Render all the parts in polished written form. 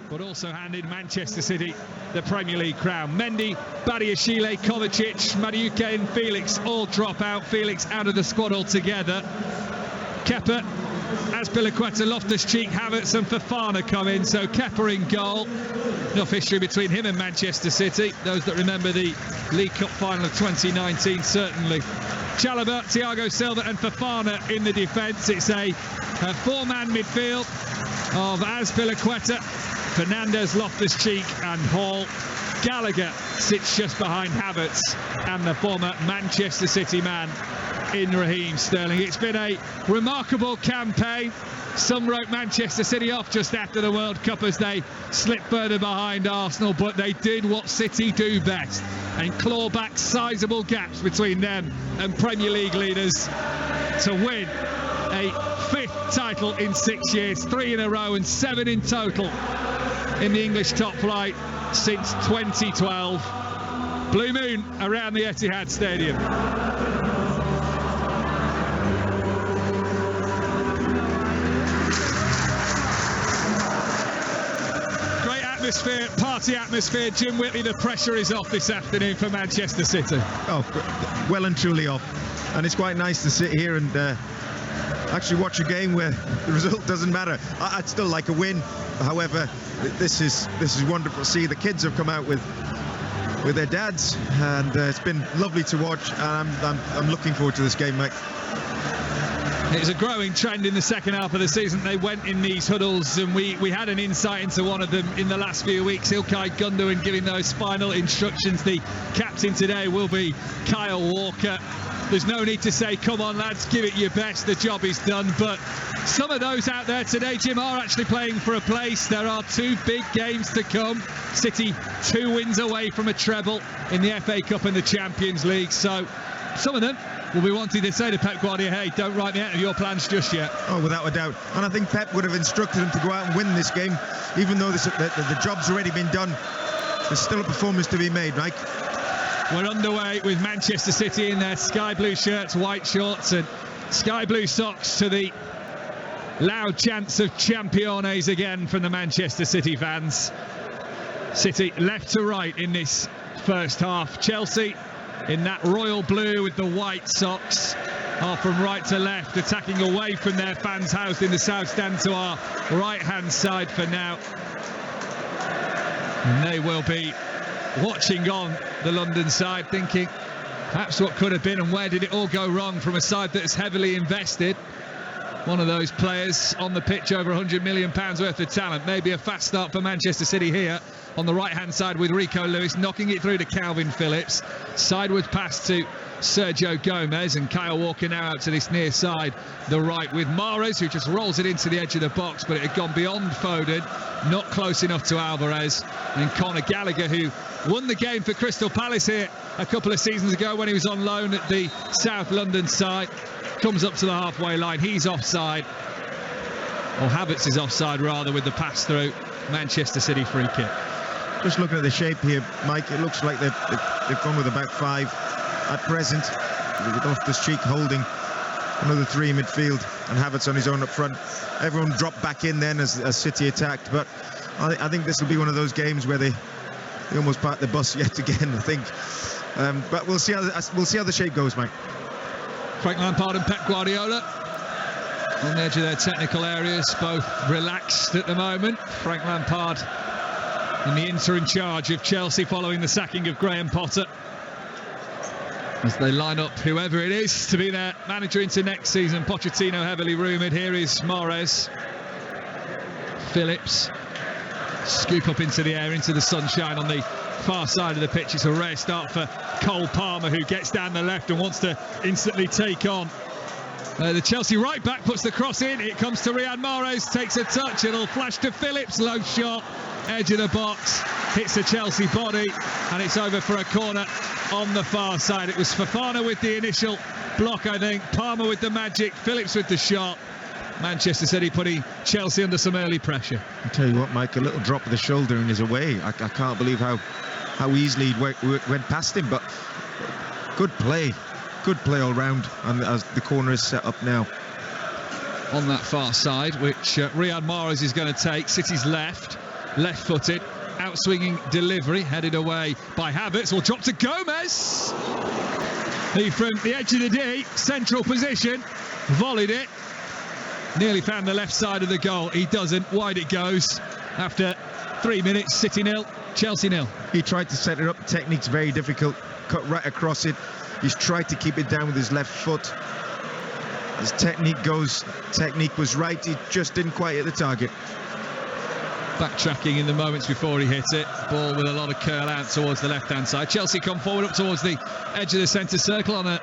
but also handed Manchester City the Premier League crown. Mendy, Badiashile, Kovacic, Madueke and Felix all drop out. Felix out of the squad altogether. Kepa, Azpilicueta, Loftus-Cheek, Havertz and Fofana come in. So Kepa in goal. Enough history between him and Manchester City. Those that remember the League Cup final of 2019 certainly. Chalobah, Thiago Silva and Fofana in the defence. It's a four-man midfield of Azpilicueta, Fernandes, Loftus-Cheek and Hall. Gallagher sits just behind Havertz and the former Manchester City man in Raheem Sterling. It's been a remarkable campaign. Some wrote Manchester City off just after the World Cup as they slipped further behind Arsenal, but they did what City do best and claw back sizable gaps between them and Premier League leaders to win a 5th title in 6 years, 3 in a row and 7 in total in the English top flight since 2012. Blue Moon around the Etihad Stadium. Atmosphere, party atmosphere. Jim Whitley, the pressure is off this afternoon for Manchester City. Oh, well and truly off. And it's quite nice to sit here and actually watch a game where the result doesn't matter. I'd still like a win. However, this is wonderful to see. The kids have come out with their dads, and it's been lovely to watch. And I'm looking forward to this game, mate. It's a growing trend in the second half of the season. They went in these huddles, and we had an insight into one of them in the last few weeks. Ilkay Gundogan giving those final instructions. The captain today will be Kyle Walker. There's no need to say, come on lads, give it your best, the job is done. But some of those out there today, Jim, are actually playing for a place. There are 2 big games to come. City 2 wins away from a treble in the FA Cup and the Champions League. So some of them will be wanting to say to Pep Guardiola, hey, don't write me out of your plans just yet. Oh, without a doubt. And I think Pep would have instructed him to go out and win this game, even though the job's already been done. There's still a performance to be made, Mike. We're underway with Manchester City in their sky blue shirts, white shorts and sky blue socks to the loud chants of Championes again from the Manchester City fans. City left to right in this first half. Chelsea in that royal blue with the white socks are from right to left, attacking away from their fans housed in the south stand to our right hand side for now. And they will be watching on the London side, thinking perhaps what could have been and where did it all go wrong from a side that is heavily invested. One of those players on the pitch, over £100 million worth of talent. Maybe a fast start for Manchester City here on the right hand side with Rico Lewis knocking it through to Calvin Phillips. Sideways pass to Sergio Gomez, and Kyle Walker now out to this near side, the right, with Mahrez, who just rolls it into the edge of the box, but it had gone beyond Foden, not close enough to Alvarez. And Conor Gallagher, who won the game for Crystal Palace here a couple of seasons ago when he was on loan at the South London side, comes up to the halfway line. He's offside, or Havertz is offside rather, with the pass through. Manchester City free kick. Just looking at the shape here, Mike, it looks like they've gone with about 5 at present, with Loftus-Cheek holding another 3 in midfield and Havertz on his own up front. Everyone dropped back in then as City attacked, but I think this will be one of those games where they almost parked the bus yet again, I think. But we'll see how the shape goes, Mike. Frank Lampard and Pep Guardiola on the edge of their technical areas, both relaxed at the moment. Frank Lampard in the interim charge of Chelsea following the sacking of Graham Potter, as they line up whoever it is to be their manager into next season. Pochettino heavily rumoured. Here is Mahrez. Phillips. Scoop up into the air, into the sunshine on the far side of the pitch. It's a rare start for Cole Palmer, who gets down the left and wants to instantly take on the Chelsea right back. Puts the cross in. It comes to Riyad Mahrez. Takes a touch. It'll flash to Phillips. Low shot. Edge of the box. Hits the Chelsea body. And it's over for a corner on the far side. It was Fofana with the initial block, I think. Palmer with the magic. Phillips with the shot. Manchester City putting Chelsea under some early pressure. I tell you what, Mike, a little drop of the shoulder and he's away. I can't believe how easily he went past him, but good play all round, and as the corner is set up now. On that far side, which Riyad Mahrez is going to take, City's left. left-footed, out-swinging delivery, headed away by Havertz, will drop to Gomez. He from the edge of the D, central position, volleyed it, nearly found the left side of the goal. He doesn't, wide it goes. After 3 minutes, City 0, Chelsea 0. He tried to set it up, technique's very difficult, cut right across it. He's tried to keep it down with his left foot. His technique was right, he just didn't quite hit the target. Backtracking in the moments before he hit it. Ball with a lot of curl out towards the left-hand side. Chelsea come forward up towards the edge of the centre circle on a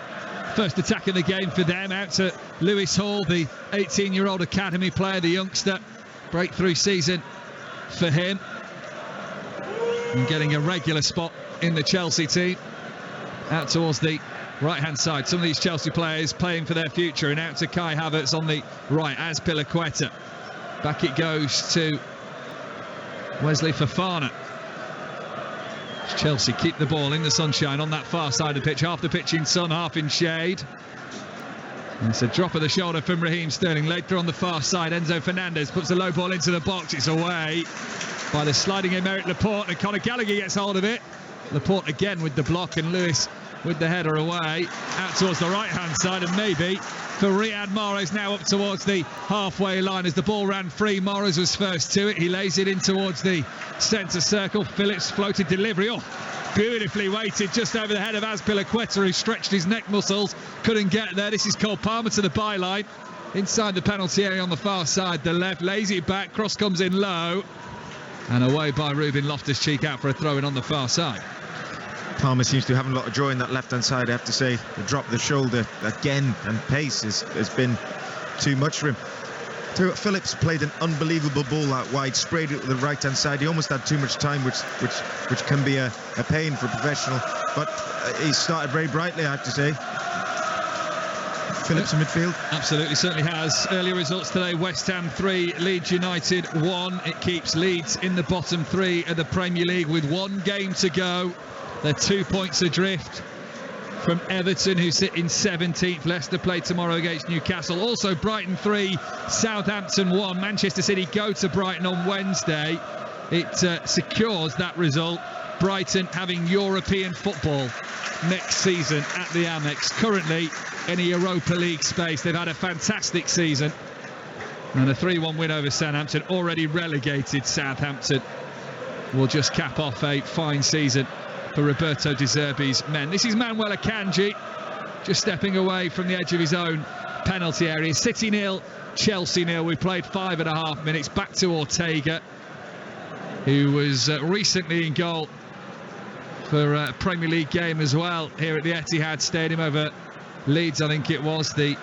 first attack of the game for them. Out to Lewis Hall, the 18-year-old academy player, the youngster. Breakthrough season for him. And getting a regular spot in the Chelsea team. Out towards the right-hand side. Some of these Chelsea players playing for their future. And out to Kai Havertz on the right, Azpilicueta. Back it goes to Wesley Fofana. Chelsea keep the ball in the sunshine on that far side of the pitch, half the pitch in sun, half in shade. And it's a drop of the shoulder from Raheem Sterling, laid through on the far side. Enzo Fernandez puts the low ball into the box. It's away by the sliding Aymeric Laporte, and Conor Gallagher gets hold of it. Laporte again with the block, and Lewis with the header away out towards the right hand side, and maybe for Riyad Mahrez now up towards the halfway line as the ball ran free. Mahrez was first to it. He lays it in towards the centre circle. Phillips floated delivery. Oh, beautifully weighted just over the head of Azpilicueta, who stretched his neck muscles, couldn't get there. This is Cole Palmer to the byline inside the penalty area on the far side. The left lays it back, cross comes in low and away by Ruben Loftus-Cheek, out for a throw in on the far side. Palmer seems to have a lot of joy in that left-hand side, I have to say. The drop of the shoulder again and pace has been too much for him. Phillips played an unbelievable ball out wide, sprayed it to the right-hand side. He almost had too much time, which can be a pain for a professional. But he started very brightly, I have to say. Phillips in midfield. Absolutely, certainly has. Earlier results today: West Ham 3, Leeds United 1. It keeps Leeds in the bottom 3 of the Premier League with 1 game to go. They're 2 points adrift from Everton, who sit in 17th. Leicester play tomorrow against Newcastle. Also Brighton 3, Southampton 1. Manchester City go to Brighton on Wednesday. It secures that result. Brighton having European football next season at the Amex. Currently in a Europa League space. They've had a fantastic season. And a 3-1 win over Southampton. Already relegated Southampton will just cap off a fine season for Roberto De Zerbi's men. This is Manuel Akanji just stepping away from the edge of his own penalty area. City 0, Chelsea 0. We played 5.5 minutes. Back to Ortega, who was recently in goal for a Premier League game as well here at the Etihad Stadium over Leeds, I think it was, the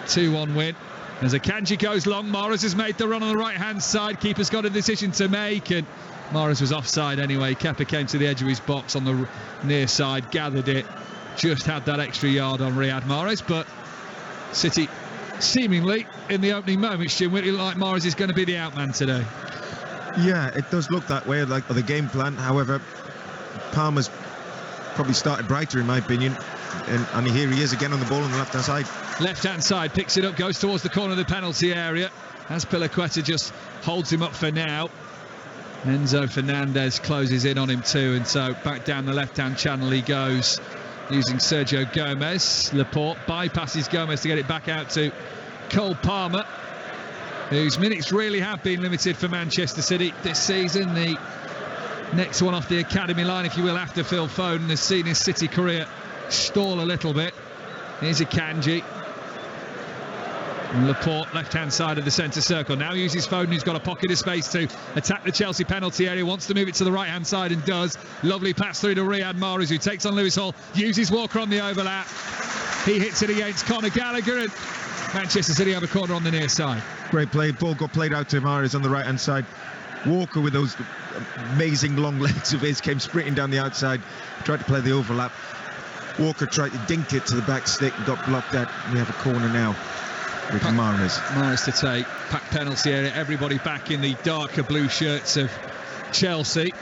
2-1 win. As Akanji goes long, Mahrez has made the run on the right-hand side. Keeper's got a decision to make, and Mahrez was offside anyway. Kepa came to the edge of his box on the near side, gathered it, just had that extra yard on Riyad Mahrez. But City seemingly in the opening moments, Jim Whitley, like Mahrez is going to be the outman today. Yeah, it does look that way, like the game plan. However, Palmer's probably started brighter in my opinion, and here he is again on the ball on the left-hand side. Left-hand side, picks it up, goes towards the corner of the penalty area. Azpilicueta just holds him up for now. Enzo Fernandez closes in on him too, and so back down the left-hand channel he goes, using Sergio Gomez. Laporte bypasses Gomez to get it back out to Cole Palmer, whose minutes really have been limited for Manchester City this season. The next one off the academy line, if you will, after Phil Foden, has seen his City career stall a little bit. Here's Akanji. And Laporte, left-hand side of the centre circle, now uses Foden, who's got a pocket of space to attack the Chelsea penalty area, wants to move it to the right-hand side and does. Lovely pass through to Riyad Mahrez, who takes on Lewis Hall, uses Walker on the overlap. He hits it against Conor Gallagher, and Manchester City have a corner on the near side. Great play. Ball got played out to Mahrez on the right-hand side. Walker, with those amazing long legs of his, came sprinting down the outside, tried to play the overlap. Walker tried to dink it to the back stick and got blocked out. We have a corner now with Mahrez. Mahrez to take. Packed penalty area. Everybody back in the darker blue shirts of Chelsea.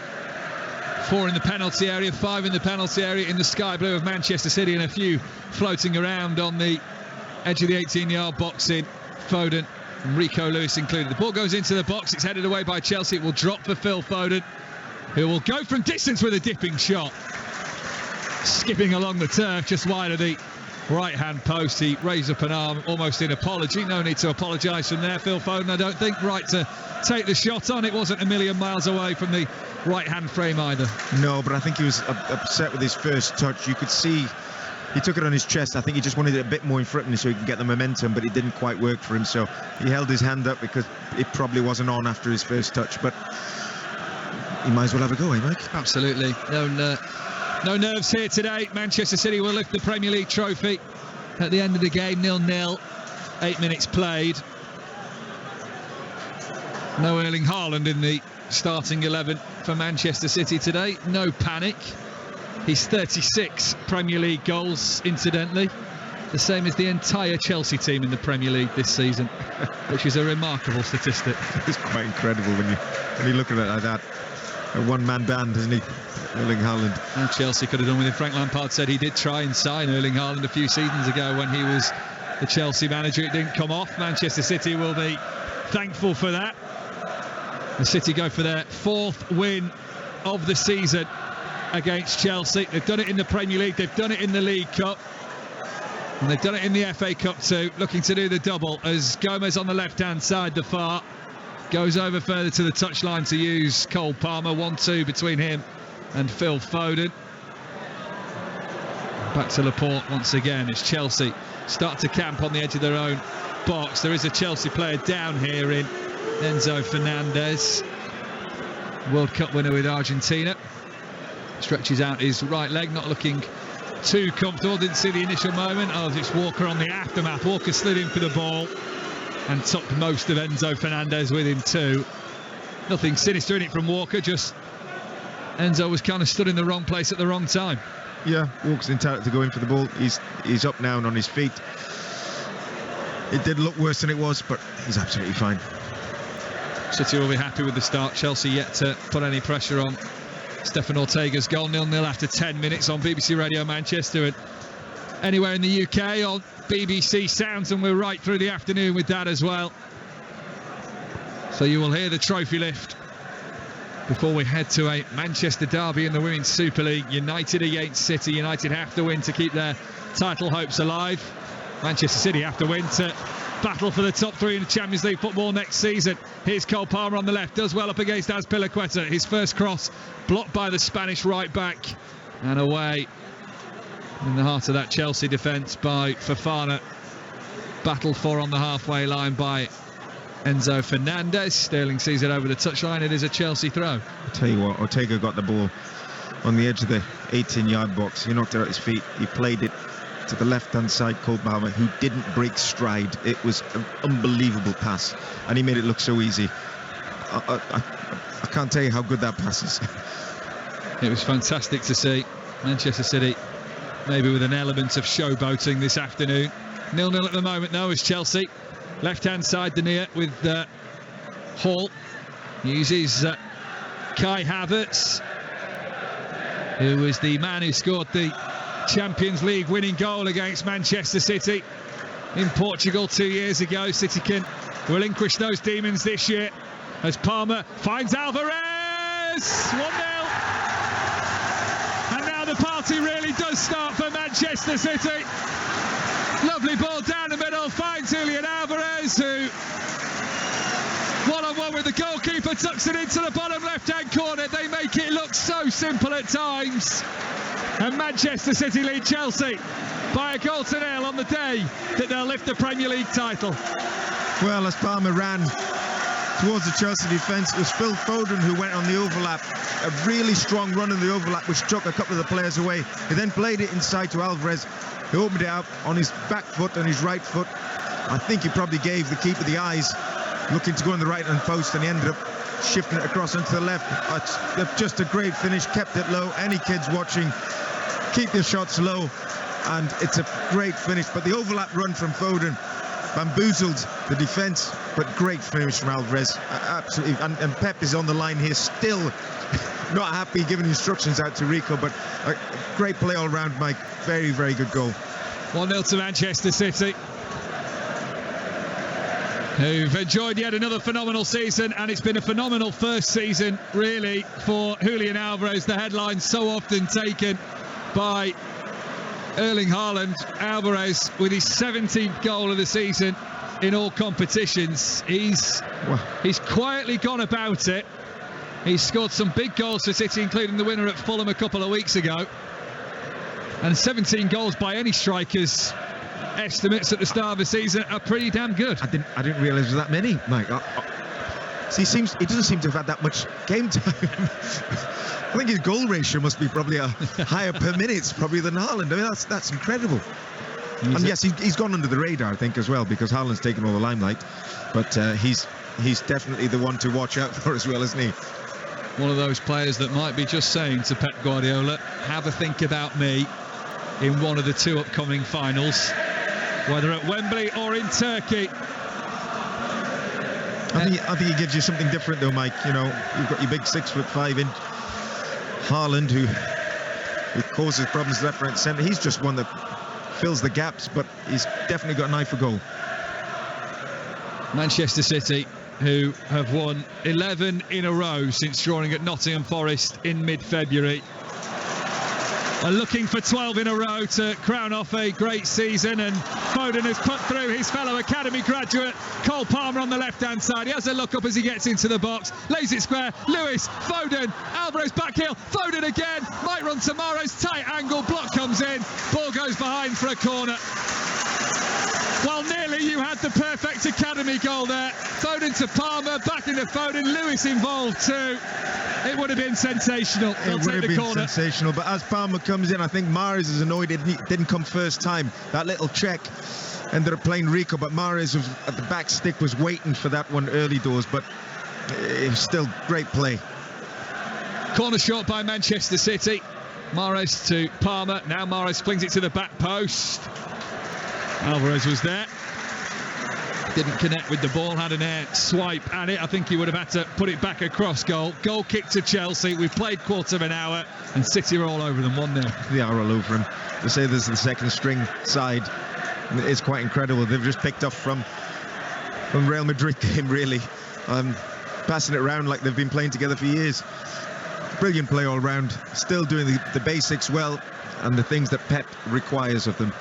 4 in the penalty area, 5 in the penalty area in the sky blue of Manchester City, and a few floating around on the edge of the 18-yard box in Foden and Rico Lewis included. The ball goes into the box. It's headed away by Chelsea. It will drop for Phil Foden, who will go from distance with a dipping shot. Skipping along the turf just wide of the right-hand post. He raised up an arm almost in apology. No need to apologise from there, Phil Foden, I don't think. Right to take the shot on. It wasn't a million miles away from the right-hand frame either. No, but I think he was upset with his first touch. You could see he took it on his chest. I think he just wanted it a bit more in front of him so he could get the momentum, but it didn't quite work for him. So he held his hand up because it probably wasn't on after his first touch. But he might as well have a go, eh, Mike? Absolutely. No nerves here today. Manchester City will lift the Premier League trophy at the end of the game, 0-0, 8 minutes played. No Erling Haaland in the starting 11 for Manchester City today. No panic. He's 36 Premier League goals, incidentally. The same as the entire Chelsea team in the Premier League this season, which is a remarkable statistic. It's quite incredible when you look at it like that. A one-man band, isn't he? Erling Haaland. And Chelsea could have done with it. Frank Lampard said he did try and sign Erling Haaland a few seasons ago when he was the Chelsea manager. It didn't come off. Manchester City will be thankful for that. The City go for their 4th win of the season against Chelsea. They've done it in the Premier League, they've done it in the League Cup, and they've done it in the FA Cup too, looking to do the double as Gomez on the left-hand side, the far, goes over further to the touchline to use Cole Palmer. 1-2 between him and Phil Foden. Back to Laporte once again as Chelsea start to camp on the edge of their own box. There is a Chelsea player down here in Enzo Fernandez, World Cup winner with Argentina. Stretches out his right leg, not looking too comfortable. Didn't see the initial moment. Oh, it's Walker on the aftermath. Walker slid in for the ball and took most of Enzo Fernandez with him too. Nothing sinister in it from Walker, just Enzo was kind of stood in the wrong place at the wrong time. Yeah, Walker's entitled to go in for the ball. He's up now and on his feet. It did look worse than it was, but he's absolutely fine. City will be happy with the start. Chelsea yet to put any pressure on Stefan Ortega's goal. 0-0 after 10 minutes on BBC Radio Manchester and anywhere in the UK on BBC Sounds, and we're right through the afternoon with that as well. So you will hear the trophy lift before we head to a Manchester derby in the Women's Super League. United against City. United have to win to keep their title hopes alive. Manchester City have to win to battle for the top 3 in the Champions League football next season. Here's Cole Palmer on the left, does well up against Azpilicueta. His first cross blocked by the Spanish right back and away in the heart of that Chelsea defence by Fofana. Battled for on the halfway line by Enzo Fernandez. Sterling sees it over the touchline. It is a Chelsea throw. I'll tell you what, Ortega got the ball on the edge of the 18-yard box. He knocked it at his feet. He played it to the left-hand side, Cole Palmer, who didn't break stride. It was an unbelievable pass, and he made it look so easy. I can't tell you how good that pass is. It was fantastic to see. Manchester City maybe with an element of showboating this afternoon. 0-0 at the moment though as Chelsea. Left-hand side, Denier with Hall. Uses Kai Havertz, who was the man who scored the Champions League winning goal against Manchester City in Portugal 2 years ago. City can relinquish those demons this year as Palmer finds Alvarez. 1-0. And now the party really does start for Manchester City. Lovely ball down the middle, finds Julian Alvarez, who one-on-one with the goalkeeper, tucks it into the bottom left-hand corner. They make it look so simple at times. And Manchester City lead Chelsea by a goal to 0 on the day that they'll lift the Premier League title. Well, as Palmer ran towards the Chelsea defence, it was Phil Foden who went on the overlap. A really strong run in the overlap, which took a couple of the players away. He then played it inside to Alvarez, who opened it up on his back foot and his right foot. I think he probably gave the keeper the eyes, looking to go on the right-hand post, and he ended up shifting it across onto the left. Just a great finish, kept it low. Any kids watching, keep your shots low, and it's a great finish. But the overlap run from Foden bamboozled the defence, but great finish from Alvarez. Absolutely. And Pep is on the line here, still not happy giving instructions out to Rico, but a great play all round, Mike. Very, very good goal. 1-0 to Manchester City. who've enjoyed yet another phenomenal season, and it's been a phenomenal first season really for Julian Alvarez. The headline so often taken by Erling Haaland. Alvarez with his 17th goal of the season in all competitions. He's quietly gone about it. He's scored some big goals for City, including the winner at Fulham a couple of weeks ago, and 17 goals by any striker's estimates at the start of the season are pretty damn good. I didn't realise there were that many, Mike. He doesn't seem to have had that much game time. I think his goal ratio must be probably a higher per minute probably than Haaland. I mean, that's incredible. And yes, he's gone under the radar, I think, as well, because Haaland's taken all the limelight. But he's definitely the one to watch out for as well, isn't he? One of those players that might be just saying to Pep Guardiola, have a think about me in one of the two upcoming finals, whether at Wembley or in Turkey. I think he gives you something different though, Mike. You know, you've got your big 6'5" Haaland who causes problems left, right, centre. He's just one that fills the gaps, but he's definitely got an eye for goal. Manchester City, who have won 11 in a row since drawing at Nottingham Forest in mid-February, are looking for 12 in a row to crown off a great season, and Foden has put through his fellow academy graduate Cole Palmer on the left-hand side. He has a look up as he gets into the box, lays it square. Lewis, Foden, Alvarez back heel, Foden again, might run tomorrow's tight angle, block comes in, ball goes behind for a corner. Well, nearly you had the perfect academy goal there. Foden to Palmer, back into Foden, Lewis involved too. It would have been sensational. They'll take the corner. Sensational, but as Palmer comes in, I think Mahrez is annoyed it didn't come first time. That little check ended up playing Rico, but Mahrez was at the back stick, was waiting for that one early doors, but it was still great play. Corner shot by Manchester City. Mahrez to Palmer. Now Mahrez flings it to the back post. Alvarez was there, didn't connect with the ball, had an air swipe at it. I think he would have had to put it back across goal. Goal kick to Chelsea. We've played quarter of an hour and City are all over them 1-0. They are all over him. To say this is the second string side is quite incredible. They've just picked up from Real Madrid game, really, passing it around like they've been playing together for years. Brilliant play all round, still doing the basics well and the things that Pep requires of them.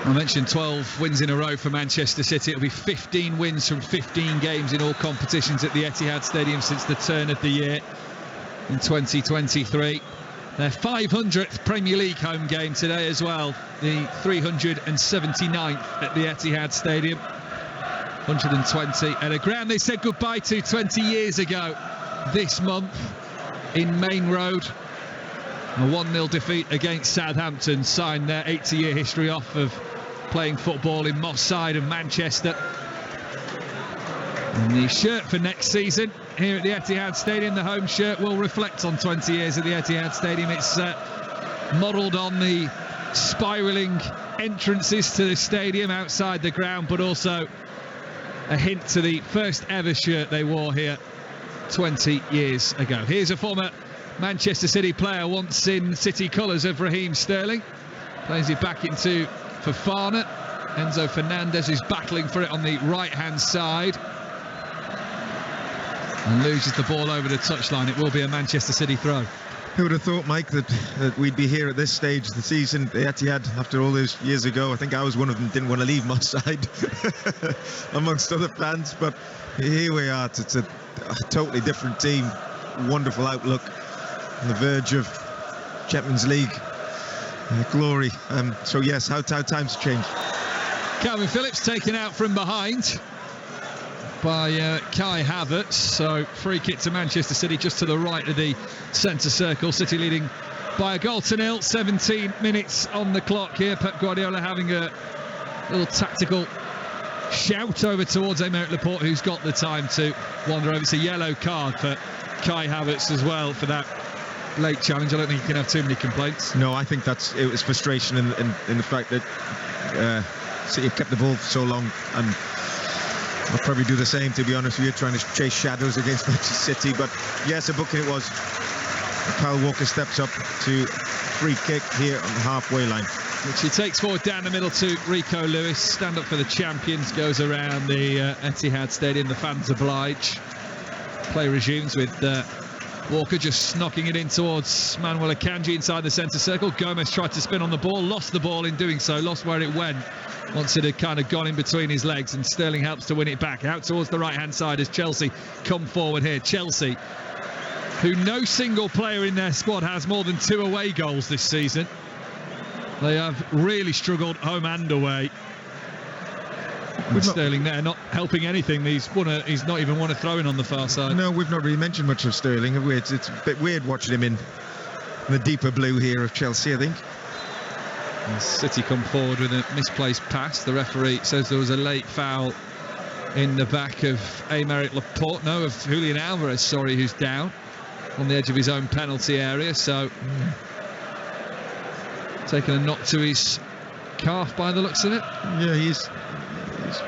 I mentioned 12 wins in a row for Manchester City. It'll be 15 wins from 15 games in all competitions at the Etihad Stadium since the turn of the year in 2023. Their 500th Premier League home game today as well, the 379th at the Etihad Stadium. 120 at a ground they said goodbye to 20 years ago this month in Main Road. A 1-0 defeat against Southampton signed their 80-year history off of playing football in Moss Side of Manchester. And the shirt for next season here at the Etihad Stadium, the home shirt, will reflect on 20 years at the Etihad Stadium. It's modelled on the spiralling entrances to the stadium outside the ground, but also a hint to the first ever shirt they wore here 20 years ago. Here's a former Manchester City player, once in City colours, of Raheem Sterling. Plays it back into Fofana. Enzo Fernandez is battling for it on the right-hand side. And loses the ball over the touchline. It will be a Manchester City throw. Who would have thought, Mike, that we'd be here at this stage of the season, the Etihad, after all those years ago? I think I was one of them, didn't want to leave Moss Side, amongst other fans. But here we are. It's a totally different team. Wonderful outlook. On the verge of Champions League glory. So yes, how times change. Calvin Phillips taken out from behind by Kai Havertz. So free kick to Manchester City just to the right of the centre circle. City leading by a goal to nil. 17 minutes on the clock here. Pep Guardiola having a little tactical shout over towards Aymeric Laporte, who's got the time to wander over. It's a yellow card for Kai Havertz as well for that late challenge. I don't think you can have too many complaints. No, I think it was frustration in the fact that City have kept the ball for so long, and I'll probably do the same, to be honest with you, trying to chase shadows against Manchester City. But yes, a booking it was. Kyle Walker steps up to free kick here on the halfway line. which he takes forward down the middle to Rico Lewis. Stand up for the champions, goes around the Etihad Stadium. The fans oblige. Play resumes with Walker just knocking it in towards Manuel Akanji inside the centre circle. Gomez tried to spin on the ball, lost the ball in doing so, lost where it went. Once it had kind of gone in between his legs, and Sterling helps to win it back. Out towards the right-hand side as Chelsea come forward here. Chelsea, who no single player in their squad has more than 2 away goals this season. They have really struggled home and away. With Sterling there not helping anything. He's not even won a throw-in on the far side. No, we've not really mentioned much of Sterling, have we? It's a bit weird watching him in the deeper blue here of Chelsea, I think. And City come forward with a misplaced pass. The referee says there was a late foul in the back of Aymeric Laporte. No, of Julian Alvarez, who's down on the edge of his own penalty area. So taking a knock to his calf by the looks of it. Yeah, he's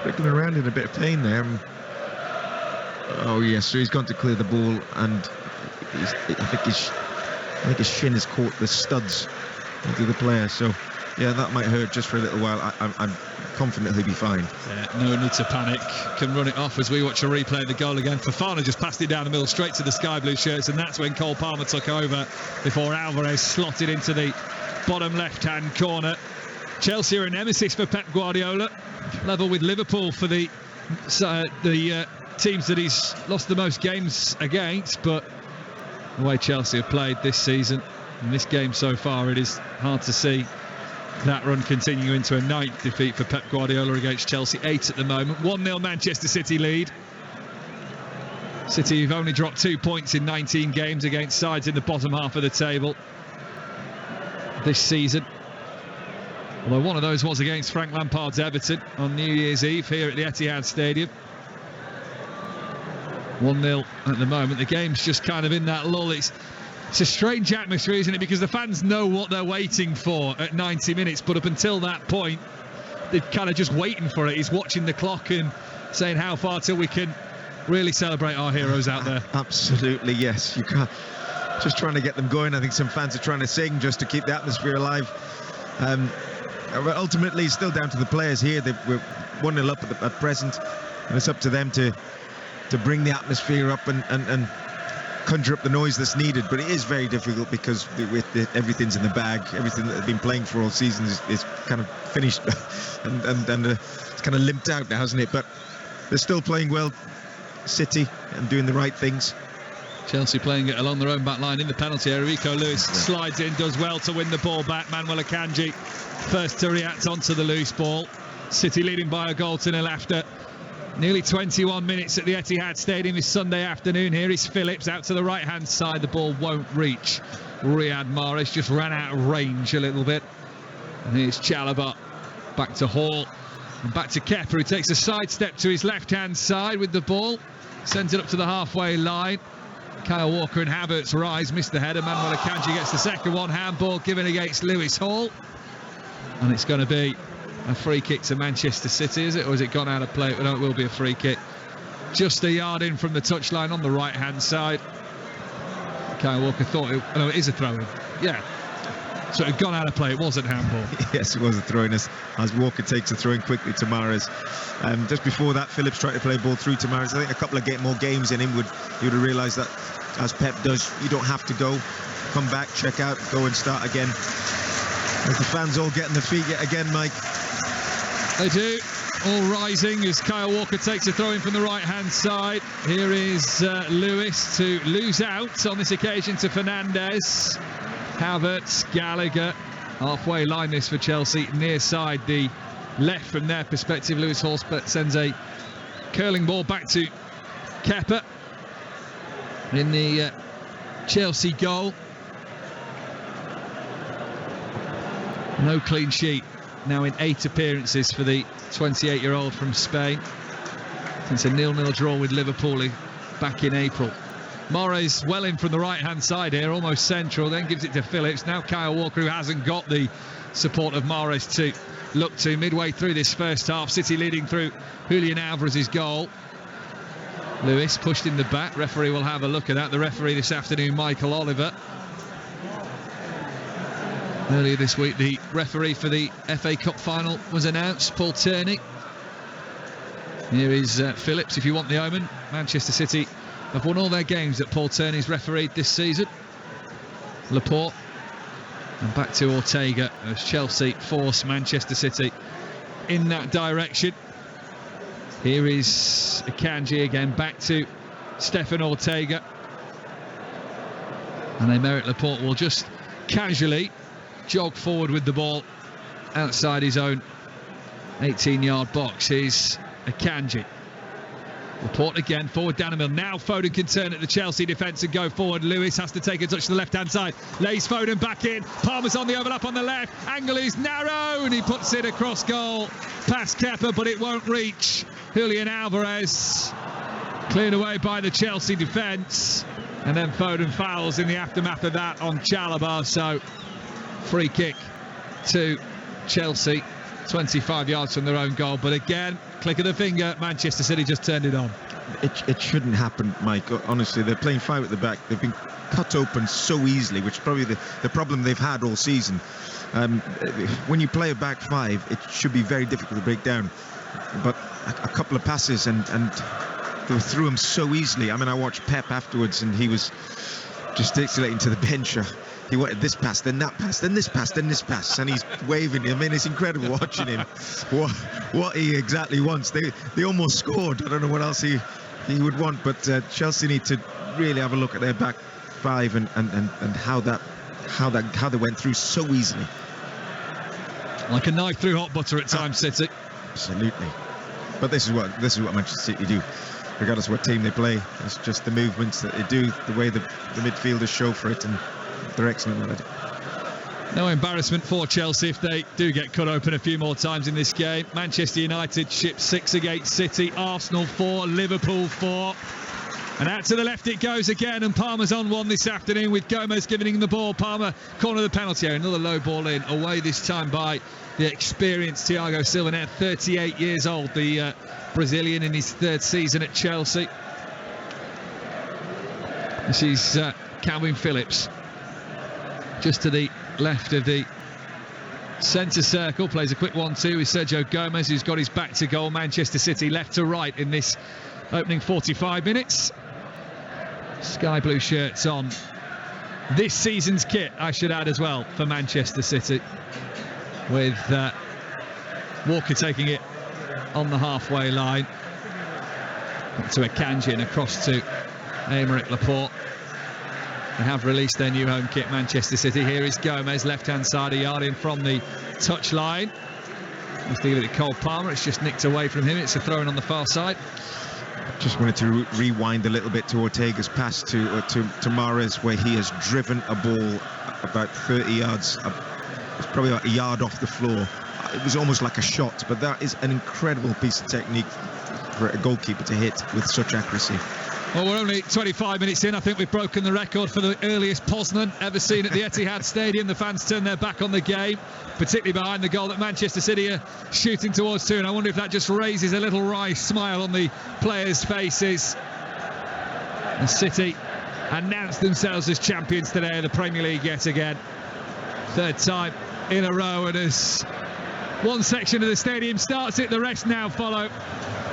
wriggling around in a bit of pain there. Oh yes, so he's gone to clear the ball, and I think his shin has caught the studs into the player. So yeah, that might hurt just for a little while. I'm confident he'll be fine. Yeah, no need to panic. Can run it off as we watch a replay of the goal again. Fofana just passed it down the middle straight to the sky blue shirts, and that's when Cole Palmer took over before Alvarez slotted into the bottom left-hand corner. Chelsea are a nemesis for Pep Guardiola, level with Liverpool for the teams that he's lost the most games against. But the way Chelsea have played this season, in this game so far, it is hard to see that run continue into a 9th defeat for Pep Guardiola against Chelsea. 8 at the moment. 1-0 Manchester City lead. City have only dropped 2 points in 19 games against sides in the bottom half of the table this season. Although one of those was against Frank Lampard's Everton on New Year's Eve here at the Etihad Stadium. 1-0 at the moment. The game's just kind of in that lull. It's a strange atmosphere, isn't it? Because the fans know what they're waiting for at 90 minutes. But up until that point, they're kind of just waiting for it. He's watching the clock and saying how far till we can really celebrate our heroes out there. Absolutely, yes. You can't. Just trying to get them going. I think some fans are trying to sing just to keep the atmosphere alive. Ultimately, it's still down to the players here. We're 1-0 up at present, and it's up to them to bring the atmosphere up and conjure up the noise that's needed. But it is very difficult because everything's in the bag. Everything that they've been playing for all season is kind of finished and it's kind of limped out now, hasn't it? But they're still playing well, City, and doing the right things. Chelsea playing it along their own back line in the penalty area. Rico Lewis slides in, does well to win the ball back. Manuel Akanji first to react onto the loose ball. City leading by a goal to nil after nearly 21 minutes at the Etihad Stadium this Sunday afternoon. Here is Phillips out to the right-hand side. The ball won't reach Riyad Mahrez. Just ran out of range a little bit. And here's Chalobah back to Hall. And back to Kepa, who takes a sidestep to his left-hand side with the ball. Sends it up to the halfway line. Kyle Walker and Havertz rise, missed the header. Manuel Akanji gets the second one. Handball given against Lewis Hall. And it's going to be a free kick to Manchester City, is it? Or has it gone out of play? No, it will be a free kick. Just a yard in from the touchline on the right-hand side. Kyle Walker thought it... No, it is a throw-in. Yeah. So it had gone out of play. It wasn't handball. Yes, it was a throw-in as Walker takes a throw-in quickly to Mahrez. Just before that, Phillips tried to play a ball through to Mahrez. I think a couple of more games in him he would have realised that, as Pep does, you don't have to go. Come back, check out, go and start again. As the fans all get on their feet yet again, Mike. They do. All rising as Kyle Walker takes a throw-in from the right-hand side. Here is Lewis to lose out on this occasion to Fernandes. Havertz, Gallagher, halfway line this for Chelsea, near side the left from their perspective. Lewis Hall sends a curling ball back to Kepa in the Chelsea goal. No clean sheet now in 8 appearances for the 28-year-old from Spain since a 0-0 draw with Liverpool back in April. Mahrez well in from the right-hand side here, almost central, then gives it to Phillips. Now Kyle Walker, who hasn't got the support of Mahrez to look to midway through this first half. City leading through Julian Alvarez's goal. Lewis pushed in the back. Referee will have a look at that. The referee this afternoon, Michael Oliver. Earlier this week, the referee for the FA Cup final was announced, Paul Tierney. Here is Phillips, if you want the omen. Manchester City have won all their games that Paul Tierney's refereed this season. Laporte, and back to Ortega as Chelsea force Manchester City in that direction. Here is Akanji again, back to Stefan Ortega. And Aymeric Laporte will just casually jog forward with the ball outside his own 18-yard box. Here's Akanji. Laporte again, forward down the middle. Now Foden can turn at the Chelsea defence and go forward. Lewis has to take a touch to the left-hand side. Lays Foden back in. Palmer's on the overlap on the left. Angle is narrow and he puts it across goal. Past Kepa, but it won't reach Julian Alvarez. Cleared away by the Chelsea defence. And then Foden fouls in the aftermath of that on Chalobah. So free kick to Chelsea, 25 yards from their own goal. But again, click of the finger, Manchester City just turned it on. It shouldn't happen, Mike. Honestly, they're playing five at the back. They've been cut open so easily, which is probably the problem they've had all season. When you play a back five, it should be very difficult to break down. But a couple of passes and they threw them so easily. I mean, I watched Pep afterwards and he was gesticulating to the bench. He wanted this pass, then that pass, then this pass, then this pass, and he's waving. I mean, it's incredible watching him. What he exactly wants. They almost scored. I don't know what else he would want, but Chelsea need to really have a look at their back five and how they went through so easily. Like a knife through hot butter at times, City. Absolutely. But this is what Manchester City do. Regardless of what team they play, it's just the movements that they do, the way the midfielders show for it, and they're excellent at it. No embarrassment for Chelsea if they do get cut open a few more times in this game. Manchester United shipped 6 against City, Arsenal 4, Liverpool 4. And out to the left it goes again, and Palmer's on one this afternoon with Gomez giving him the ball. Palmer, corner of the penalty area, another low ball in, away this time by the experienced Thiago Silva, now 38 years old, the Brazilian in his 3rd season at Chelsea. This is Calvin Phillips, just to the left of the centre circle, plays a quick 1-2 with Sergio Gomez, who's got his back to goal. Manchester City left to right in this opening 45 minutes. Sky blue shirts on. This season's kit, I should add as well, for Manchester City, with Walker taking it on the halfway line. Back to Akanji and across to Aymeric Laporte. They have released their new home kit, Manchester City. Here is Gomez, left-hand side, a yard in from the touchline. Let's give it to Cole Palmer. It's just nicked away from him. It's a throw-in on the far side. Just wanted to rewind a little bit to Ortega's pass to Mahrez, where he has driven a ball about 30 yards. It's probably about a yard off the floor. It was almost like a shot, but that is an incredible piece of technique for a goalkeeper to hit with such accuracy. Well, we're only 25 minutes in. I think we've broken the record for the earliest Poznan ever seen at the Etihad Stadium. The fans turned their back on the game, particularly behind the goal that Manchester City are shooting towards too. And I wonder if that just raises a little wry smile on the players' faces. And City announced themselves as champions today of the Premier League yet again. 3rd time in a row, and as one section of the stadium starts it, the rest now follow.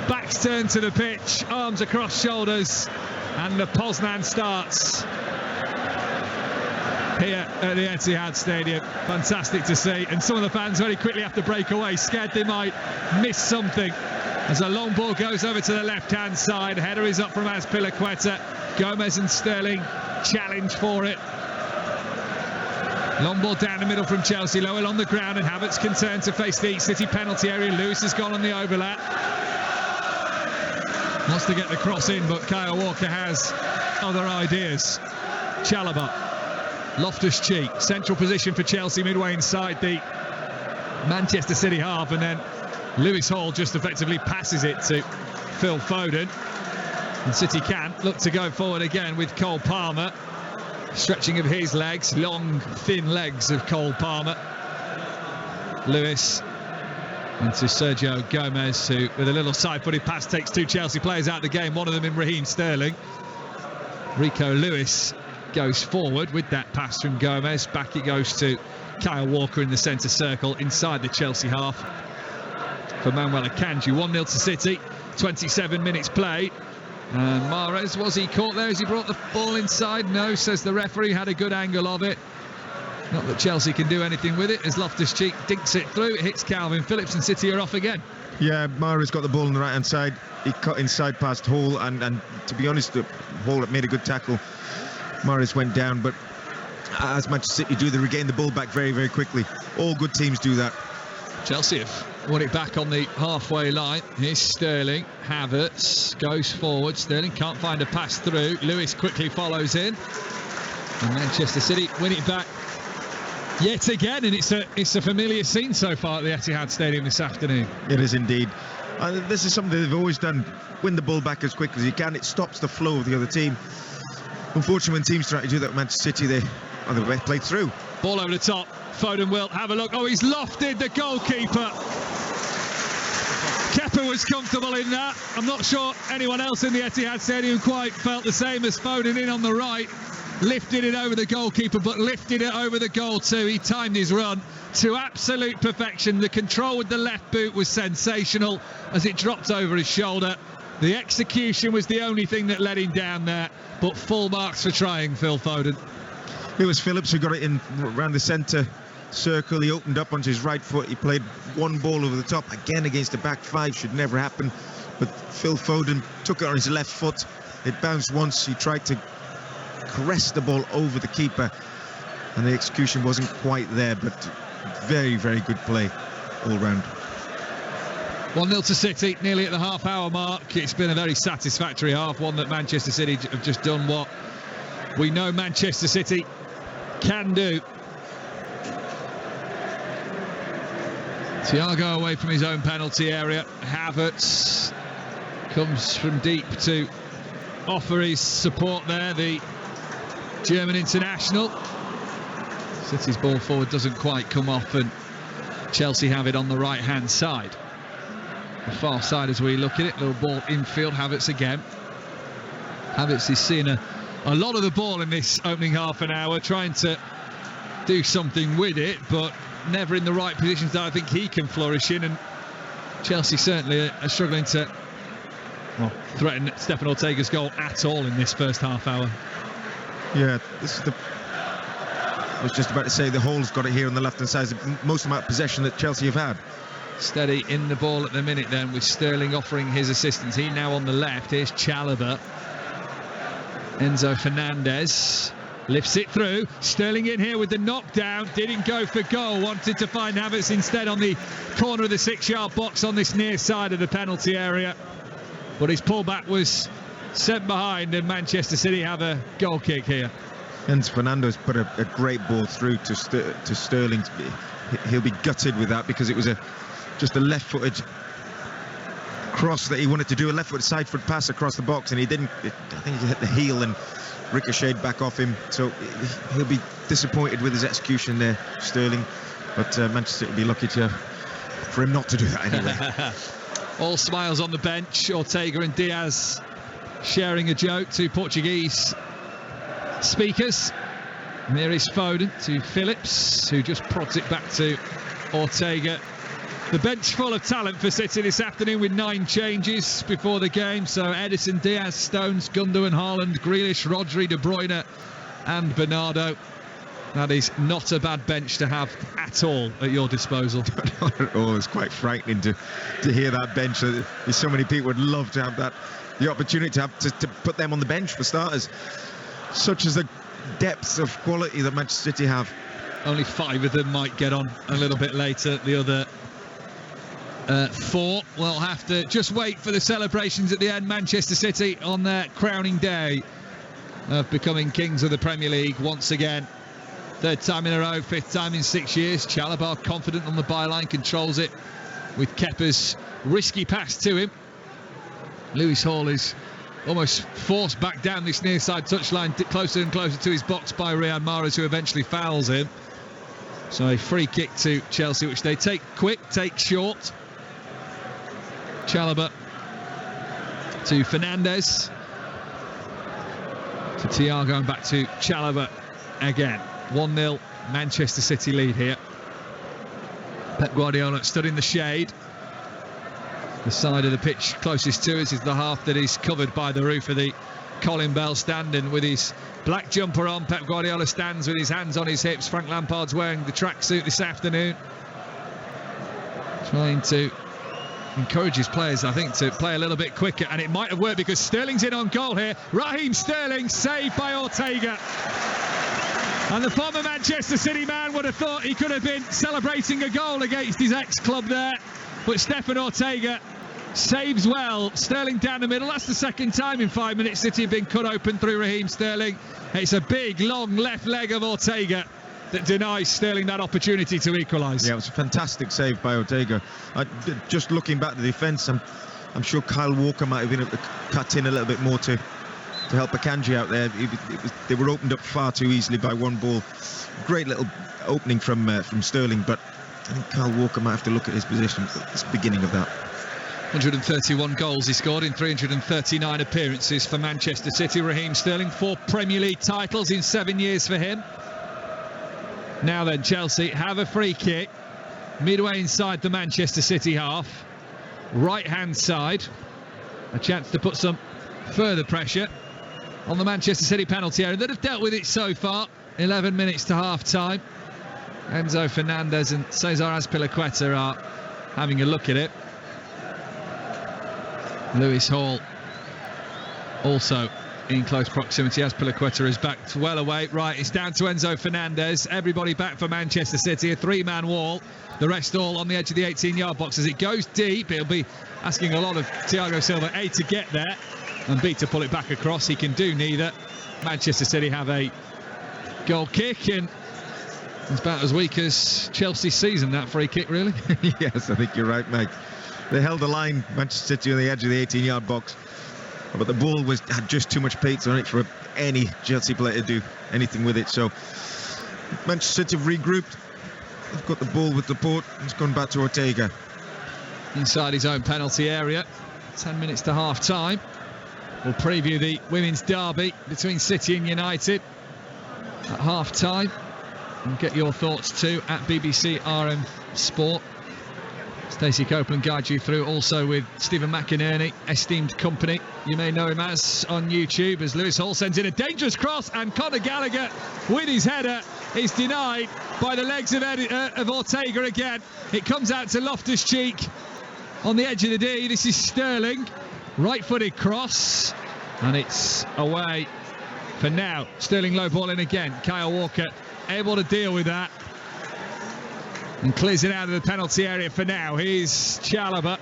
Backs turned to the pitch, arms across shoulders, and the Poznan starts here at the Etihad Stadium. Fantastic to see, and some of the fans very quickly have to break away, scared they might miss something, as a long ball goes over to the left-hand side. Header is up from Azpilicueta. Gomez and Sterling challenge for it. Long ball down the middle from Chelsea, Lowell on the ground, and Havertz can turn to face the City penalty area. Lewis has gone on the overlap. Wants to get the cross in, but Kyle Walker has other ideas. Chalobah, Loftus-Cheek, central position for Chelsea, midway inside the Manchester City half, and then Lewis Hall just effectively passes it to Phil Foden. And City can look to go forward again with Cole Palmer. Stretching of his legs, long, thin legs of Cole Palmer. Lewis into Sergio Gomez, who, with a little side-footed pass, takes 2 Chelsea players out of the game, one of them in Raheem Sterling. Rico Lewis goes forward with that pass from Gomez. Back it goes to Kyle Walker in the centre circle inside the Chelsea half for Manuel Akanji. 1-0 to City, 27 minutes played. And Mahrez, was he caught there as he brought the ball inside? No, says the referee, had a good angle of it. Not that Chelsea can do anything with it as Loftus-Cheek dinks it through. It hits Calvin Phillips and City are off again. Yeah, Mahrez got the ball on the right-hand side. He cut inside past Hall, and to be honest, Hall made a good tackle. Mahrez went down, but as Manchester City do, they regain the ball back very, very quickly. All good teams do that. Chelsea have won it back on the halfway line. Here's Sterling. Havertz goes forward. Sterling can't find a pass through. Lewis quickly follows in. And Manchester City win it back yet again, and it's a familiar scene so far at the Etihad Stadium this afternoon. It is indeed. This is something they've always done. Win the ball back as quick as you can. It stops the flow of the other team. Unfortunately, when teams try to do that with Manchester City, they play through. Ball over the top. Foden will have a look. Oh, he's lofted the goalkeeper. Kepa was comfortable in that. I'm not sure anyone else in the Etihad Stadium quite felt the same as Foden in on the right. Lifted it over the goalkeeper, but lifted it over the goal too. He timed his run to absolute perfection. The control with the left boot was sensational as it dropped over his shoulder. The execution was the only thing that let him down there, but full marks for trying, Phil Foden. It was Phillips who got it in around the centre circle. He opened up onto his right foot. He played one ball over the top, again against a back five. Should never happen, but Phil Foden took it on his left foot. It bounced once. He tried to caress the ball over the keeper, and the execution wasn't quite there, but very, very good play all round. 1-0 to City, nearly at the half-hour mark. It's been a very satisfactory half, one that Manchester City have just done what we know Manchester City can do. Thiago away from his own penalty area. Havertz comes from deep to offer his support there, the German international. City's ball forward doesn't quite come off, and Chelsea have it on the right-hand side. The far side as we look at it, little ball infield, Havertz again. Havertz is seeing a lot of the ball in this opening half an hour, trying to do something with it, but never in the right positions that I think he can flourish in, and Chelsea certainly are struggling to threaten Stefan Ortega's goal at all in this first half hour. Yeah, this is I was just about to say, the Hall's got it here on the left-hand side. It's the most amount of possession that Chelsea have had. Steady in the ball at the minute then, with Sterling offering his assistance. He now on the left. Here's Chalobah. Enzo Fernandez lifts it through. Sterling in here with the knockdown. Didn't go for goal. Wanted to find Havertz instead on the corner of the 6-yard box on this near side of the penalty area. But his pullback was sent behind, and Manchester City have a goal kick here. And Fernando's put a great ball through to Sterling. He'll be gutted with that, because it was just a left-footed cross that he wanted to do, a left-footed side-foot pass across the box, and he didn't. I think he hit the heel and ricocheted back off him. So he'll be disappointed with his execution there, Sterling. But Manchester City will be lucky for him not to do that anyway. All smiles on the bench. Ortega and Diaz sharing a joke to Portuguese speakers. And there is Foden to Phillips, who just prods it back to Ortega. The bench full of talent for City this afternoon, with 9 changes before the game. So Edison, Diaz, Stones, Gundogan, Haaland, Grealish, Rodri, De Bruyne and Bernardo. That is not a bad bench to have at all at your disposal. Not at all. It's quite frightening to hear that bench. There's so many people would love to have the opportunity to put them on the bench for starters. Such as the depth of quality that Manchester City have. Only 5 of them might get on a little bit later. The other 4 will have to just wait for the celebrations at the end. Manchester City on their crowning day of becoming kings of the Premier League once again. 3rd time in a row, 5th time in 6 years. Chalobah confident on the byline, controls it with Kepa's risky pass to him. Lewis Hall is almost forced back down this near side touchline, closer and closer to his box by Riyad Mahrez, who eventually fouls him. So a free kick to Chelsea, which they take quick, take short. Chalobah to Fernandez, to Thiago, and back to Chalobah again. 1-0 Manchester City lead here. Pep Guardiola stood in the shade. The side of the pitch closest to us is the half that is covered by the roof of the Colin Bell stand, and with his black jumper on, Pep Guardiola stands with his hands on his hips. Frank Lampard's wearing the tracksuit this afternoon, trying to encourage his players, I think, to play a little bit quicker, and it might have worked because Sterling's in on goal here. Raheem Sterling saved by Ortega, and the former Manchester City man would have thought he could have been celebrating a goal against his ex-club there, but Stefan Ortega saves well. Sterling down the middle. That's the second time in 5 minutes City have been cut open through Raheem Sterling. It's a big, long left leg of Ortega that denies Sterling that opportunity to equalise. Yeah, it was a fantastic save by Ortega. Just looking back at the defence, I'm sure Kyle Walker might have been able to cut in a little bit more to help Akanji out there. They were opened up far too easily by one ball. Great little opening from Sterling, but I think Kyle Walker might have to look at his position at the beginning of that. 131 goals he scored in 339 appearances for Manchester City. Raheem Sterling, 4 Premier League titles in 7 years for him. Now then, Chelsea have a free kick midway inside the Manchester City half, right hand side. A chance to put some further pressure on the Manchester City penalty area that have dealt with it so far. 11 minutes to half time. Enzo Fernandez and Cesar Azpilicueta are having a look at it. Lewis Hall also in close proximity. Azpilicueta is backed well away. Right, it's down to Enzo Fernandez. Everybody back for Manchester City. A 3-man wall. The rest all on the edge of the 18-yard box. As it goes deep, it'll be asking a lot of Thiago Silva, A, to get there, and B, to pull it back across. He can do neither. Manchester City have a goal kick, and it's about as weak as Chelsea's season, that free kick, really. Yes, I think you're right, Mike. They held the line, Manchester City, on the edge of the 18-yard box, but the ball had just too much pace on it for any Chelsea player to do anything with it. So Manchester City have regrouped. They've got the ball with support. It's gone back to Ortega. Inside his own penalty area. 10 minutes to half time. We'll preview the women's derby between City and United at half time, and get your thoughts too at BBC RM Sport. Stacey Copeland guides you through, also with Stephen McInerney, esteemed company. You may know him as on YouTube, as Lewis Hall sends in a dangerous cross, and Conor Gallagher with his header is denied by the legs of Ortega again. It comes out to Loftus-Cheek on the edge of the D. This is Sterling, right-footed cross, and it's away for now. Sterling low ball in again. Kyle Walker able to deal with that and clears it out of the penalty area for now. Here's Chalobah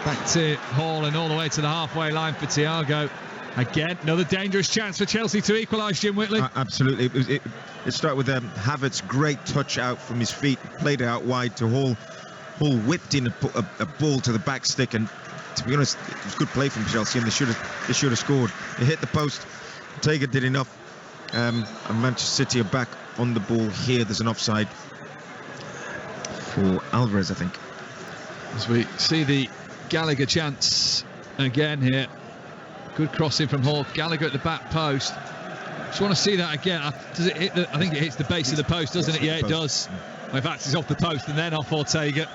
back to Hall and all the way to the halfway line for Thiago. Again, another dangerous chance for Chelsea to equalise, Jim Whitley. Absolutely. It started with Havertz's great touch out from his feet, played it out wide to Hall. Hall whipped in a ball to the back stick, and to be honest, it was good play from Chelsea, and they should have scored. It hit the post. Ortega did enough, and Manchester City are back on the ball here. There's an offside for Alvarez, I think. As we see the Gallagher chance again here. Good crossing from Hall. Gallagher at the back post. Just want to see that again. Does it hit I think it hits the base of the post, doesn't it? Yeah, it does. In fact, it's off the post and then off Ortega.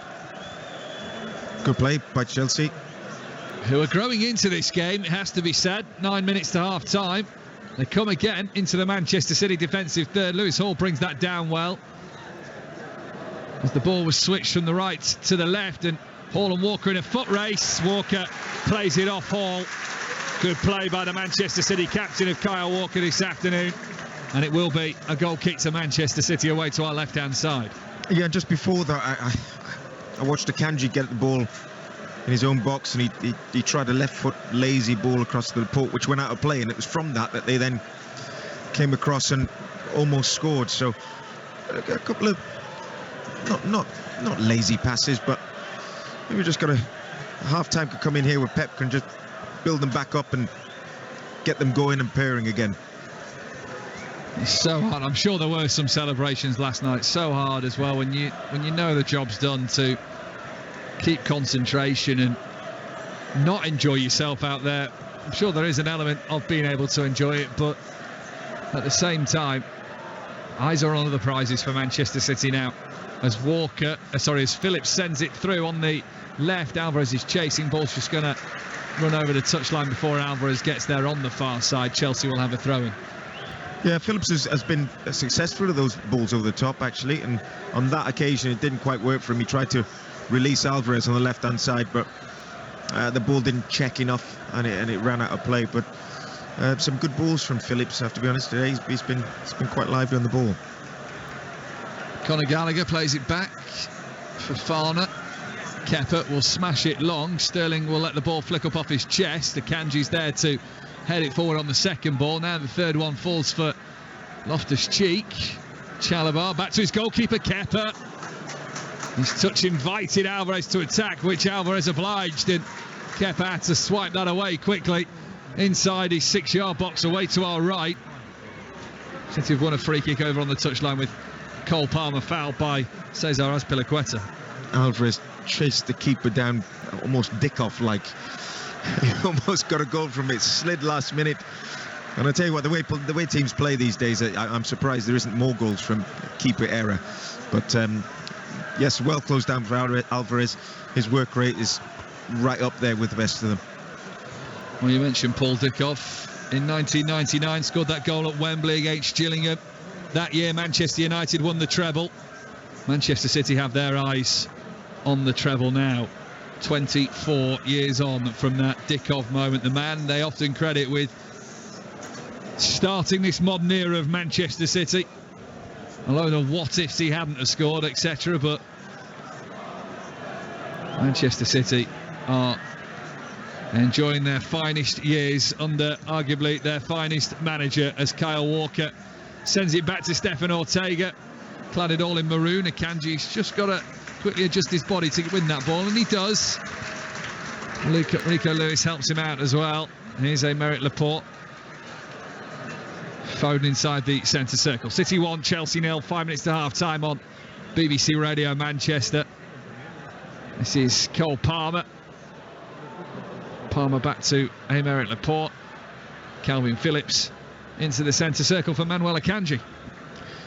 Good play by Chelsea, who are growing into this game, it has to be said. 9 minutes to half time. They come again into the Manchester City defensive third. Lewis Hall brings that down well, as the ball was switched from the right to the left, and Hall and Walker in a foot race. Walker plays it off Hall. Good play by the Manchester City captain of Kyle Walker this afternoon, and it will be a goal kick to Manchester City away to our left-hand side. Yeah, just before that, I watched Akanji get the ball in his own box, and he tried a left foot lazy ball across the port, which went out of play, and it was from that they then came across and almost scored. So a couple of not lazy passes, but maybe just got a half-time could come in here where Pep can just build them back up and get them going and pairing again. It's so hard. I'm sure there were some celebrations last night. So hard as well when you know the job's done, to keep concentration and not enjoy yourself out there. I'm sure there is an element of being able to enjoy it, but at the same time, eyes are on other prizes for Manchester City now, as as Phillips sends it through on the left. Alvarez is chasing, ball's just going to run over the touchline before Alvarez gets there on the far side. Chelsea will have a throw-in. Yeah, Phillips has been successful with those balls over the top, actually, and on that occasion it didn't quite work for him. He tried to release Alvarez on the left-hand side, but the ball didn't check enough, and it ran out of play. But some good balls from Phillips, I have to be honest, today. He's been quite lively on the ball. Conor Gallagher plays it back for Farner. Kepa will smash it long. Sterling will let the ball flick up off his chest. Akanji's there to head it forward on the second ball. Now the third one falls for Loftus-Cheek. Chalobah back to his goalkeeper, Kepa. His touch invited Alvarez to attack, which Alvarez obliged, and Kepa had to swipe that away quickly inside his 6-yard box away to our right. City have won a free kick over on the touchline with Cole Palmer fouled by Cesar Azpilicueta. Alvarez chased the keeper down almost Dickoff-like. He almost got a goal from it, slid last minute. And I tell you what, the way teams play these days, I'm surprised there isn't more goals from keeper error. But yes, well closed down for Alvarez. His work rate is right up there with the best of them. Well, you mentioned Paul Dickoff. In 1999, scored that goal at Wembley against Gillingham. That year, Manchester United won the treble. Manchester City have their eyes on the treble now. 24 years on from that Dickoff moment. The man they often credit with starting this modern era of Manchester City. A load of what ifs he hadn't have scored, etc. But Manchester City are enjoying their finest years under arguably their finest manager, as Kyle Walker sends it back to Stefan Ortega, clad it all in maroon. Akanji's just got to quickly adjust his body to win that ball, and he does. Rico Lewis helps him out as well. Here's Aymeric Laporte. Foden inside the centre circle. City 1, Chelsea 0, 5 minutes to half-time on BBC Radio Manchester. This is Cole Palmer. Palmer back to Aymeric Laporte. Calvin Phillips into the centre circle for Manuel Akanji.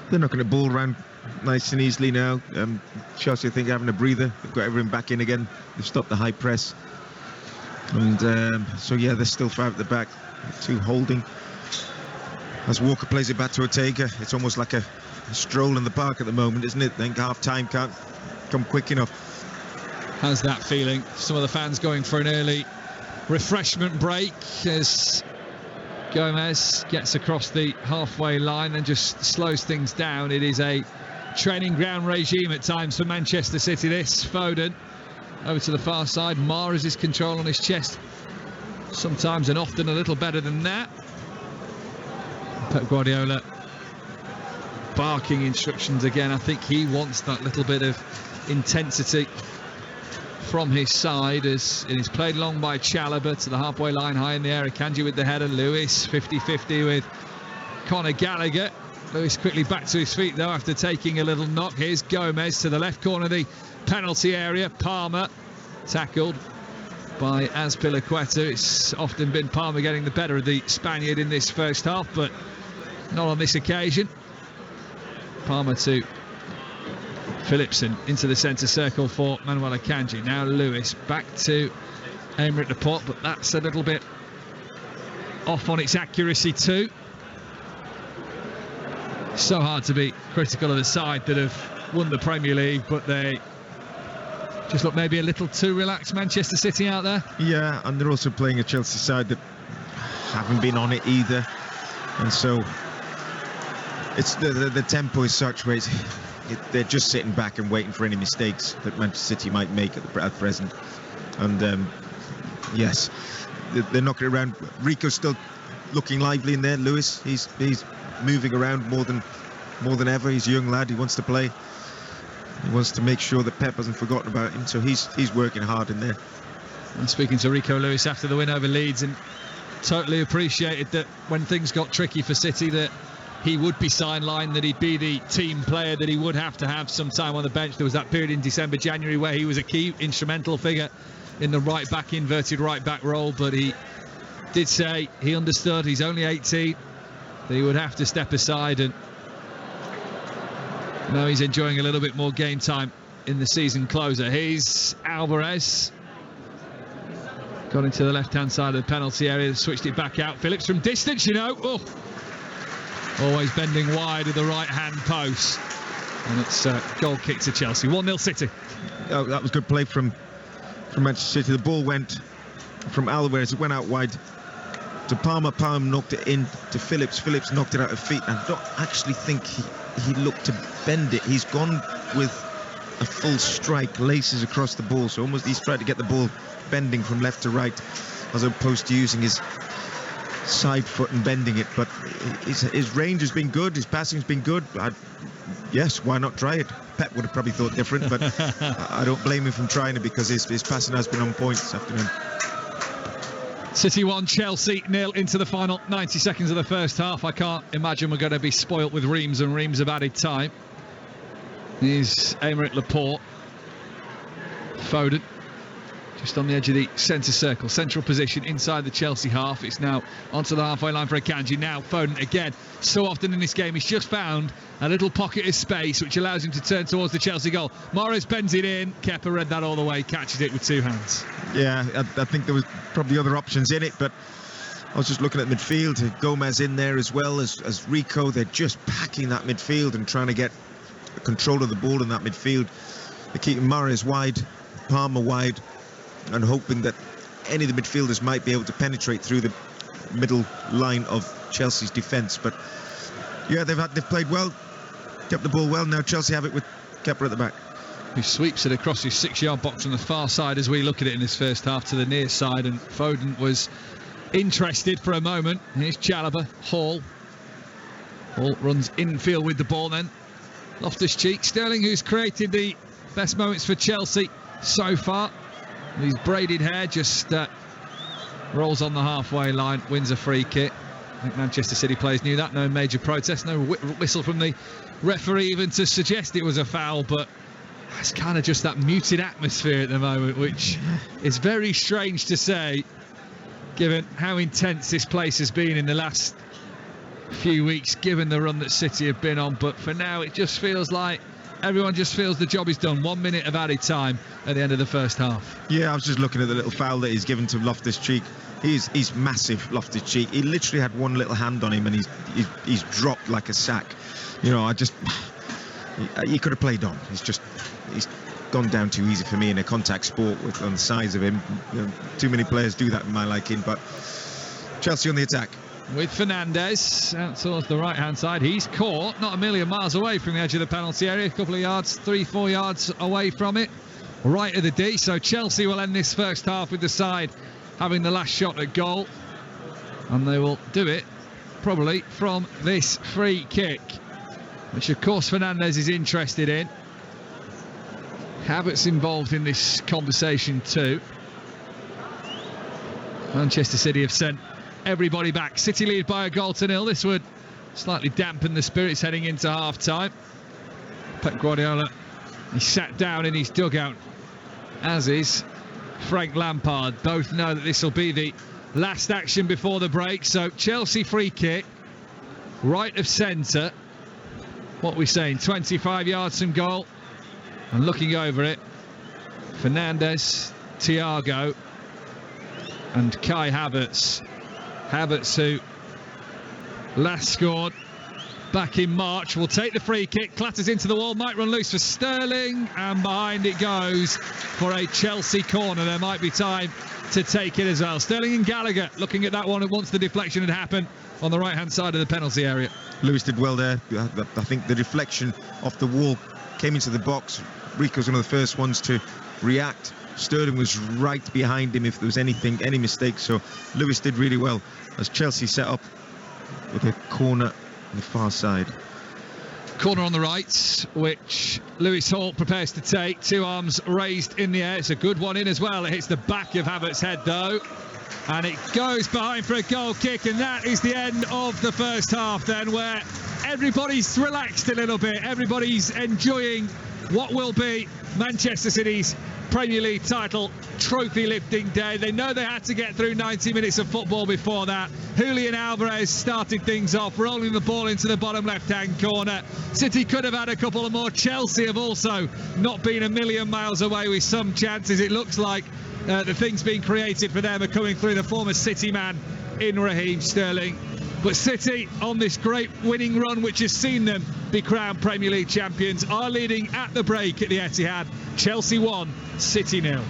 They're knocking the ball around nice and easily now. Chelsea, I think, having a breather. They've got everyone back in again. They've stopped the high press. And so, yeah, they're still 5 at the back. 2 holding. As Walker plays it back to Ortega, it's almost like a stroll in the park at the moment, isn't it? I think half-time can't come quick enough. Has that feeling. Some of the fans going for an early refreshment break as Gomez gets across the halfway line and just slows things down. It is a training ground regime at times for Manchester City. This Foden over to the far side. Mahrez his control on his chest, sometimes and often a little better than that. Pep Guardiola barking instructions again. I think he wants that little bit of intensity from his side, as it is played long by Chalobah to the halfway line, high in the air. Akanji with the header. Lewis 50-50 with Conor Gallagher. Lewis quickly back to his feet though after taking a little knock. Here's Gomez to the left corner of the penalty area. Palmer tackled by Azpilicueta. It's often been Palmer getting the better of the Spaniard in this first half, but not on this occasion. Palmer to Phillipson into the centre circle for Manuel Akanji. Now Lewis back to Aymeric Laporte, but that's a little bit off on its accuracy too. So hard to be critical of the side that have won the Premier League, but they just look maybe a little too relaxed, Manchester City out there. Yeah, and they're also playing a Chelsea side that haven't been on it either, and so it's the tempo is such where they're just sitting back and waiting for any mistakes that Manchester City might make at present. And yes, they're knocking it around. Rico's still looking lively in there. Lewis, he's moving around more than ever. He's a young lad. He wants to play. He wants to make sure that Pep hasn't forgotten about him. So he's working hard in there. And speaking to Rico Lewis after the win over Leeds, and totally appreciated that when things got tricky for City, that he would be sidelined, that he'd be the team player, that he would have to have some time on the bench. There was that period in December, January where he was a key instrumental figure in the right back, inverted right back role, but he did say he understood, he's only 18, that he would have to step aside, and Now he's enjoying a little bit more game time in the season closer. Here's Alvarez. Got into the left-hand side of the penalty area, switched it back out. Phillips from distance, you know. Oh. Always bending wide of the right-hand post. And it's a goal kick to Chelsea. 1-0 City. Oh, that was good play from Manchester City. The ball went from Alvarez. It went out wide to Palmer. Palmer knocked it in to Phillips. Phillips knocked it out of feet. I don't actually think he looked to bend it. He's gone with a full strike, laces across the ball. So almost he's tried to get the ball bending from left to right, as opposed to using his side foot and bending it. But his range has been good. His passing has been good. Yes, why not try it? Pep would have probably thought different, but I don't blame him from trying it, because his passing has been on point this afternoon. City 1, Chelsea 0 into the final 90 seconds of the first half. I can't imagine we're going to be spoilt with reams and reams of added time. Here's Aymeric Laporte. Foden just on the edge of the centre circle, central position inside the Chelsea half. It's now onto the halfway line for Akanji. Now Foden again. So often in this game he's just found a little pocket of space which allows him to turn towards the Chelsea goal. Mahrez bends it in. Kepa read that all the way, catches it with two hands. Yeah, I think there was probably other options in it, but I was just looking at midfield. Gomez in there as well as Rico. They're just packing that midfield and trying to get control of the ball in that midfield. They're keeping Mahrez wide, Palmer wide, and hoping that any of the midfielders might be able to penetrate through the middle line of Chelsea's defence. But yeah, they've played well, kept the ball well. Now Chelsea have it with Kepa at the back, who sweeps it across his 6-yard box on the far side as we look at it in this first half to the near side. And Foden was interested for a moment. Here's Chalobah. Hall runs infield with the ball, then Loftus-Cheek. Sterling, who's created the best moments for Chelsea so far. His braided hair just rolls on the halfway line, wins a free kick. I think Manchester City players knew that. No major protest, no whistle from the referee even to suggest it was a foul, but it's kind of just that muted atmosphere at the moment, which is very strange to say given how intense this place has been in the last few weeks, given the run that City have been on. But for now it just feels like everyone just feels the job is done. 1 minute of added time at the end of the first half. Yeah, I was just looking at the little foul that he's given to Loftus-Cheek. He's massive, Loftus-Cheek. He literally had one little hand on him and he's dropped like a sack. You know, he could have played on. He's gone down too easy for me in a contact sport on the size of him. You know, too many players do that in my liking. But Chelsea on the attack. With Fernandes out towards the right-hand side. He's caught, not a million miles away from the edge of the penalty area. A couple of yards, 3-4 yards away from it. Right of the D. So Chelsea will end this first half with the side having the last shot at goal. And they will do it probably from this free kick, which of course Fernandes is interested in. Havertz involved in this conversation too. Manchester City have sent everybody back. City lead by a goal to 0. This would slightly dampen the spirits heading into half-time. Pep Guardiola, he sat down in his dugout, as is Frank Lampard. Both know that this will be the last action before the break. So Chelsea free kick, right of centre. What are we saying? 25 yards from goal. And looking over it, Fernandes, Thiago and Kai Havertz. Havertz, who last scored back in March, will take the free kick, clatters into the wall, might run loose for Sterling, and behind it goes for a Chelsea corner. There might be time to take it as well. Sterling and Gallagher looking at that one once the deflection had happened on the right-hand side of the penalty area. Lewis did well there. I think the deflection off the wall came into the box. Rico's one of the first ones to react. Sterling was right behind him if there was any mistake. So Lewis did really well as Chelsea set up with a corner on the far side. Corner on the right, which Lewis Hall prepares to take. Two arms raised in the air. It's a good one in as well. It hits the back of Havertz's head though, and it goes behind for a goal kick. And that is the end of the first half then, where everybody's relaxed a little bit. Everybody's enjoying what will be Manchester City's Premier League title trophy lifting day. They know they had to get through 90 minutes of football before that. Julian Alvarez started things off, rolling the ball into the bottom left-hand corner. City could have had a couple of more. Chelsea have also not been a million miles away with some chances. It looks like the things being created for them are coming through the former City man in Raheem Sterling. But City, on this great winning run which has seen them be crowned Premier League champions, are leading at the break at the Etihad. Chelsea 1, City 0.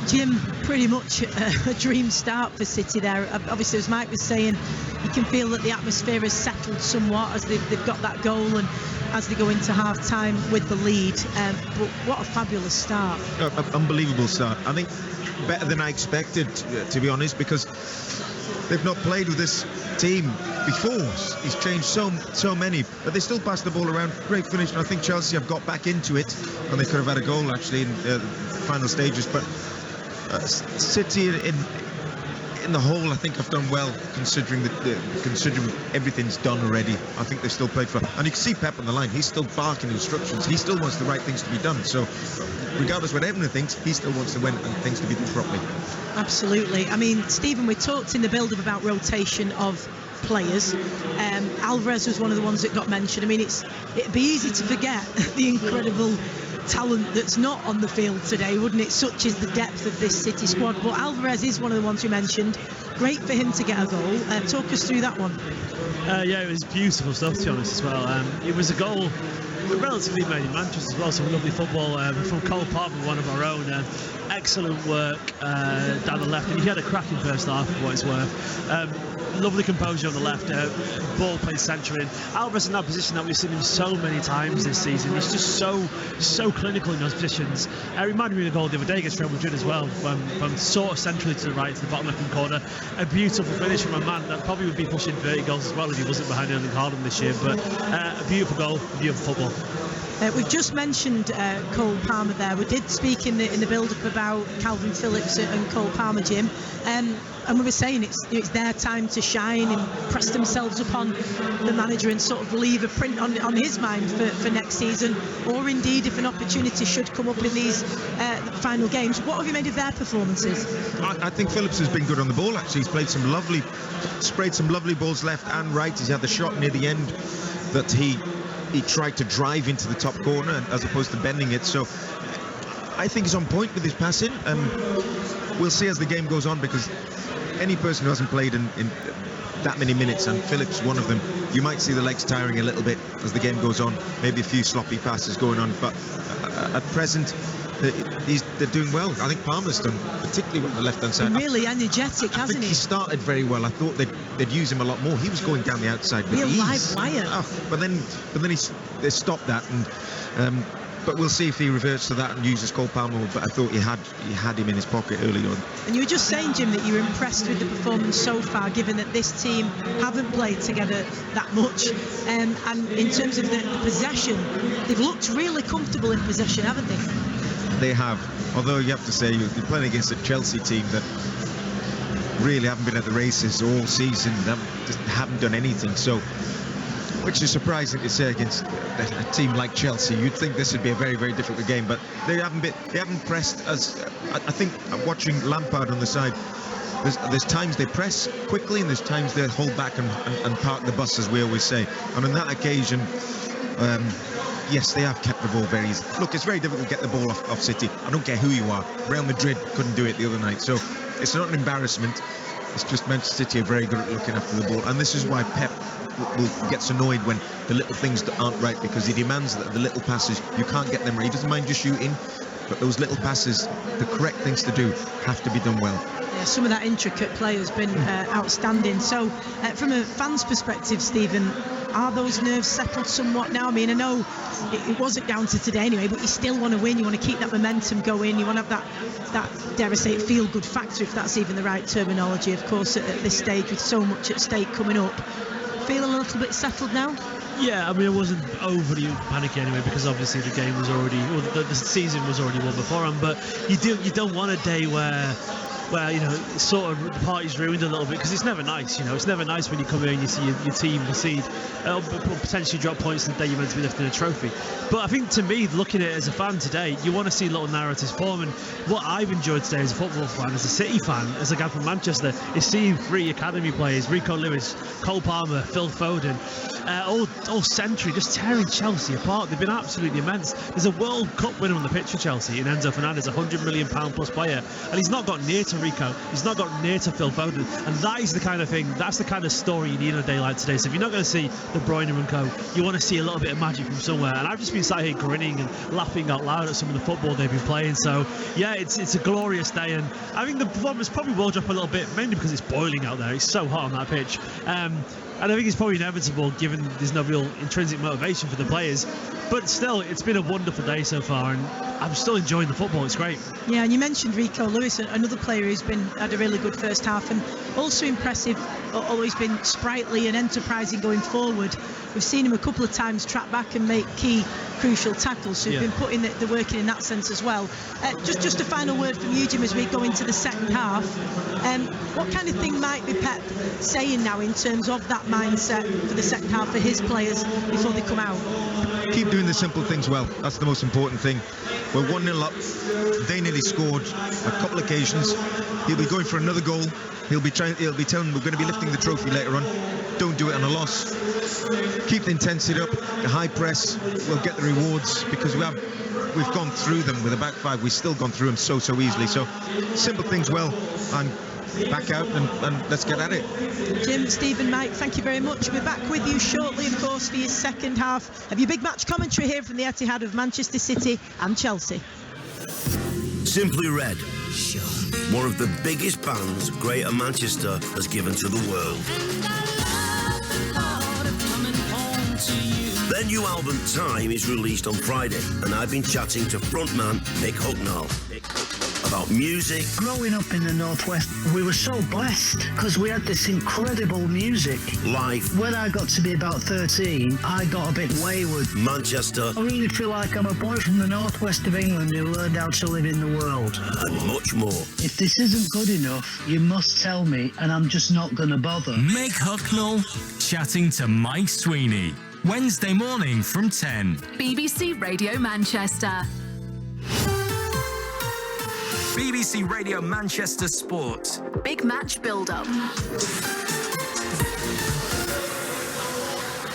Jim, pretty much a dream start for City there. Obviously, as Mike was saying, you can feel that the atmosphere has settled somewhat as they've got that goal and as they go into half-time with the lead. But what a fabulous start. Unbelievable start. I think better than I expected, to be honest, because they've not played with this team before. He's changed so many, but they still pass the ball around. Great finish, and I think Chelsea have got back into it, and they could have had a goal actually in the final stages. But City in the whole, I think, have done well considering considering everything's done already. I think they've still played for, and you can see Pep on the line. He's still barking instructions. He still wants the right things to be done. So, regardless of what everyone thinks, he still wants to win and things to be done properly. Absolutely. I mean, Stephen, we talked in the build-up about rotation of players. Alvarez was one of the ones that got mentioned. I mean, it'd be easy to forget the incredible talent that's not on the field today, wouldn't it? Such is the depth of this City squad. But Alvarez is one of the ones we mentioned. Great for him to get a goal. Talk us through that one. Yeah, it was beautiful stuff, to be honest, as well. It was a goal relatively made in Manchester as well, some lovely football from Cole Palmer, one of our own. Excellent work down the left, and he had a cracking first half for what it's worth. Lovely composure on the left, ball played centre in. Alvarez in that position that we've seen him so many times this season. He's just so clinical in those positions. It reminded me of the goal the other day against Real Madrid as well, from sort of centrally to the right, to the bottom left-hand corner. A beautiful finish from a man that probably would be pushing 30 goals as well if he wasn't behind Erling Haaland this year. But a beautiful goal, beautiful football. We've just mentioned Cole Palmer there. We did speak in the build-up about Calvin Phillips and Cole Palmer, Jim. And we were saying it's their time to shine and press themselves upon the manager and sort of leave a print on his mind for next season, or indeed if an opportunity should come up in these final games. What have you made of their performances? I think Phillips has been good on the ball, actually. He's sprayed some lovely balls left and right. He's had the shot near the end that he tried to drive into the top corner as opposed to bending it. So I think he's on point with his passing, and we'll see as the game goes on, because any person who hasn't played in that many minutes, and Phillips one of them, you might see the legs tiring a little bit as the game goes on, maybe a few sloppy passes going on, but at present they're doing well. I think Palmer's done particularly on the left hand side. Really energetic, hasn't he? He started very well. I thought they'd use him a lot more. He was going down the outside with real ease. Live wire. Oh, but then they stopped that, and but we'll see if he reverts to that and uses Cole Palmer. But I thought he had him in his pocket early on. And you were just saying, Jim, that you were impressed with the performance so far, given that this team haven't played together that much. And in terms of the possession, they've looked really comfortable in possession, haven't they? They have. Although you have to say, you're playing against a Chelsea team that really haven't been at the races all season. They haven't done anything. So, which is surprising to say against a team like Chelsea. You'd think this would be a very, very difficult game, but they haven't pressed as. I think I'm watching Lampard on the side. There's times they press quickly, and there's times they hold back and park the bus, as we always say. And on that occasion, yes, they have kept the ball very easy. Look, it's very difficult to get the ball off City. I don't care who you are. Real Madrid couldn't do it the other night, so it's not an embarrassment. It's just Manchester City are very good at looking after the ball, and this is why Pep gets annoyed when the little things that aren't right, because he demands that the little passes, you can't get them right. He doesn't mind just shooting, but those little passes, the correct things to do, have to be done well. Yeah, some of that intricate play has been outstanding. So from a fan's perspective, Stephen, are those nerves settled somewhat now? I mean, I know it wasn't down to today anyway, but you still want to win. You want to keep that momentum going. You want to have that dare I say, feel-good factor, if that's even the right terminology, of course, at this stage with so much at stake coming up. Feeling a little bit settled now? Yeah, I mean, I wasn't overly panicky anyway, because obviously the game was already, well, the season was already won beforehand. But you don't want a day where where, you know, it's sort of the party's ruined a little bit, because it's never nice, you know. It's never nice when you come here and you see your team concede, potentially drop points the day you're meant to be lifting a trophy. But I think, to me, looking at it as a fan today, you want to see little narratives form, and what I've enjoyed today as a football fan, as a City fan, as a guy from Manchester, is seeing 3 academy players, Rico Lewis, Cole Palmer, Phil Foden, all century, just tearing Chelsea apart. They've been absolutely immense. There's a World Cup winner on the pitch for Chelsea in Enzo Fernandez, £100 million plus player, and he's not got near to Rico, he's not got near to Phil Foden, and that is the kind of thing, that's the kind of story you need on a day like today. So if you're not going to see De Bruyne and co, you want to see a little bit of magic from somewhere, and I've just been sat here grinning and laughing out loud at some of the football they've been playing. So yeah, it's a glorious day, and I think the performance probably will drop a little bit, mainly because it's boiling out there. It's so hot on that pitch. And I think it's probably inevitable, given there's no real intrinsic motivation for the players. But still, it's been a wonderful day so far, and I'm still enjoying the football. It's great. Yeah, and you mentioned Rico Lewis, another player who's had a really good first half, and also impressive, always been sprightly and enterprising going forward. We've seen him a couple of times track back and make key, crucial tackles, so he's been putting the work in that sense as well. Just a final word from you, Jim, as we go into the second half. What kind of thing might be Pep saying now in terms of that mindset for the second half for his players before they come out? Keep doing the simple things well. That's the most important thing. We're 1-0 up. They nearly scored a couple of occasions. He'll be going for another goal. He'll be telling them we're going to be lifting the trophy later on. Don't do it on a loss. Keep the intensity up. The high press. We'll get the rewards, because we've gone through them with a back five. We've still gone through them so easily. So simple things well, and back out and let's get at it. Jim, Stephen, Mike, thank you very much. We're back with you shortly, of course, for your second half of your big match commentary here from the Etihad of Manchester City and Chelsea. Simply Red, one of the biggest bands Greater Manchester has given to the world. Their new album Time is released on Friday, and I've been chatting to frontman Mick Hucknall about music. Growing up in the Northwest, we were so blessed because we had this incredible music. Life. When I got to be about 13, I got a bit wayward. Manchester. I really feel like I'm a boy from the Northwest of England who learned how to live in the world. And much more. If this isn't good enough, you must tell me, and I'm just not going to bother. Mick Hucknall chatting to Mike Sweeney. Wednesday morning from 10. BBC Radio Manchester. BBC Radio Manchester Sport. Big match build-up.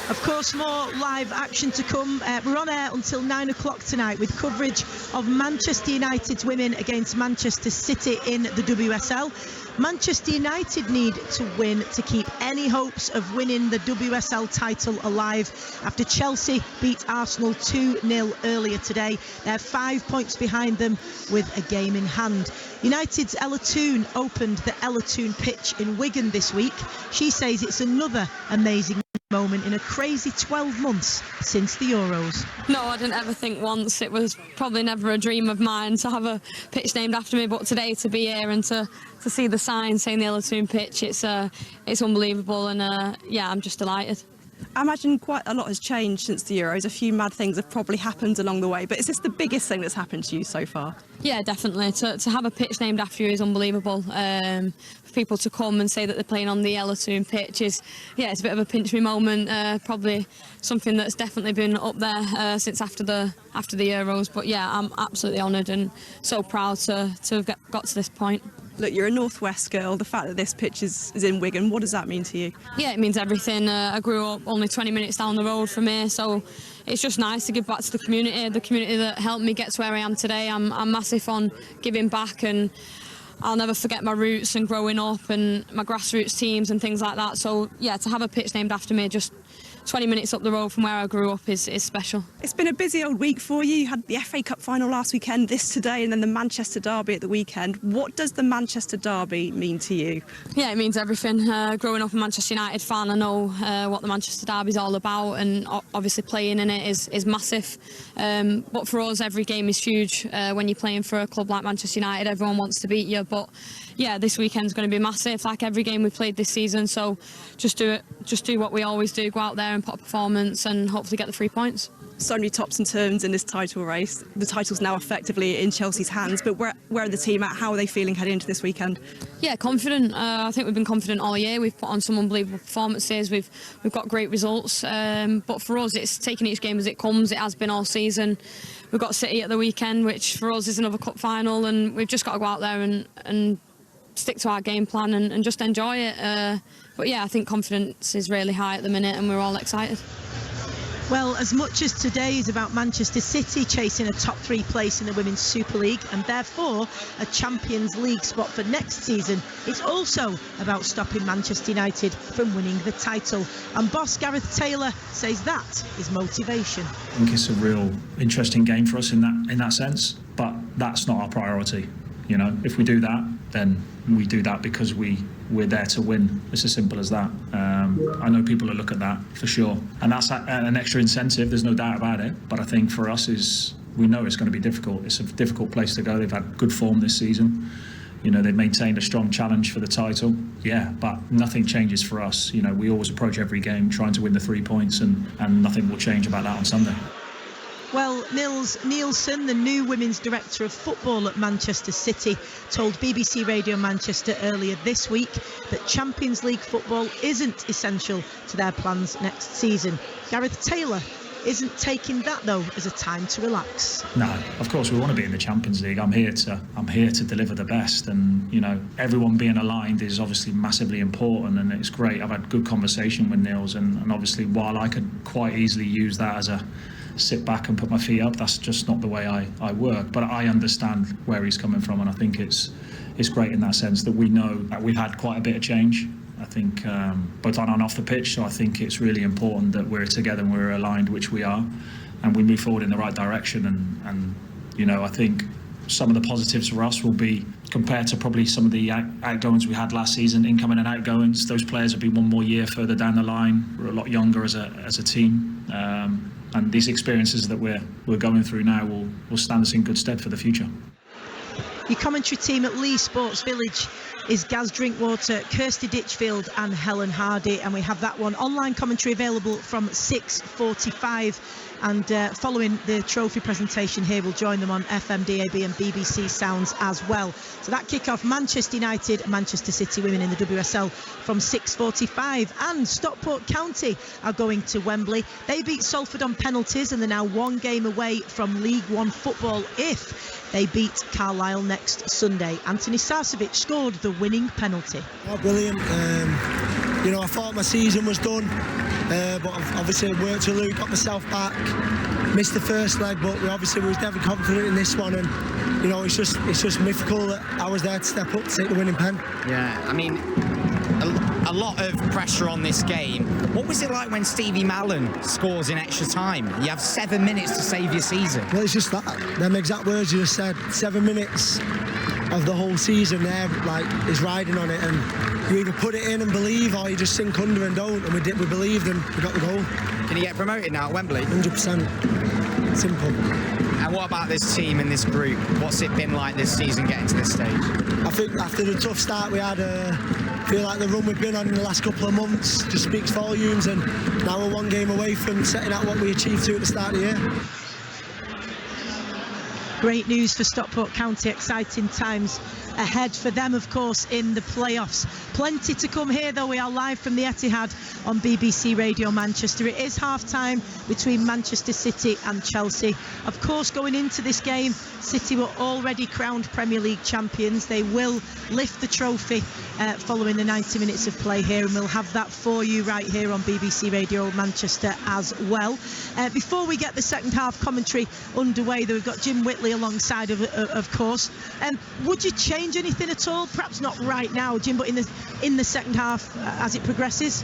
Of course, more live action to come. We're on air until 9 o'clock tonight with coverage of Manchester United's women against Manchester City in the WSL. Manchester United need to win to keep any hopes of winning the WSL title alive after Chelsea beat Arsenal 2-0 earlier today. They're 5 points behind them with a game in hand. United's Ella Toone opened the Ella Toone pitch in Wigan this week. She says it's another amazing moment in a crazy 12 months since the Euros. No, I didn't ever think once. It was probably never a dream of mine to have a pitch named after me, but today to be here and to see the sign saying the Ella Toone pitch, it's unbelievable, and yeah, I'm just delighted. I imagine quite a lot has changed since the Euros. A few mad things have probably happened along the way, but is this the biggest thing that's happened to you so far? Yeah, definitely. To have a pitch named after you is unbelievable. For people to come and say that they're playing on the Ella Toone pitch is, yeah, it's a bit of a pinch me moment. Probably something that's definitely been up there since after the Euros. But yeah, I'm absolutely honoured and so proud to have got to this point. Look, you're a Northwest girl. The fact that this pitch is in Wigan, what does that mean to you? Yeah, it means everything. I grew up only 20 minutes down the road from here, so it's just nice to give back to the community that helped me get to where I am today. I'm massive on giving back, and I'll never forget my roots and growing up and my grassroots teams and things like that. So yeah, to have a pitch named after me just 20 minutes up the road from where I grew up is special. It's been a busy old week for you. You had the FA Cup final last weekend, this today, and then the Manchester Derby at the weekend. What does the Manchester Derby mean to you? Yeah, it means everything. Growing up a Manchester United fan, I know what the Manchester Derby is all about, and obviously playing in it is massive. But for us, every game is huge. When you're playing for a club like Manchester United, everyone wants to beat you, but yeah, this weekend's going to be massive, like every game we've played this season. So just do what we always do, go out there and put a performance and hopefully get the 3 points. So many tops and turns in this title race. The title's now effectively in Chelsea's hands, but where are the team at? How are they feeling heading into this weekend? Yeah, confident. I think we've been confident all year. We've put on some unbelievable performances. We've got great results. But for us, it's taking each game as it comes. It has been all season. We've got City at the weekend, which for us is another cup final, and we've just got to go out there and stick to our game plan and just enjoy it. But yeah, I think confidence is really high at the minute, and we're all excited. Well, as much as today is about Manchester City chasing a top 3 place in the Women's Super League and therefore a Champions League spot for next season, it's also about stopping Manchester United from winning the title. And boss Gareth Taylor says that is motivation. I think it's a real interesting game for us in that sense, but that's not our priority. You know, if we do that, then we do that because we're there to win. It's as simple as that. I know people will look at that for sure, and that's an extra incentive. There's no doubt about it. But I think for us we know it's going to be difficult. It's a difficult place to go. They've had good form this season. You know, they've maintained a strong challenge for the title. Yeah, but nothing changes for us. You know, we always approach every game trying to win the 3 points, and nothing will change about that on Sunday. Well, Nils Nielsen, the new women's director of football at Manchester City, told BBC Radio Manchester earlier this week that Champions League football isn't essential to their plans next season. Gareth Taylor isn't taking that, though, as a time to relax. No, of course we want to be in the Champions League. I'm here to deliver the best, and you know, everyone being aligned is obviously massively important, and it's great. I've had good conversation with Nils, and obviously while I could quite easily use that as a sit back and put my feet up, that's just not the way I work. But I understand where he's coming from, and I think it's great in that sense that we know that we've had quite a bit of change. I think both on and off the pitch, so I think it's really important that we're together and we're aligned, which we are, and we move forward in the right direction. And you know, I think some of the positives for us will be, compared to probably some of the outgoings we had last season, incoming and outgoings, those players will be one more year further down the line. We're a lot younger as a team. And these experiences that we're going through now will stand us in good stead for the future. Your commentary team at Lee Sports Village is Gaz Drinkwater, Kirsty Ditchfield and Helen Hardy, and we have that one online commentary available from 6:45, and following the trophy presentation here we'll join them on FM, DAB and BBC Sounds as well. So that kick-off, Manchester United, Manchester City women in the WSL from 6:45, and Stockport County are going to Wembley. They beat Salford on penalties and they're now one game away from League One football if they beat Carlisle next Sunday. Anthony Sarcevic scored the winning penalty. Oh, brilliant. You know, I thought my season was done, but I've obviously worked to Luke, got myself back, missed the first leg, but we was never confident in this one, and you know, it's just mythical that I was there to step up to take the winning pen. Yeah, I mean, a lot of pressure on this game. What was it like when Stevie Mallon scores in extra time? You have 7 minutes to save your season. Well, it's just that. Them exact words you just said. 7 minutes of the whole season there, like, is riding on it, and you either put it in and believe, or you just sink under and don't. And we believed, and we got the goal. Can you get promoted now at Wembley? 100%. Simple. And what about this team and this group? What's it been like this season getting to this stage? I think after the tough start we had, I feel like the run we've been on in the last couple of months just speaks volumes, and now we're one game away from setting out what we achieved at the start of the year. Great news for Stockport County, exciting times ahead for them, of course, in the playoffs. Plenty to come here, though. We are live from the Etihad on BBC Radio Manchester. It is half-time between Manchester City and Chelsea. Of course, going into this game, City were already crowned Premier League champions. They will lift the trophy following the 90 minutes of play here, and we'll have that for you right here on BBC Radio Manchester as well. Before we get the second half commentary underway, though, we've got Jim Whitley alongside of course. Would you change anything at all? Perhaps not right now, Jim, but in the second half as it progresses?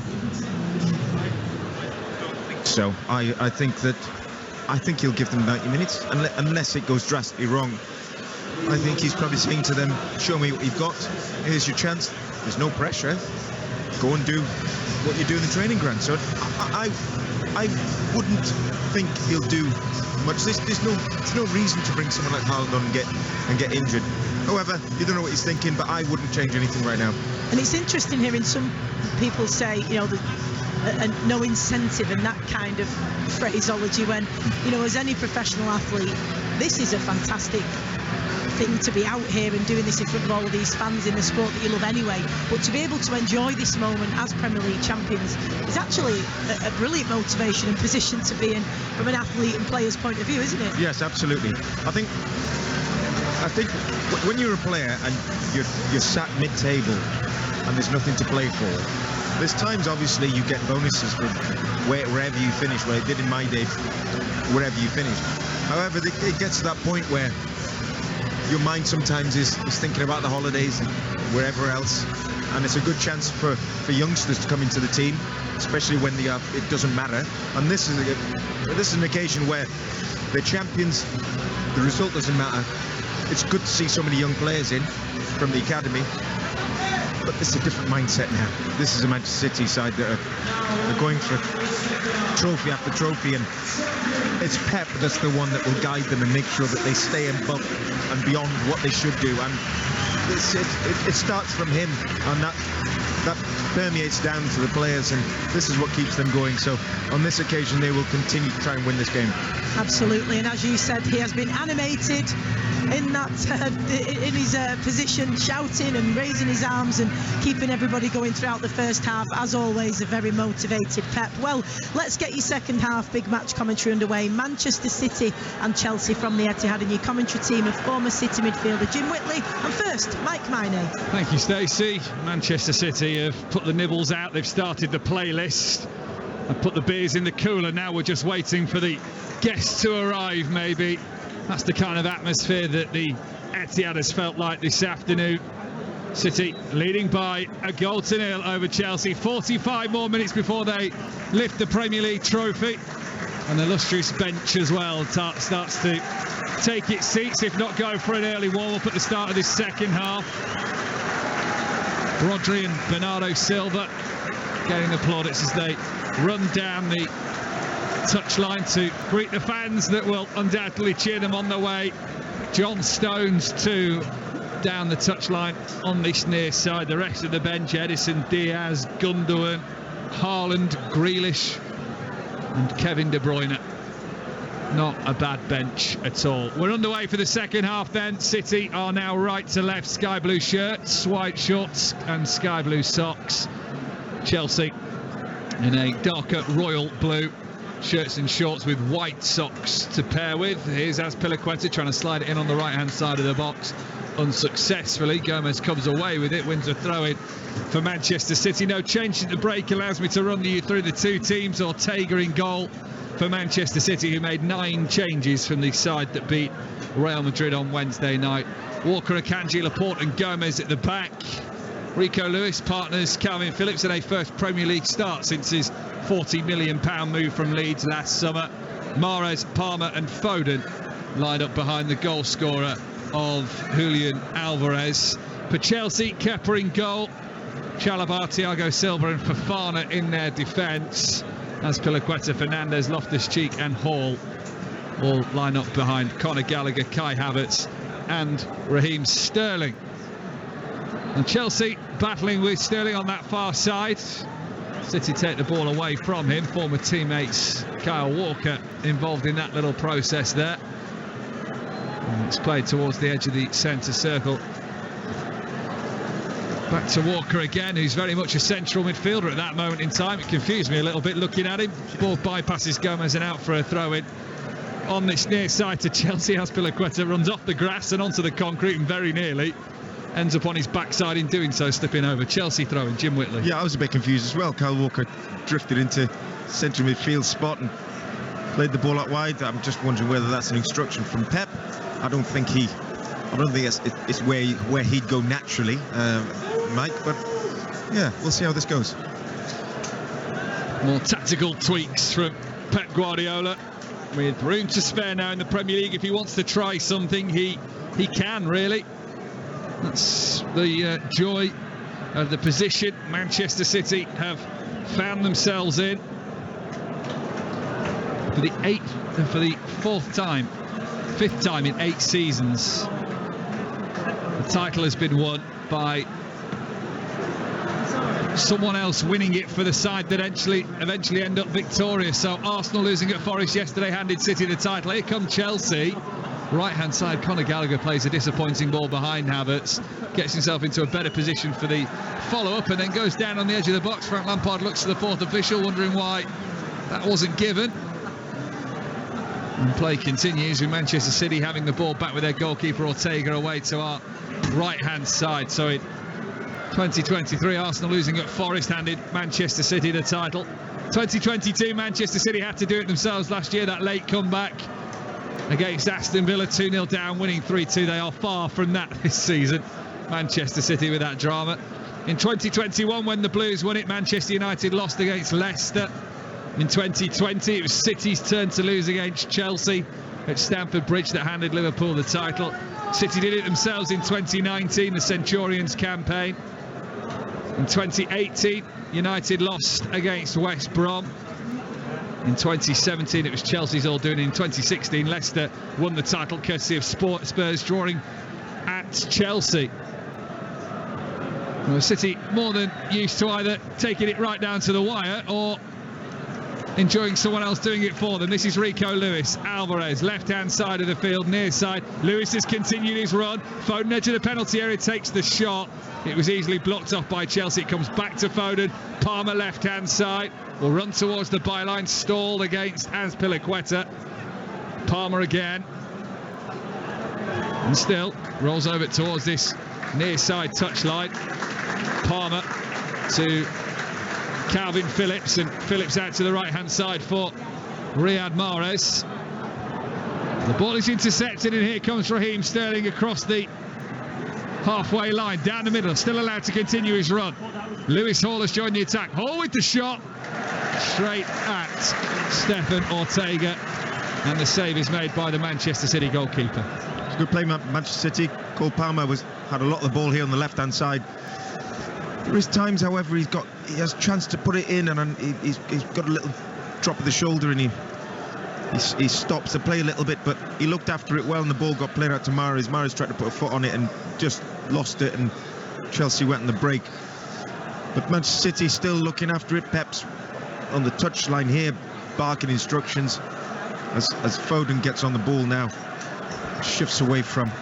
So I think he'll give them 90 minutes unless it goes drastically wrong. I think he's probably saying to them, show me what you've got, here's your chance, there's no pressure, go and do what you do in the training ground. So I wouldn't think he'll do much. There's no reason to bring someone like Haaland on and get injured. However, you don't know what he's thinking, but I wouldn't change anything right now. And it's interesting hearing some people say, no incentive and that kind of phraseology when, as any professional athlete, this is a fantastic thing to be out here and doing this in front of all of these fans in the sport that you love anyway. But to be able to enjoy this moment as Premier League champions is actually a brilliant motivation and position to be in from an athlete and player's point of view, isn't it? Yes, absolutely. I think when you're a player and you're sat mid-table and there's nothing to play for, there's times obviously you get bonuses for wherever you finish, where it did in my day, wherever you finish. However, it gets to that point where your mind sometimes is thinking about the holidays and wherever else, and it's a good chance for youngsters to come into the team, especially when it doesn't matter. And this is an occasion where they're champions, the result doesn't matter. It's good to see so many young players in from the academy, but it's a different mindset now. This is a Manchester City side that are going for trophy after trophy, and it's Pep that's the one that will guide them and make sure that they stay above and beyond what they should do. And it starts from him, and that permeates down to the players, and this is what keeps them going. So on this occasion, they will continue to try and win this game. Absolutely, and as you said, he has been animated in that in his position, shouting and raising his arms and keeping everybody going throughout the first half. As always, a very motivated Pep. Well, let's get your second half big match commentary underway. Manchester City and Chelsea from the Etihad, and your commentary team of former City midfielder Jim Whitley, and first Mike Miney. Thank you, Stacey. Manchester City have put the nibbles out. They've started the playlist and put the beers in the cooler. Now we're just waiting for the guests to arrive, maybe. That's the kind of atmosphere that the Etihad has felt like this afternoon. City leading by 1-0 over Chelsea. 45 more minutes before they lift the Premier League trophy. And the illustrious bench as well starts to take its seats, if not go for an early warm-up at the start of this second half. Rodri and Bernardo Silva getting the plaudits as they run down the touchline to greet the fans that will undoubtedly cheer them on the way. John Stones too down the touchline on this near side. The rest of the bench: Edison, Diaz, Gundogan, Haaland, Grealish and Kevin De Bruyne. Not a bad bench at all. We're underway for the second half then. City are now right to left, sky blue shirts, white shorts and sky blue socks. Chelsea in a darker royal blue shirts and shorts with white socks to pair with. Here's Azpilicueta trying to slide it in on the right hand side of the box unsuccessfully. Gomez comes away with it, wins a throw-in for Manchester City. No change at the break allows me to run you through the two teams. Ortega in goal for Manchester City, who made 9 changes from the side that beat Real Madrid on Wednesday night. Walker, Akanji, Laporte and Gomez at the back. Rico Lewis partners Calvin Phillips in a first Premier League start since his £40 million move from Leeds last summer. Mahrez, Palmer and Foden lined up behind the goal scorer of Julian Alvarez. For Chelsea, Kepa in goal, Chalobah, Thiago Silva and Fofana in their defence. Azpilicueta, Fernandes, Loftus-Cheek and Hall all line up behind Conor Gallagher, Kai Havertz and Raheem Sterling. And Chelsea battling with Sterling on that far side. City take the ball away from him. Former teammates Kyle Walker involved in that little process there. And it's played towards the edge of the centre circle. Back to Walker again, who's very much a central midfielder at that moment in time. It confused me a little bit looking at him. Ball bypasses Gomez and out for a throw-in. On this near side to Chelsea, Azpilicueta runs off the grass and onto the concrete and very nearly ends up on his backside in doing so, slipping over. Chelsea throw-in, Jim Whitley. Yeah, I was a bit confused as well. Kyle Walker drifted into central midfield spot and played the ball out wide. I'm just wondering whether that's an instruction from Pep. I don't think it's where he'd go naturally, Mike, but yeah, we'll see how this goes. More tactical tweaks from Pep Guardiola, with room to spare now in the Premier League. If he wants to try something, he can really. That's the joy of the position Manchester City have found themselves in for the fifth time in 8 seasons. The title has been won by someone else winning it for the side that eventually end up victorious. So Arsenal losing at Forest yesterday handed City the title. Here come Chelsea. Right-hand side, Conor Gallagher plays a disappointing ball behind Havertz, gets himself into a better position for the follow-up, and then goes down on the edge of the box. Frank Lampard looks to the fourth official, wondering why that wasn't given. And play continues with Manchester City having the ball back with their goalkeeper Ortega away to our right-hand side. So in 2023, Arsenal losing at Forest handed Manchester City the title. 2022, Manchester City had to do it themselves last year, that late comeback against Aston Villa, 2-0 down, winning 3-2. They are far from that this season, Manchester City, with that drama. In 2021, when the Blues won it, Manchester United lost against Leicester. In 2020, it was City's turn to lose against Chelsea at Stamford Bridge that handed Liverpool the title. City did it themselves in 2019, the Centurions campaign. In 2018, United lost against West Brom. In 2017, it was Chelsea's all doing. In 2016, Leicester won the title courtesy of Spurs drawing at Chelsea. Well, City more than used to either taking it right down to the wire or enjoying someone else doing it for them. This is Rico Lewis. Alvarez, left-hand side of the field, near side. Lewis has continued his run. Foden, edge of the penalty area, takes the shot. It was easily blocked off by Chelsea. It comes back to Foden. Palmer, left-hand side, will run towards the byline, stalled against Azpilicueta. Palmer again. And still rolls over towards this near side touchline. Palmer to Calvin Phillips, and Phillips out to the right-hand side for Riyad Mahrez. The ball is intercepted, and here comes Raheem Sterling across the halfway line, down the middle, still allowed to continue his run. Lewis Hall has joined the attack. Hall with the shot, straight at Stefan Ortega, and the save is made by the Manchester City goalkeeper. It's a good play, Manchester City. Cole Palmer had a lot of the ball here on the left-hand side. There is times, however, he has a chance to put it in, and he's got a little drop of the shoulder, and he stops the play a little bit, but he looked after it well, and the ball got played out to Mahrez. Mahrez tried to put a foot on it and just lost it, and Chelsea went on the break. But Manchester City still looking after it. Pep's on the touchline here, barking instructions as Foden gets on the ball now, shifts away from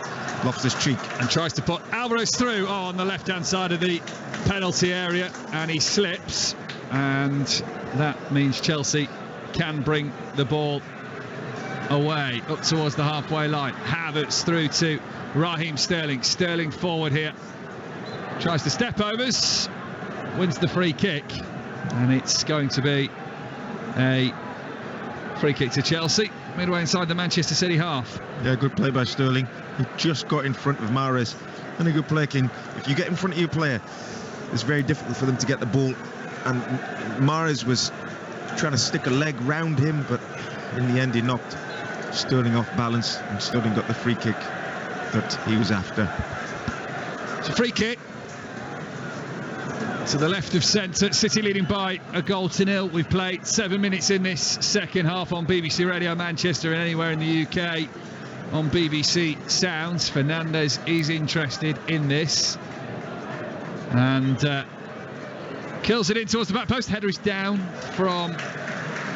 Loftus-Cheek and tries to put Alvarez through on the left-hand side of the penalty area, and he slips, and that means Chelsea can bring the ball away up towards the halfway line. Havertz through to Raheem Sterling. Sterling forward here, tries to step overs, wins the free kick, and it's going to be a free kick to Chelsea midway inside the Manchester City half. Yeah, good play by Sterling. He just got in front of Mahrez, and a good play. If you get in front of your player, it's very difficult for them to get the ball, and Mahrez was trying to stick a leg round him, but in the end he knocked Sterling off balance, and Sterling got the free kick that he was after. It's a free kick to the left of centre. City leading by a goal to nil. We've played 7 minutes in this second half on BBC Radio Manchester and anywhere in the UK on BBC Sounds. Fernandes is interested in this and kills it in towards the back post. Header is down from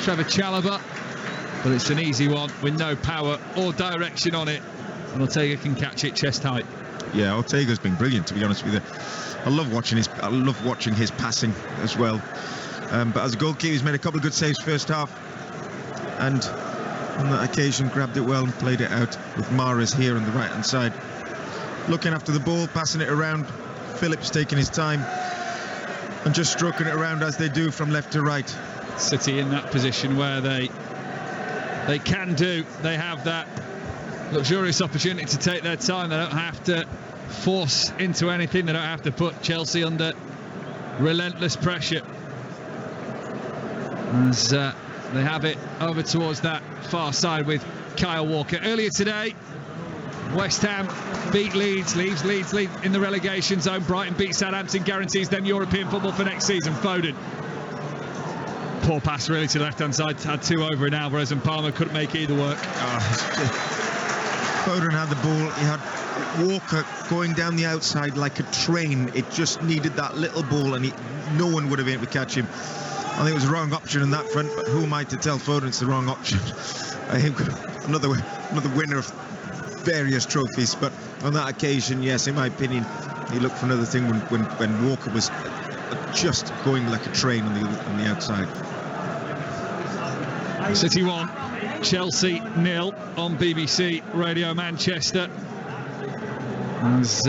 Trevor Chalobah, but it's an easy one with no power or direction on it, and Ortega can catch it chest height. Yeah, Ortega's been brilliant, to be honest with you. I love watching his passing as well. But as a goalkeeper, he's made a couple of good saves first half, and on that occasion grabbed it well and played it out with Mahrez here on the right hand side, looking after the ball, passing it around. Phillips taking his time and just stroking it around as they do from left to right. City in that position where they can do. They have that luxurious opportunity to take their time. They don't have to force into anything. They don't have to put Chelsea under relentless pressure. As they have it over towards that far side with Kyle Walker. Earlier today, West Ham beat Leeds in the relegation zone. Brighton beat Southampton, guarantees them European football for next season. Foden, poor pass really to the left hand side, had two over in Alvarez, and Palmer couldn't make either work. Foden had the ball, he had Walker going down the outside like a train. It just needed that little ball, and no one would have been able to catch him. I think it was the wrong option in that front, but who am I to tell Foden it's the wrong option? I think another winner of various trophies, but on that occasion, yes, in my opinion, he looked for another thing when Walker was just going like a train on the outside. City 1, Chelsea 0 on BBC Radio Manchester. As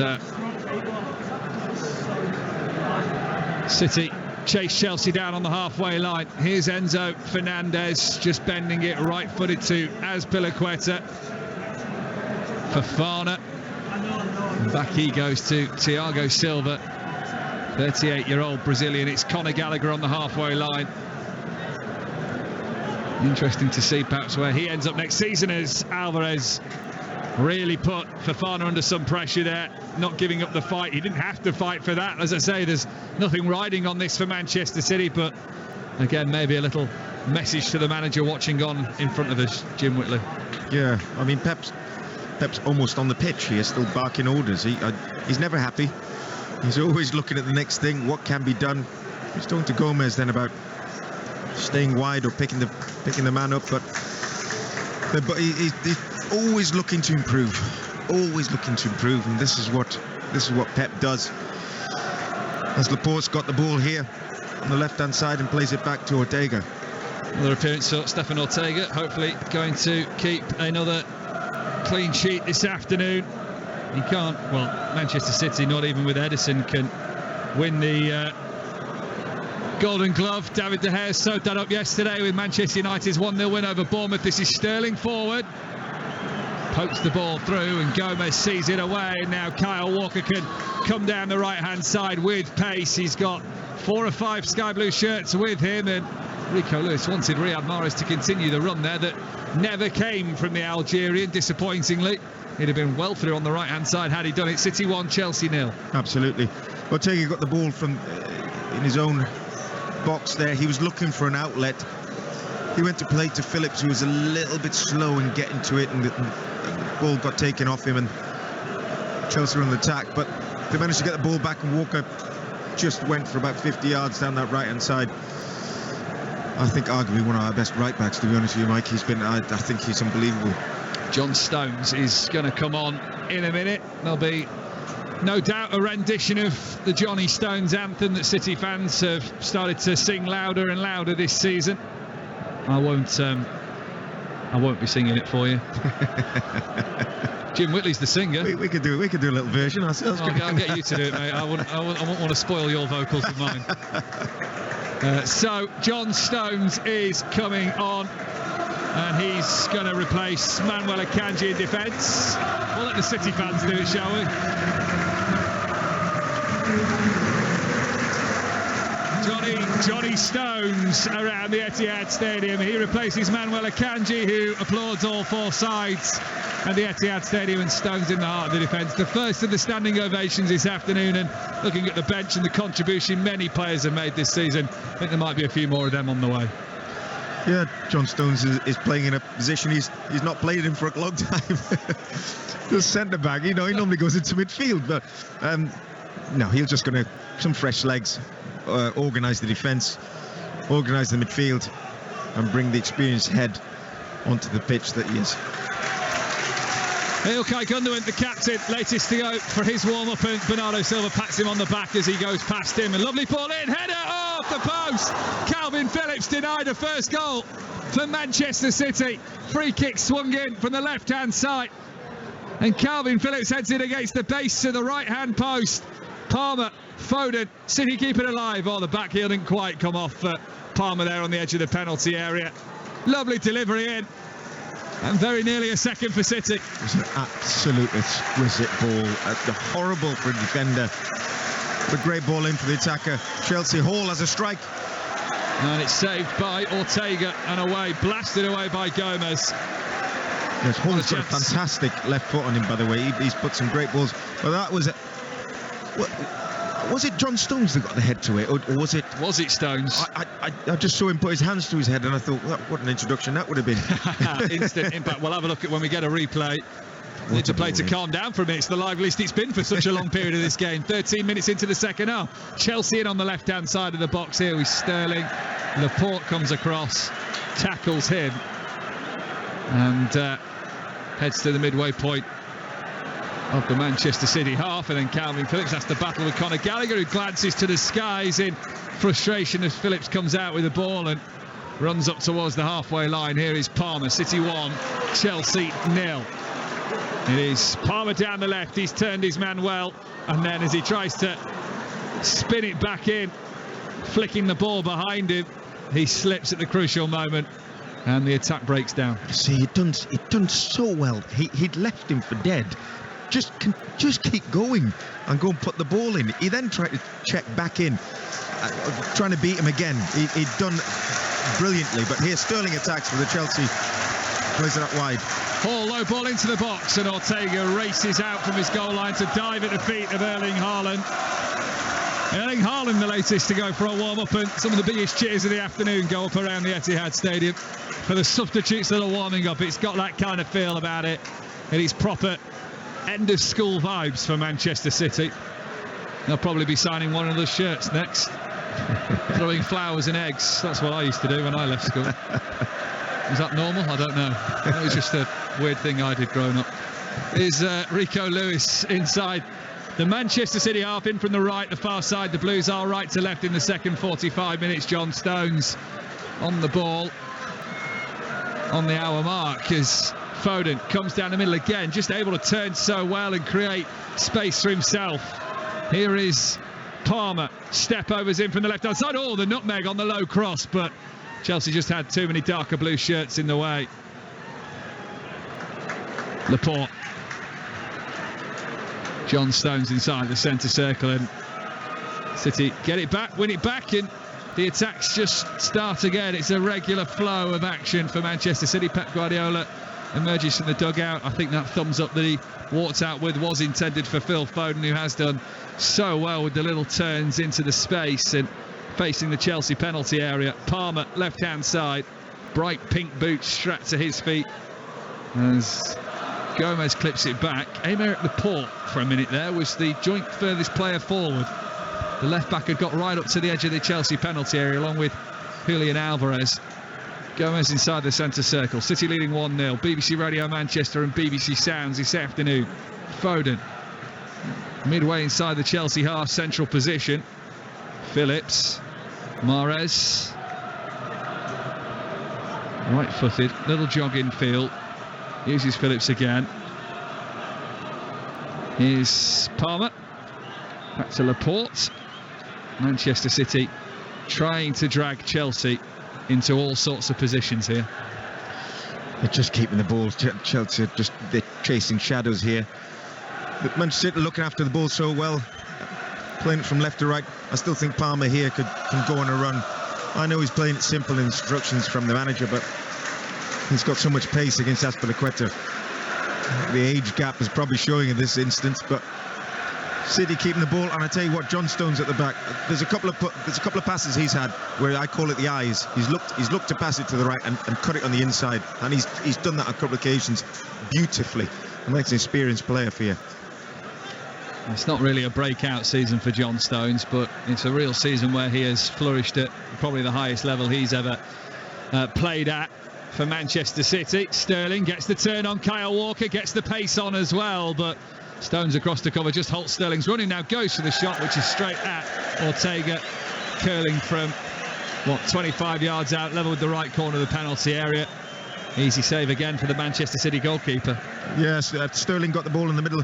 City chase Chelsea down on the halfway line. Here's Enzo Fernandez just bending it right-footed to Azpilicueta. Fofana. Back he goes to Thiago Silva. 38-year-old Brazilian. It's Conor Gallagher on the halfway line. Interesting to see perhaps where he ends up next season, as Alvarez really put Fofana under some pressure there, not giving up the fight. He didn't have to fight for that. As I say, there's nothing riding on this for Manchester City, but again, maybe a little message to the manager watching on in front of us, Jim Whitley. Yeah, I mean, Pep's almost on the pitch here, still barking orders. He's never happy. He's always looking at the next thing, what can be done. He's talking to Gomez then about staying wide or picking the man up, but he's always looking to improve, and this is what Pep does. As Laporte's got the ball here on the left-hand side and plays it back to Ortega. Another appearance for Stefan Ortega, hopefully going to keep another clean sheet this afternoon. He can't, well, Manchester City, not even with Ederson, can win the Golden Glove. David De Gea sewed that up yesterday with Manchester United's 1-0 win over Bournemouth. This is Sterling forward. Pokes the ball through and Gomez sees it away, and now Kyle Walker can come down the right-hand side with pace. He's got 4 or 5 sky blue shirts with him, and Rico Lewis wanted Riyad Mahrez to continue the run there that never came from the Algerian, disappointingly. He'd have been well through on the right-hand side had he done it. City 1, Chelsea 0. Absolutely. Ortega got the ball from in his own box there. He was looking for an outlet. He went to play to Phillips, who was a little bit slow in getting to it, and the ball got taken off him, and Chelsea were on the attack, but they managed to get the ball back, and Walker just went for about 50 yards down that right-hand side. I think arguably one of our best right-backs, to be honest with you, Mike. I think he's unbelievable. John Stones is going to come on in a minute. There'll be no doubt a rendition of the Johnny Stones anthem that City fans have started to sing louder and louder this season. I won't be singing it for you. Jim Whitley's the singer. We could do a little version ourselves. I'll get you to do it, mate. I wouldn't want to spoil your vocals with mine. So John Stones is coming on, and he's going to replace Manuel Akanji in defence. We'll let the City fans do it, shall we? Johnny Stones around the Etihad Stadium. He replaces Manuel Akanji, who applauds all 4 sides at the Etihad Stadium, and Stones in the heart of the defence. The first of the standing ovations this afternoon, and looking at the bench and the contribution many players have made this season, I think there might be a few more of them on the way. Yeah, John Stones is playing in a position he's not played in for a long time. The centre-back, he normally goes into midfield, but no, he's just going to some fresh legs, organise the defence, organise the midfield, and bring the experienced head onto the pitch that he is. Ilkay Gundogan, the captain, latest to go for his warm-up, and Bernardo Silva pats him on the back as he goes past him. And lovely ball in, header off the post. Calvin Phillips denied a first goal for Manchester City. Free kick swung in from the left-hand side, and Calvin Phillips heads it against the base of the right-hand post. Palmer, Foden, City keep it alive. Oh, the back heel didn't quite come off Palmer there on the edge of the penalty area. Lovely delivery in, and very nearly a second for City. It was an absolute exquisite ball. Horrible for a defender. But a great ball in for the attacker. Chelsea. Hall has a strike. And it's saved by Ortega and away, blasted away by Gomez. Yes, Hall's got a fantastic left foot on him, by the way. He's put some great balls. But that was was it John Stones that got the head to it, or was it? Was it Stones? I just saw him put his hands to his head, and I thought, what an introduction that would have been. Instant impact. We'll have a look at when we get a replay. Need to play to calm down for a minute. It's the liveliest it's been for such a long period of this game. 13 minutes into the second half. Chelsea in on the left-hand side of the box here with Sterling. Laporte comes across, tackles him, and heads to the midway point of the Manchester City half, and then Calvin Phillips has to battle with Conor Gallagher, who glances to the skies in frustration as Phillips comes out with the ball and runs up towards the halfway line. Here is Palmer. City 1, Chelsea 0. It is Palmer down the left. He's turned his man well, and then as he tries to spin it back in, flicking the ball behind him, he slips at the crucial moment, and the attack breaks down. See, he'd done so well. He'd left him for dead. Just keep going and go and put the ball in. He then tried to check back in, trying to beat him again. He'd done brilliantly, but here Sterling attacks for the Chelsea, plays it up wide. Hall, low ball into the box, and Ortega races out from his goal line to dive at the feet of Erling Haaland. Erling Haaland, the latest to go for a warm-up, and some of the biggest cheers of the afternoon go up around the Etihad Stadium for the substitutes that are warming up. It's got that kind of feel about it. It is proper end-of-school vibes for Manchester City. They'll probably be signing one of those shirts next. Throwing flowers and eggs. That's what I used to do when I left school. Is that normal? I don't know. That was just a weird thing I did growing up. Is Rico Lewis inside the Manchester City half, in from the right, the far side. The Blues are right to left in the second 45 minutes. John Stones on the ball on the hour mark as Foden comes down the middle again, just able to turn so well and create space for himself. Here is Palmer. Step overs in from the left-hand side. Oh, the nutmeg on the low cross, but Chelsea just had too many darker blue shirts in the way. Laporte. John Stones inside the centre circle, and City get it back, win it back, and the attacks just start again. It's a regular flow of action for Manchester City. Pep Guardiola emerges from the dugout. I think that thumbs up that he walked out with was intended for Phil Foden, who has done so well with the little turns into the space and facing the Chelsea penalty area. Palmer, left-hand side, bright pink boots strapped to his feet as Gomez clips it back. Aymeric Laporte, for a minute there, was the joint furthest player forward. The left-back had got right up to the edge of the Chelsea penalty area, along with Julian Alvarez. Gomez inside the centre circle. City leading 1-0. BBC Radio Manchester and BBC Sounds this afternoon. Foden midway inside the Chelsea half, central position. Phillips, Mahrez, right-footed, little jog in field. Uses Phillips again. Here's Palmer. Back to Laporte. Manchester City trying to drag Chelsea into all sorts of positions here. They're just keeping the ball. Chelsea they're chasing shadows here. But Manchester City looking after the ball so well, playing it from left to right. I still think Palmer here can go on a run. I know he's playing it simple, instructions from the manager, but he's got so much pace against Azpilicueta. The age gap is probably showing in this instance, but City keeping the ball. And I tell you what, John Stones at the back. There's a couple of passes he's had where I call it the eyes. He's looked to pass it to the right and cut it on the inside, and he's done that on a couple of occasions beautifully. And that's an experienced player for you. It's not really a breakout season for John Stones, but it's a real season where he has flourished at probably the highest level he's ever played at for Manchester City. Sterling gets the turn on Kyle Walker, gets the pace on as well, but Stones across the cover, just halts Sterling's running, now goes for the shot, which is straight at Ortega, curling from 25 yards out, level with the right corner of the penalty area. Easy save again for the Manchester City goalkeeper. Yes, Sterling got the ball in the middle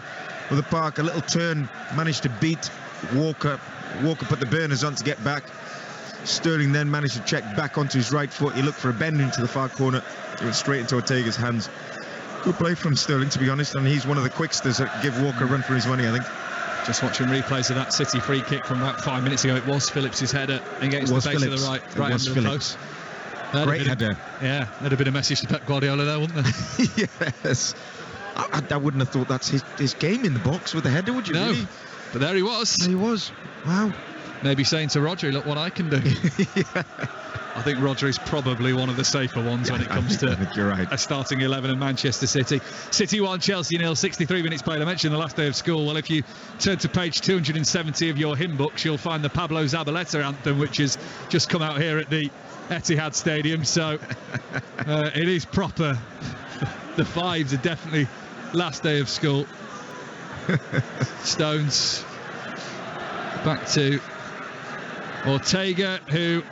of the park, a little turn, managed to beat Walker. Walker put the burners on to get back. Sterling then managed to check back onto his right foot. He looked for a bend into the far corner. It went straight into Ortega's hands. Good play from Sterling, to be honest, and he's one of the quicksters that give Walker a run for his money, I think. Just watching replays of that City free kick from about 5 minutes ago. It was Phillips' header against the base of the right end of the post. Great header. Yeah, there'd have been a message to Pep Guardiola there, wouldn't there? Yes. I wouldn't have thought that's his game in the box with the header, would you? No, really? but there he was. There he was. Wow. Maybe saying to Rodri, look what I can do. I think Rodri's probably one of the safer ones when it comes to you're right. a starting 11 of Manchester City. City 1, Chelsea 0, 63 minutes played. I mentioned the last day of school. Well, if you turn to page 270 of your hymn books, you'll find the Pablo Zabaleta anthem, which has just come out here at the Etihad Stadium. So it is proper. The vibes are definitely last day of school. Stones back to Ortega, who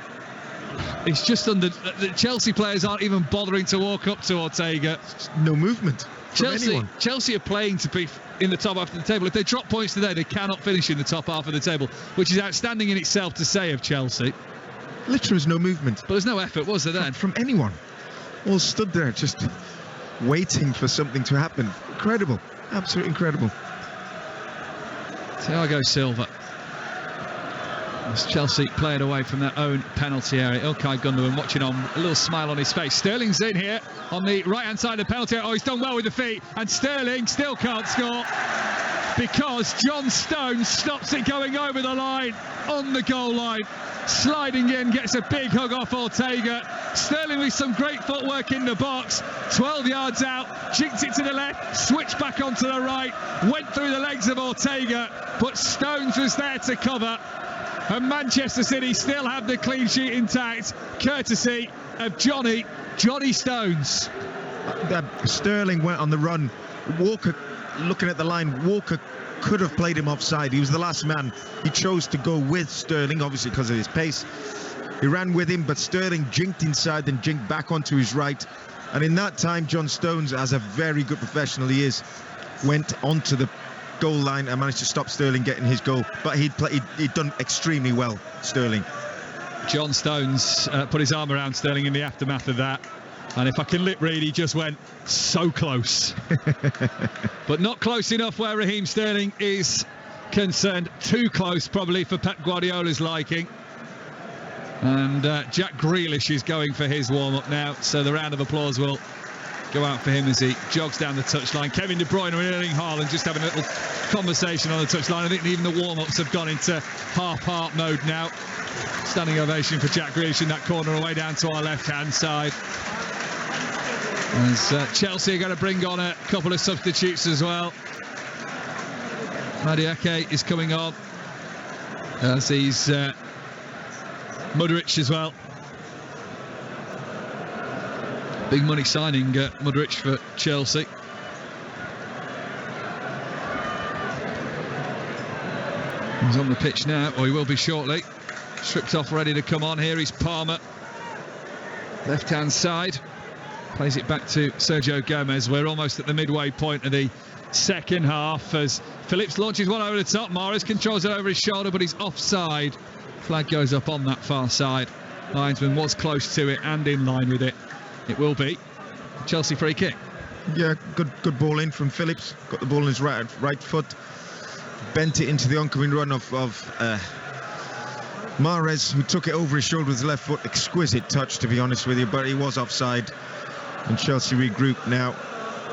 is just under. The Chelsea players aren't even bothering to walk up to Ortega. No movement from anyone. Chelsea are playing to be in the top half of the table. If they drop points today, they cannot finish in the top half of the table, which is outstanding in itself to say of Chelsea. Literally was no movement. But there's no effort, was there then? From anyone. All stood there just waiting for something to happen. Incredible. Absolutely incredible. Thiago Silva. As Chelsea played away from their own penalty area. Ilkay Gundogan watching on, a little smile on his face. Sterling's in here on the right-hand side of the penalty area. Oh, he's done well with the feet. And Sterling still can't score because John Stones stops it going over the line, on the goal line. Sliding in, gets a big hug off Ortega. Sterling with some great footwork in the box. 12 yards out, jinked it to the left, switched back onto the right, went through the legs of Ortega, but Stones was there to cover. And Manchester City still have the clean sheet intact, courtesy of Johnny Stones. Sterling went on the run. Walker, looking at the line, Walker could have played him offside. He was the last man. He chose to go with Sterling, obviously because of his pace. He ran with him, but Sterling jinked inside, then jinked back onto his right. And in that time, John Stones, as a very good professional he is, went onto the goal line and managed to stop Sterling getting his goal. But he'd done extremely well, Sterling. John Stones put his arm around Sterling in the aftermath of that. And if I can lip read, he just went so close. But not close enough where Raheem Sterling is concerned. Too close, probably, for Pep Guardiola's liking. And Jack Grealish is going for his warm-up now. So the round of applause will go out for him as he jogs down the touchline. Kevin De Bruyne and Erling Haaland just having a little conversation on the touchline. I think even the warm-ups have gone into half-heart mode now. Standing ovation for Jack Grealish in that corner away down to our left-hand side. As Chelsea are going to bring on a couple of substitutes as well. Madueke is coming on, as he's Mudryk as well. Big money signing, Mudryk for Chelsea. He's on the pitch now, or he will be shortly. Stripped off, ready to come on. Here is Palmer, left-hand side. Plays it back to Sergio Gomez. We're almost at the midway point of the second half as Phillips launches one over the top. Mahrez controls it over his shoulder, but he's offside. Flag goes up on that far side. Linesman was close to it and in line with it. It will be Chelsea free kick. Yeah, good ball in from Phillips. Got the ball in his right foot. Bent it into the oncoming run of Mahrez, who took it over his shoulder with his left foot. Exquisite touch, to be honest with you, but he was offside. And Chelsea regroup now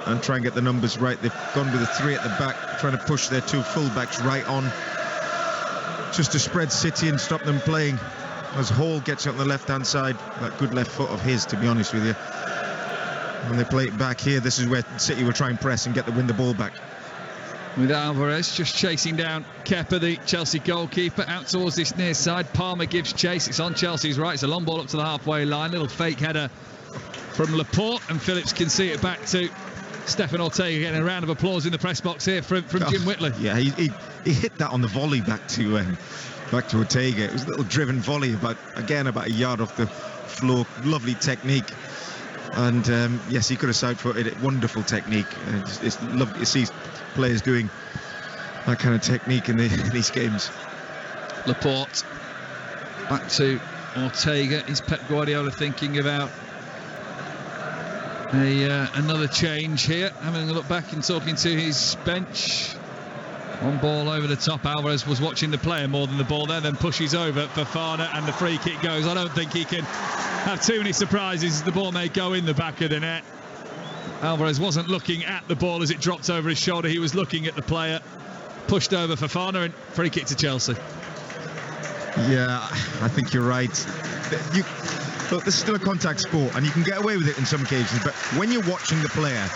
and try and get the numbers right. They've gone with the three at the back, trying to push their two full-backs right on, just to spread City and stop them playing. As Hall gets it on the left-hand side, that good left foot of his, to be honest with you. When they play it back here, this is where City will try and press and win the ball back. With Alvarez just chasing down Kepa, the Chelsea goalkeeper, out towards this near side. Palmer gives chase. It's on Chelsea's right. It's a long ball up to the halfway line. Little fake header from Laporte, and Phillips can see it back to Stefan Ortega. Getting a round of applause in the press box here from Jim Whitley. Yeah, he hit that on the volley back to Ortega. It was a little driven volley, about a yard off the floor. Lovely technique. And yes, he could have side-footed it. Wonderful technique. It's lovely to see players doing that kind of technique in these games. Laporte back to Ortega. Is Pep Guardiola thinking about another change here? Having a look back and talking to his bench. One ball over the top. Alvarez was watching the player more than the ball there, then pushes over Fofana and the free kick goes. I don't think he can have too many surprises as the ball may go in the back of the net. Alvarez wasn't looking at the ball as it dropped over his shoulder. He was looking at the player. Pushed over Fofana and free kick to Chelsea. Yeah, I think you're right. Look, this is still a contact sport, and you can get away with it in some occasions, but when you're watching the player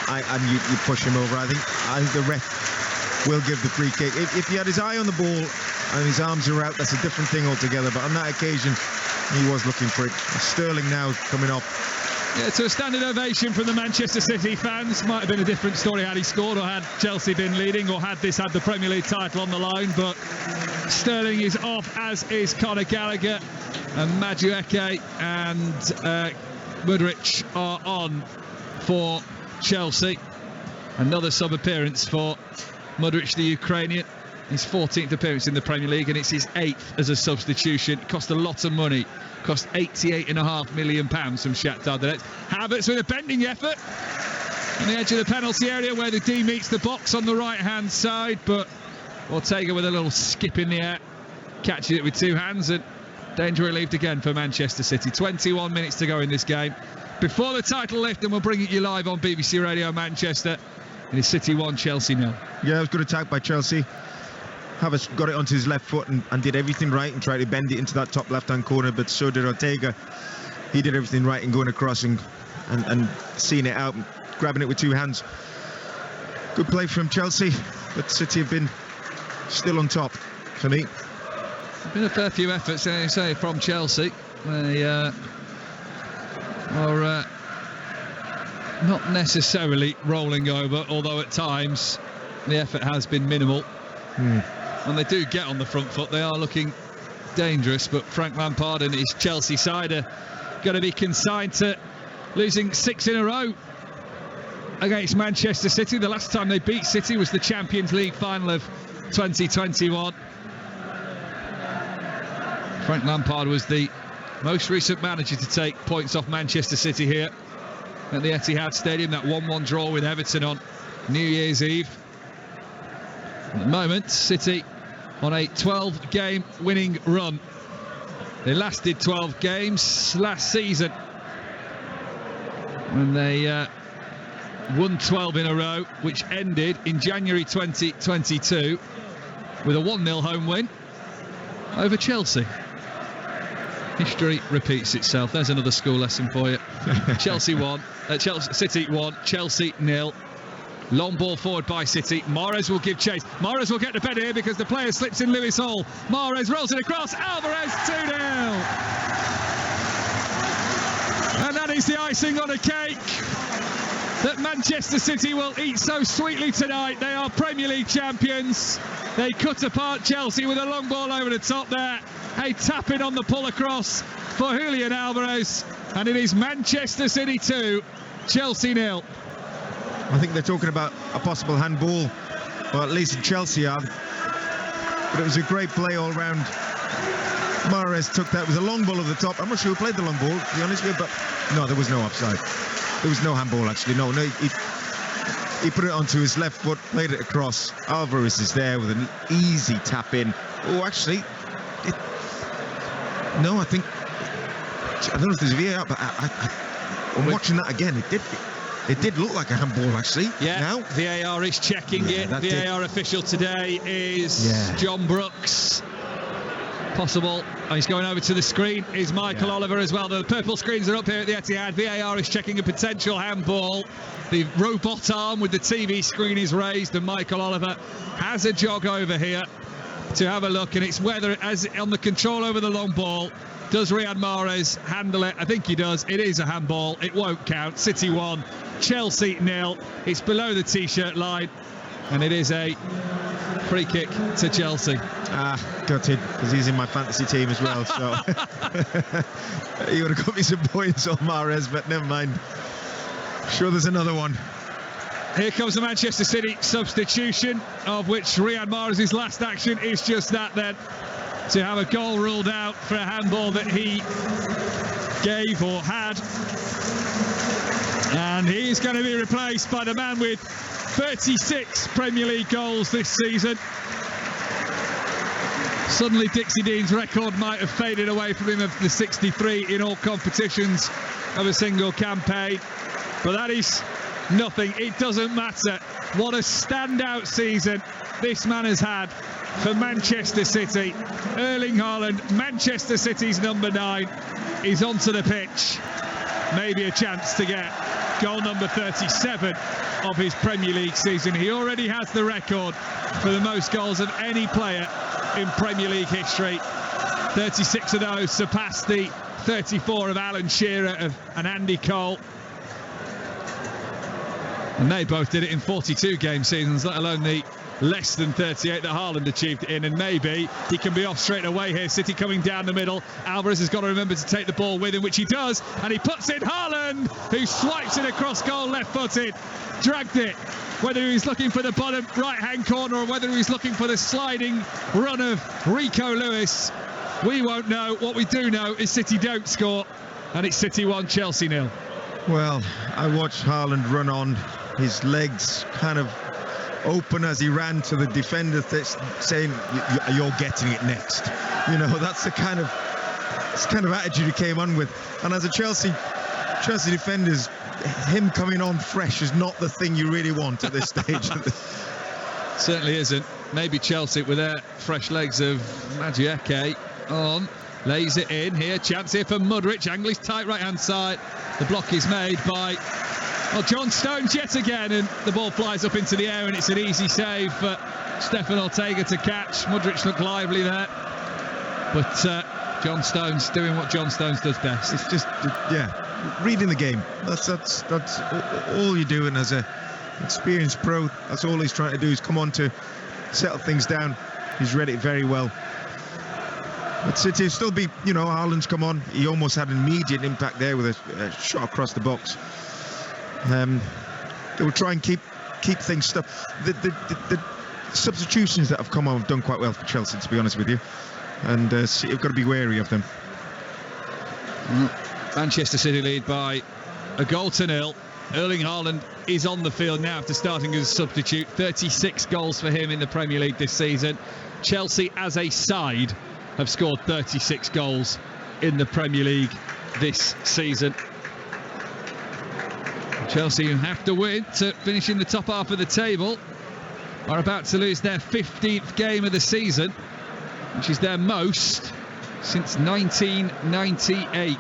and you push him over, I think the ref will give the free kick. If he had his eye on the ball and his arms are out, that's a different thing altogether, but on that occasion, he was looking for it. Sterling now coming off. Yeah, to a standing ovation from the Manchester City fans. Might have been a different story had he scored, or had Chelsea been leading, or had this had the Premier League title on the line. But Sterling is off, as is Conor Gallagher, and Madueke and Mudryk are on for Chelsea. Another sub-appearance for Mudryk, the Ukrainian. His 14th appearance in the Premier League, and it's his 8th as a substitution. It cost a lot of money. Cost £88.5 million from Shakhtar Donetsk. Havertz with a bending effort on the edge of the penalty area where the D meets the box on the right-hand side, but Ortega with a little skip in the air, catches it with two hands, and danger relieved again for Manchester City. 21 minutes to go in this game before the title lift, and we'll bring it you live on BBC Radio Manchester. It is City 1, Chelsea 0. Yeah, it was a good attack by Chelsea. Havertz got it onto his left foot and did everything right and tried to bend it into that top left-hand corner, but so did Ortega. He did everything right in going across and seeing it out, grabbing it with two hands. Good play from Chelsea, but City have been still on top for me. Been a fair few efforts, as I say, from Chelsea. They are not necessarily rolling over, although at times the effort has been minimal. When they do get on the front foot, they are looking dangerous, but Frank Lampard and his Chelsea side are going to be consigned to losing 6 in a row against Manchester City. The last time they beat City was the Champions League final of 2021. Frank Lampard was the most recent manager to take points off Manchester City here at the Etihad Stadium. That 1-1 draw with Everton on New Year's Eve. At the moment, City on a 12-game winning run. They last did 12 games last season when they won 12 in a row, which ended in January 2022 with a 1-0 home win over Chelsea. History repeats itself. There's another school lesson for you. City 1, Chelsea 0. Long ball forward by City. Mahrez will give chase. Mahrez will get the better here because the player slips in Lewis Hall. Mahrez rolls it across. Alvarez 2-0. And that is the icing on a cake that Manchester City will eat so sweetly tonight. They are Premier League champions. They cut apart Chelsea with a long ball over the top there. A tap in on the pull across for Julian Alvarez. And it is Manchester City 2, Chelsea 0. I think they're talking about a possible handball, or at least Chelsea are. But it was a great play all round. Mahrez took that. It was a long ball over the top. I'm not sure who played the long ball, to be honest with you, but no, there was no offside. There was no handball, actually. No, he put it onto his left foot, played it across. Alvarez is there with an easy tap in. Oh, actually, I don't know if there's VAR, but I'm watching that again. It did look like a handball, actually. Yeah, now VAR is checking it. VAR official today is John Brooks. Possible. He's going over to the screen. Is Michael Oliver as well. The purple screens are up here at the Etihad. VAR is checking a potential handball. The robot arm with the TV screen is raised, and Michael Oliver has a jog over here to have a look, and it's whether, as on the control over the long ball, does Riyad Mahrez handle it? I think he does. It is a handball. It won't count. City 1, Chelsea 0. It's below the t-shirt line, and it is a free kick to Chelsea. Gutted, because he's in my fantasy team as well, so he would have got me some points on Mahrez, but never mind. Sure, there's another one. Here comes the Manchester City substitution, of which Riyad Mahrez's last action is just that then, to have a goal ruled out for a handball that he gave or had. And he's going to be replaced by the man with 36 Premier League goals this season. Suddenly Dixie Dean's record might have faded away from him of the 63 in all competitions of a single campaign. But that is nothing. It doesn't matter. What a standout season this man has had. for Manchester City. Erling Haaland, Manchester City's number 9, is onto the pitch. Maybe a chance to get goal number 37 of his Premier League season. He already has the record for the most goals of any player in Premier League history. 36 of those surpassed the 34 of Alan Shearer and Andy Cole. And they both did it in 42 game seasons, let alone the less than 38 that Haaland achieved it in. And maybe he can be off straight away here. City coming down the middle. Alvarez has got to remember to take the ball with him, which he does. And he puts in Haaland, who swipes it across goal left-footed. Dragged it. Whether he's looking for the bottom right-hand corner or whether he's looking for the sliding run of Rico Lewis, we won't know. What we do know is City don't score. And it's City 1, Chelsea 0. Well, I watched Haaland run on. His legs kind of open as he ran to the defender, saying, "You're getting it next." You know, that's the kind of attitude he came on with. And as a Chelsea defenders, him coming on fresh is not the thing you really want at this stage. Certainly isn't. Maybe Chelsea with their fresh legs of Madueke on. Lays it in here. Chance here for Mudryk. Angle is tight right-hand side. The block is made by John Stones yet again, and the ball flies up into the air, and it's an easy save for Stefan Ortega to catch. Mudryk looked lively there, but John Stones doing what John Stones does best. It's just, reading the game. That's all you're doing as a experienced pro. That's all he's trying to do, is come on to settle things down. He's read it very well. But City will still be, Haaland's come on. He almost had an immediate impact there with a shot across the box. They will try and keep things stuck. The substitutions that have come on have done quite well for Chelsea, to be honest with you, and you've got to be wary of them. Manchester City lead by a goal to 0. Erling Haaland is on the field now after starting as a substitute. 36 goals for him in the Premier League this season. Chelsea as a side have scored 36 goals in the Premier League this season. Chelsea have to win to finish in the top half of the table. Are about to lose their 15th game of the season, which is their most since 1998.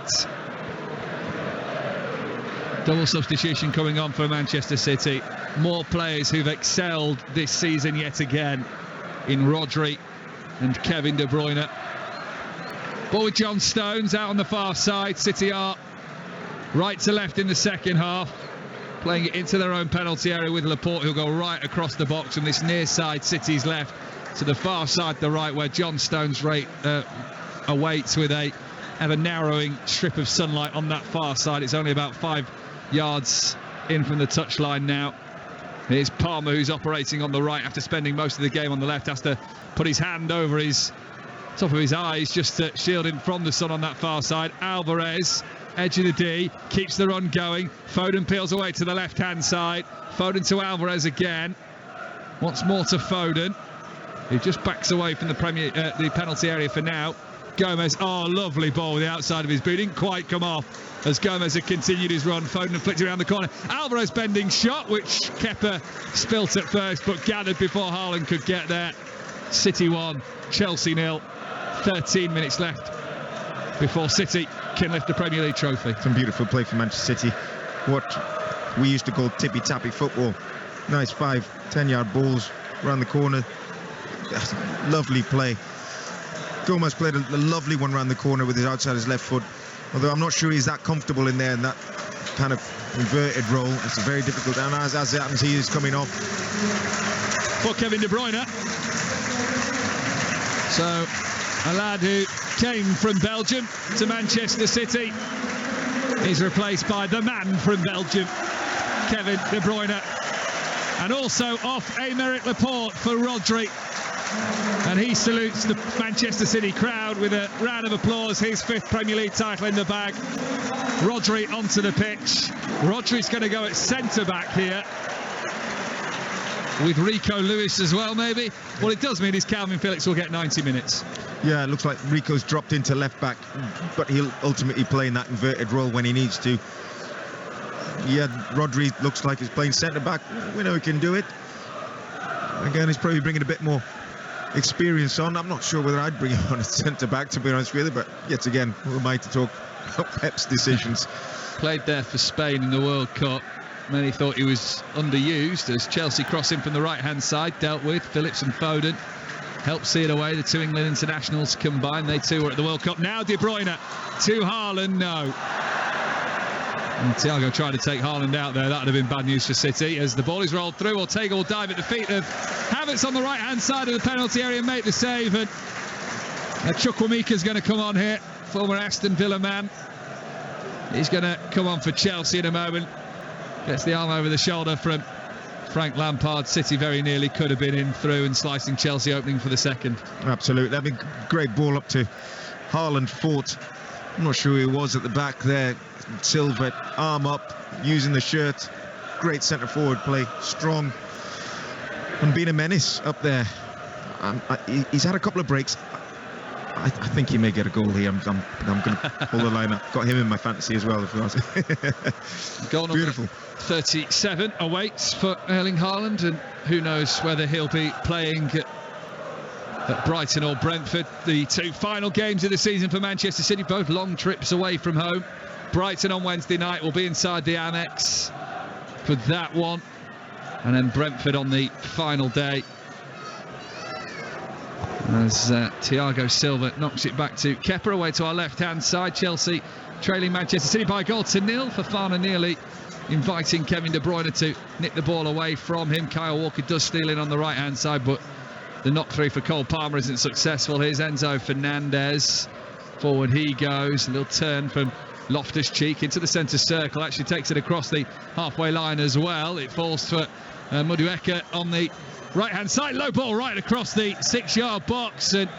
Double substitution coming on for Manchester City. More players who've excelled this season yet again in Rodri and Kevin De Bruyne. Ball with John Stones out on the far side. City are right to left in the second half, playing it into their own penalty area with Laporte, who'll go right across the box from this near side, City's left, to the far side, the right, where John Stones awaits with a ever narrowing strip of sunlight on that far side. It's only about 5 yards in from the touchline now. Here's Palmer, who's operating on the right after spending most of the game on the left, has to put his hand over his top of his eyes just to shield him from the sun on that far side. Alvarez, edge of the D, keeps the run going. Foden peels away to the left-hand side. Foden to Alvarez again. Once more to Foden, who just backs away from the penalty area for now. Gomez, lovely ball with the outside of his boot. Didn't quite come off as Gomez had continued his run. Foden had flicked around the corner. Alvarez bending shot, which Kepa spilt at first, but gathered before Haaland could get there. City 1, Chelsea 0. 13 minutes left before City can lift the Premier League trophy. Some beautiful play from Manchester City. What we used to call tippy-tappy football. Nice 5-10 yard balls around the corner. Lovely play. Gomez played a lovely one around the corner with his outside his left foot. Although I'm not sure he's that comfortable in there in that kind of inverted role. It's a very difficult. And as it happens, he is coming off. For Kevin De Bruyne. So, a lad who came from Belgium to Manchester City is replaced by the man from Belgium, Kevin De Bruyne. And also off Aymeric Laporte for Rodri. And he salutes the Manchester City crowd with a round of applause. His 5th Premier League title in the bag. Rodri onto the pitch. Rodri's going to go at centre-back here, with Rico Lewis as well, maybe. What it does mean is Calvin Phillips will get 90 minutes. Yeah, it looks like Rico's dropped into left-back, but he'll ultimately play in that inverted role when he needs to. Yeah, Rodri looks like he's playing centre-back. We know he can do it. Again, he's probably bringing a bit more experience on. I'm not sure whether I'd bring him on as centre-back, to be honest with you, but yet again, who am I to talk about Pep's decisions? Played there for Spain in the World Cup. Many thought he was underused as Chelsea cross in from the right-hand side, dealt with. Phillips and Foden helped see it away. The two England internationals combined. They too were at the World Cup. Now De Bruyne to Haaland. No. And Thiago tried to take Haaland out there. That would have been bad news for City as the ball is rolled through. Ortega will dive at the feet of Havertz on the right-hand side of the penalty area and make the save. And Chukwuemeka's going to come on here, former Aston Villa man. He's going to come on for Chelsea in a moment. Gets the arm over the shoulder from Frank Lampard. City very nearly could have been in through and slicing Chelsea, opening for the second. Absolutely. I mean, great ball up to Haaland, fought. I'm not sure who he was at the back there. Silva, arm up, using the shirt. Great centre forward play, strong, and being a menace up there. He's had a couple of breaks. I think he may get a goal here. I'm going to pull the line up. Got him in my fantasy as well, if you ask. Goal Beautiful. 37 awaits for Erling Haaland, and who knows whether he'll be playing at Brighton or Brentford. The two final games of the season for Manchester City, both long trips away from home. Brighton on Wednesday night will be inside the Annex for that one, and then Brentford on the final day as Thiago Silva knocks it back to Kepa away to our left-hand side. Chelsea trailing Manchester City by 1-0. Fofana nearly inviting Kevin De Bruyne to nick the ball away from him. Kyle Walker does steal in on the right-hand side, but the knock-through for Cole Palmer isn't successful. Here's Enzo Fernandez. Forward he goes. A little turn from Loftus-Cheek into the centre circle. Actually takes it across the halfway line as well. It falls for Madueke on the right-hand side. Low ball right across the 6-yard box, and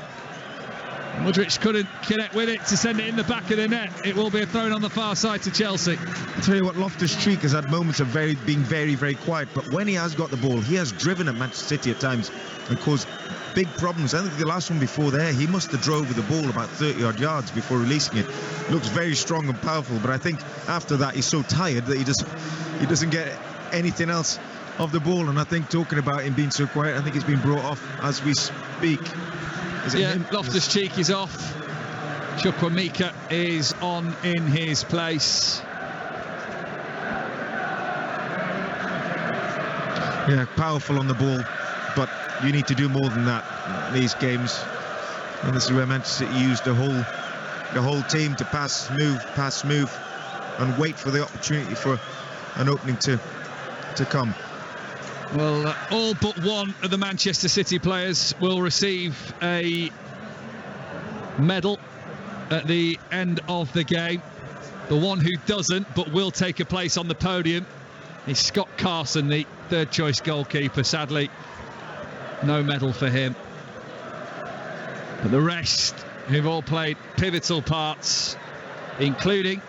Mudryk couldn't connect with it to send it in the back of the net. It will be a throw on the far side to Chelsea. I'll tell you what, Loftus-Cheek has had moments of being very, very quiet, but when he has got the ball, he has driven at Manchester City at times and caused big problems. I think the last one before there, he must have drove with the ball about 30-odd yards before releasing it. Looks very strong and powerful, but I think after that he's so tired that he doesn't get anything else of the ball. And I think, talking about him being so quiet, I think he's been brought off as we speak. Loftus-Cheek is off. Chukwuemeka is on in his place. Yeah, powerful on the ball, but you need to do more than that in these games. And this is where Manchester City used the whole team to pass, move, and wait for the opportunity for an opening to come. Well, all but one of the Manchester City players will receive a medal at the end of the game. The one who doesn't, but will take a place on the podium, is Scott Carson, the third-choice goalkeeper. Sadly, no medal for him. But the rest, who've all played pivotal parts, including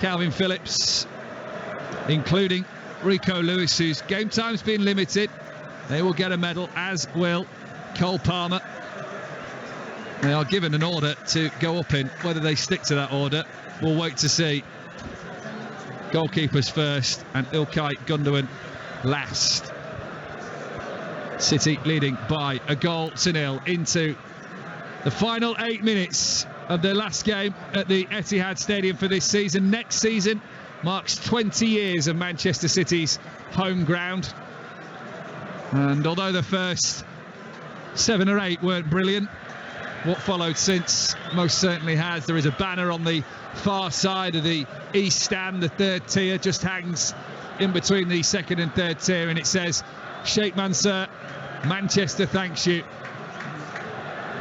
Calvin Phillips, including Rico Lewis, whose game time's been limited, they will get a medal, as will Cole Palmer. They are given an order to go up in. Whether they stick to that order, we'll wait to see. Goalkeepers first and Ilkay Gundogan last. City leading by 1-0 into the final 8 minutes of their last game at the Etihad Stadium for this season. Next season marks 20 years of Manchester City's home ground, and although the first 7 or 8 weren't brilliant, what followed since most certainly has. There is a banner on the far side of the east stand. The third tier just hangs in between the second and third tier, and it says Sheikh Mansour, Manchester thanks you.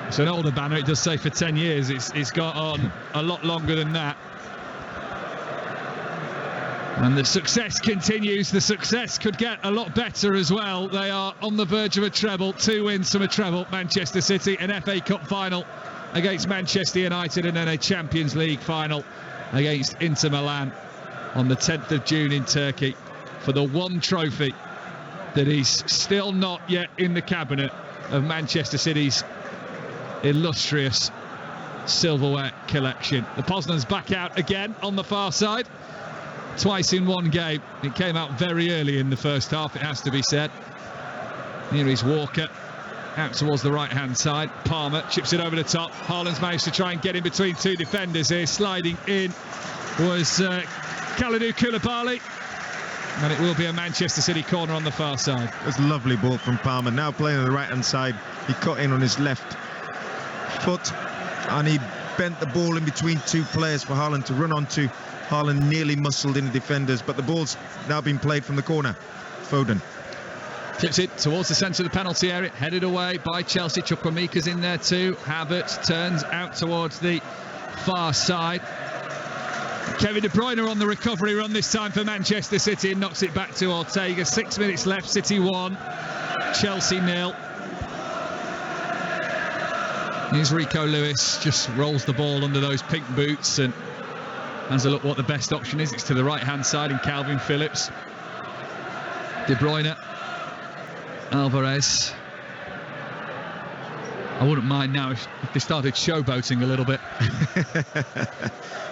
It's an older banner. It does say for 10 years. It's got on a lot longer than that. And the success continues. The success could get a lot better as well. They are on the verge of a treble. 2 wins from a treble. Manchester City, an FA Cup final against Manchester United, and then a Champions League final against Inter Milan on the 10th of June in Turkey for the one trophy that is still not yet in the cabinet of Manchester City's illustrious silverware collection. The Poznan's back out again on the far side. Twice in one game. It came out very early in the first half, it has to be said. Here is Walker. out towards the right-hand side. Palmer chips it over the top. Haaland's managed to try and get in between two defenders here. Sliding in was Kalidou Koulibaly. And it will be a Manchester City corner on the far side. That's a lovely ball from Palmer. Now playing on the right-hand side. He cut in on his left foot and he bent the ball in between two players for Haaland to run onto. Haaland nearly muscled in the defenders, but the ball's now been played from the corner. Foden flips it towards the centre of the penalty area, headed away by Chelsea. Chukwuemeka's in there too. Havertz turns out towards the far side. Kevin De Bruyne on the recovery run this time for Manchester City and knocks it back to Ortega. 6 minutes left, City 1, Chelsea 0. Here's Rico Lewis, just rolls the ball under those pink boots and has a look what the best option is. It's to the right-hand side in Calvin Phillips. De Bruyne, Alvarez. I wouldn't mind now if they started showboating a little bit.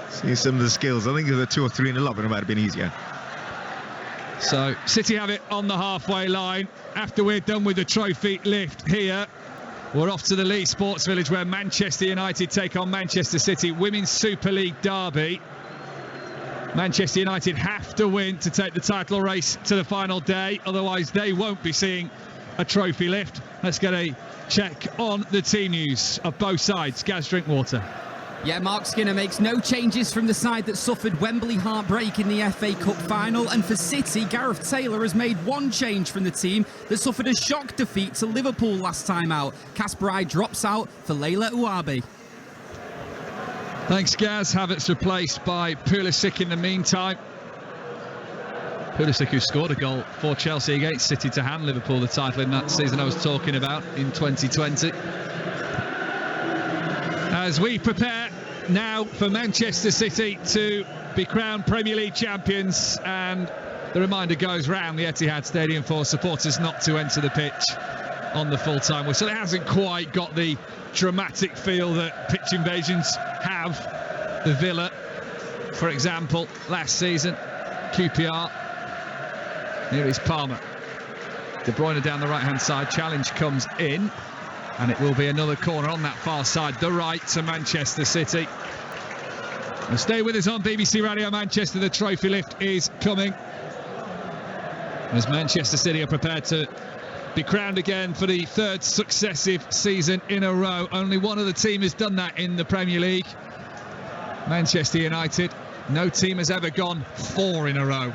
See some of the skills. I think if they're 2 or 3 in a lot, but it might have been easier. So City have it on the halfway line. After we're done with the trophy lift here, we're off to the Leeds Sports Village where Manchester United take on Manchester City. Women's Super League derby. Manchester United have to win to take the title race to the final day. Otherwise, they won't be seeing a trophy lift. Let's get a check on the team news of both sides. Gaz Drinkwater. Yeah, Mark Skinner makes no changes from the side that suffered Wembley heartbreak in the FA Cup final. And for City, Gareth Taylor has made one change from the team that suffered a shock defeat to Liverpool last time out. Casper Eye drops out for Leila Ouabi. Thanks, Gaz. Havertz replaced by Pulisic in the meantime. Pulisic, who scored a goal for Chelsea against City to hand Liverpool the title in that season I was talking about in 2020. As we prepare now for Manchester City to be crowned Premier League champions, and the reminder goes round the Etihad Stadium for supporters not to enter the pitch on the full-time whistle. It hasn't quite got the dramatic feel that pitch invasions have. The Villa, for example, last season, QPR. Here is Palmer. De Bruyne down the right-hand side. Challenge comes in. And it will be another corner on that far side, the right to Manchester City. And stay with us on BBC Radio Manchester. The trophy lift is coming as Manchester City are prepared to be crowned again for the 3rd successive season in a row. Only one other team has done that in the Premier League. Manchester United. No team has ever gone 4 in a row.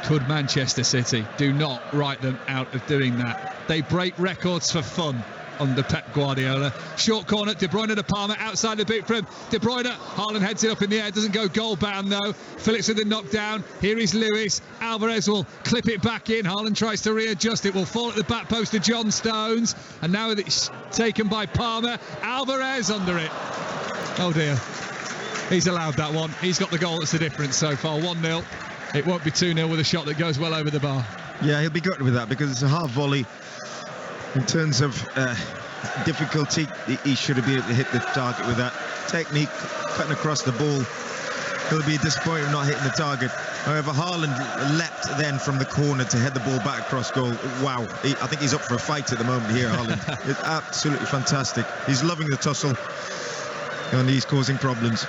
Could Manchester City? Do not write them out of doing that. They break records for fun under Pep Guardiola. Short corner, De Bruyne to Palmer, outside the boot for him. De Bruyne, Haaland heads it up in the air, doesn't go goal bound though. Phillips with the knockdown. Here is Lewis. Alvarez will clip it back in. Haaland tries to readjust it, will fall at the back post to John Stones. And now it's taken by Palmer. Alvarez under it. Oh dear. He's allowed that one. He's got the goal that's the difference so far. 1-0. It won't be 2-0 with a shot that goes well over the bar. Yeah, he'll be gutted with that because it's a half volley. In terms of difficulty, he should have been able to hit the target with that technique, cutting across the ball. He'll be disappointed not hitting the target. However, Haaland leapt then from the corner to head the ball back across goal. Wow, I think he's up for a fight at the moment here, Haaland. It's absolutely fantastic. He's loving the tussle, and he's causing problems.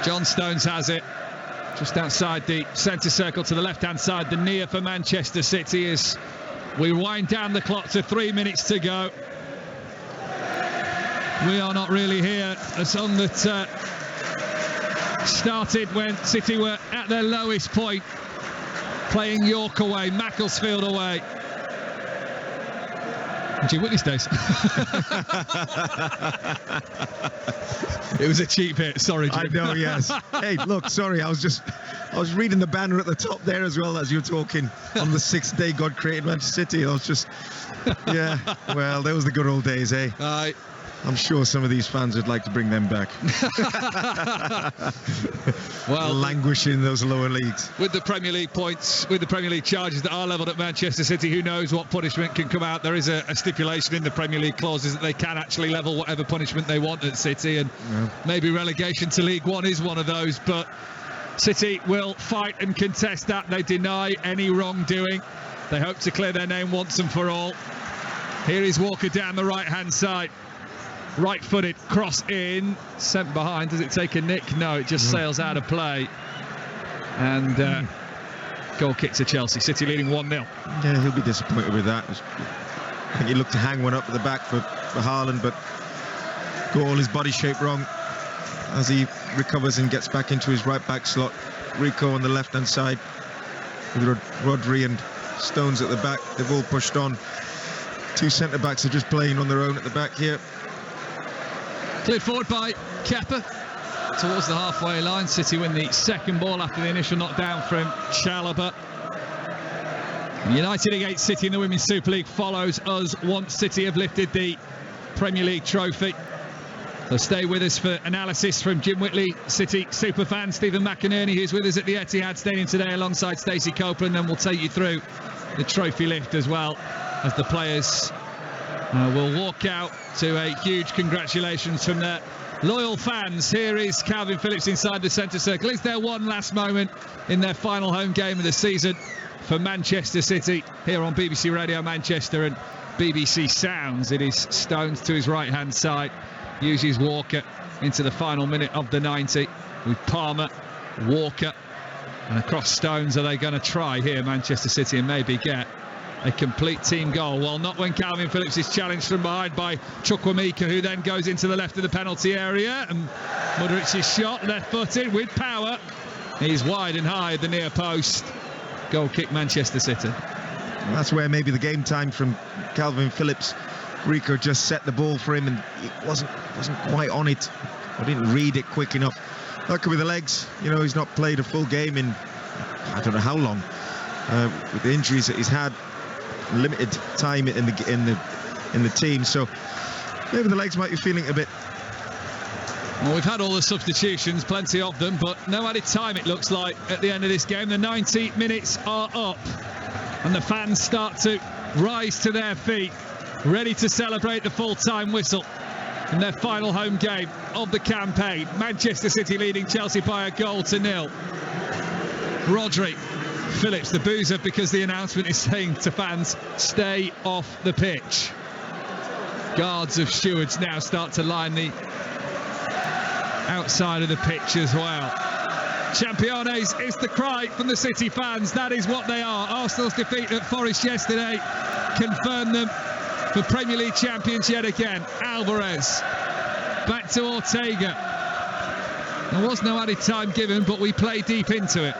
John Stones has it. Just outside the centre circle to the left-hand side, the near for Manchester City is... We wind down the clock to 3 minutes to go. We are not really here. A song that started when City were at their lowest point, playing York away, Macclesfield away. Gee Whitney's days. It was a cheap hit, sorry, Jim. I know, yes. Hey, look, sorry, I was reading the banner at the top there as well as you were talking. On the 6th day God created Manchester City. I was just, yeah, well, that was the good old days, eh? Aye. I'm sure some of these fans would like to bring them back. Well, languishing in those lower leagues. With the Premier League points, with the Premier League charges that are levelled at Manchester City, who knows what punishment can come out. There is a stipulation in the Premier League clauses that they can actually level whatever punishment they want at City, and maybe relegation to League One is one of those, but City will fight and contest that. They deny any wrongdoing. They hope to clear their name once and for all. Here is Walker down the right-hand side. Right-footed, cross in, sent behind. Does it take a nick? No, it just sails out of play. And goal kick to Chelsea. City leading 1-0. Yeah, he'll be disappointed with that. I think he looked to hang one up at the back for Haaland, but got all his body shape wrong as he recovers and gets back into his right-back slot. Rico on the left-hand side with Rodri and Stones at the back. They've all pushed on. Two centre-backs are just playing on their own at the back here. Cleared forward by Kepa towards the halfway line. City win the second ball after the initial knockdown from Chalobah. United against City in the Women's Super League follows us once City have lifted the Premier League trophy. So stay with us for analysis from Jim Whitley, City superfan, Stephen McInerney, who's with us at the Etihad Stadium today alongside Stacey Copeland. Then we'll take you through the trophy lift as well as the players will walk out to a huge congratulations from their loyal fans. Here is Calvin Phillips inside the centre circle. Is there one last moment in their final home game of the season for Manchester City here on BBC Radio Manchester and BBC Sounds? It is Stones to his right-hand side. Uses Walker into the final minute of the 90 with Palmer, Walker, and across Stones. Are they going to try here, Manchester City, and maybe get a complete team goal? Well, not when Calvin Phillips is challenged from behind by Chukwuemeka, who then goes into the left of the penalty area, and Mudric's shot, left-footed with power. He's wide and high at the near post. Goal kick, Manchester City. Well, that's where maybe the game time from Calvin Phillips. Rico just set the ball for him and he wasn't quite on it. I didn't read it quick enough. That could be the legs. You know, he's not played a full game in I don't know how long. With the injuries that he's had, limited time in the team. So maybe the legs might be feeling a bit. Well, we've had all the substitutions, plenty of them, but no added time it looks like at the end of this game. The 90 minutes are up and the fans start to rise to their feet, ready to celebrate the full-time whistle in their final home game of the campaign. Manchester City leading Chelsea by 1-0. Rodri, Phillips, the boozer, because the announcement is saying to fans, stay off the pitch. Guards of stewards now start to line the outside of the pitch as well. Championes is the cry from the City fans. That is what they are. Arsenal's defeat at Forest yesterday confirmed them for Premier League champions yet again. Alvarez back to Ortega. There was no added time given, but we play deep into it.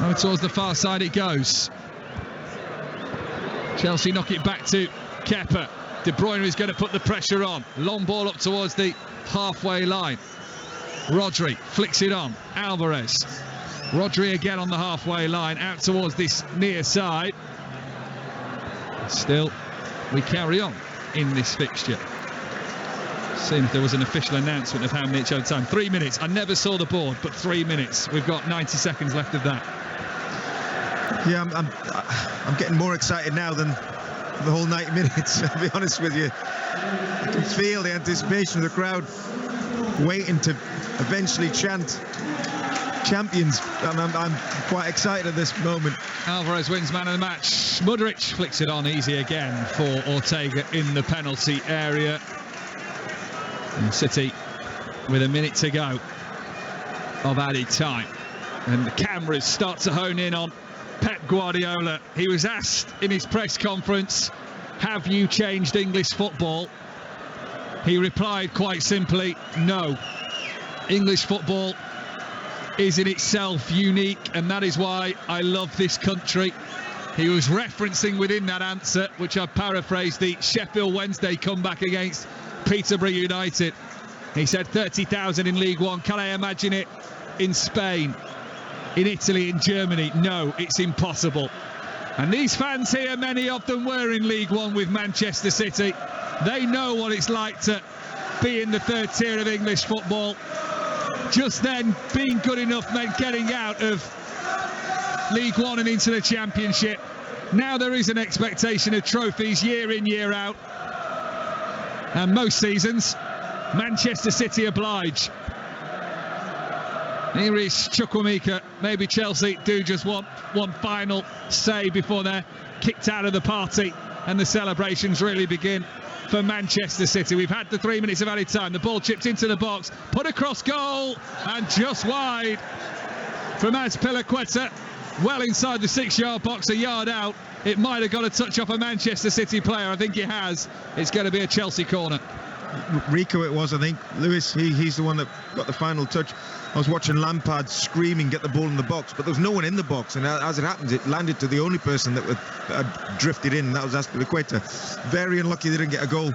Oh, towards the far side it goes. Chelsea knock it back to Kepa. De Bruyne is going to put the pressure on. Long ball up towards the halfway line. Rodri flicks it on. Alvarez. Rodri again on the halfway line, out towards this near side. Still, we carry on in this fixture. Seems there was an official announcement of how many each other time. 3 minutes. I never saw the board, but 3 minutes. We've got 90 seconds left of that. Yeah, I'm getting more excited now than the whole 90 minutes, I'll be honest with you. I can feel the anticipation of the crowd waiting to eventually chant champions. I'm quite excited at this moment. Alvarez wins man of the match. Mudric flicks it on easy again for Ortega in the penalty area. And City with a minute to go of added time. And the cameras start to hone in on Pep Guardiola. He was asked in his press conference, have you changed English football? He replied quite simply, no. English football is in itself unique, and that is why I love this country. He was referencing within that answer, which I've paraphrased, the Sheffield Wednesday comeback against Peterborough United. He said 30,000 in League One. Can I imagine it in Spain, in Italy, in Germany? No, it's impossible. And these fans here, many of them were in League One with Manchester City. They know what it's like to be in the third tier of English football. Just then, being good enough meant getting out of League One and into the Championship. Now there is an expectation of trophies year in, year out. And most seasons, Manchester City oblige. Here is Chukwuemeka. Maybe Chelsea do just want one final say before they're kicked out of the party and the celebrations really begin for Manchester City. We've had the 3 minutes of added time. The ball chipped into the box, put across goal, and just wide from Azpilicueta. Well inside the 6-yard box, a yard out. It might have got a touch off a Manchester City player. I think it has. It's going to be a Chelsea corner. Rico it was, I think. Lewis, he's the one that got the final touch. I was watching Lampard screaming, get the ball in the box, but there was no one in the box, and as it happens, it landed to the only person that had drifted in, and that was Azpilicueta. Very unlucky they didn't get a goal.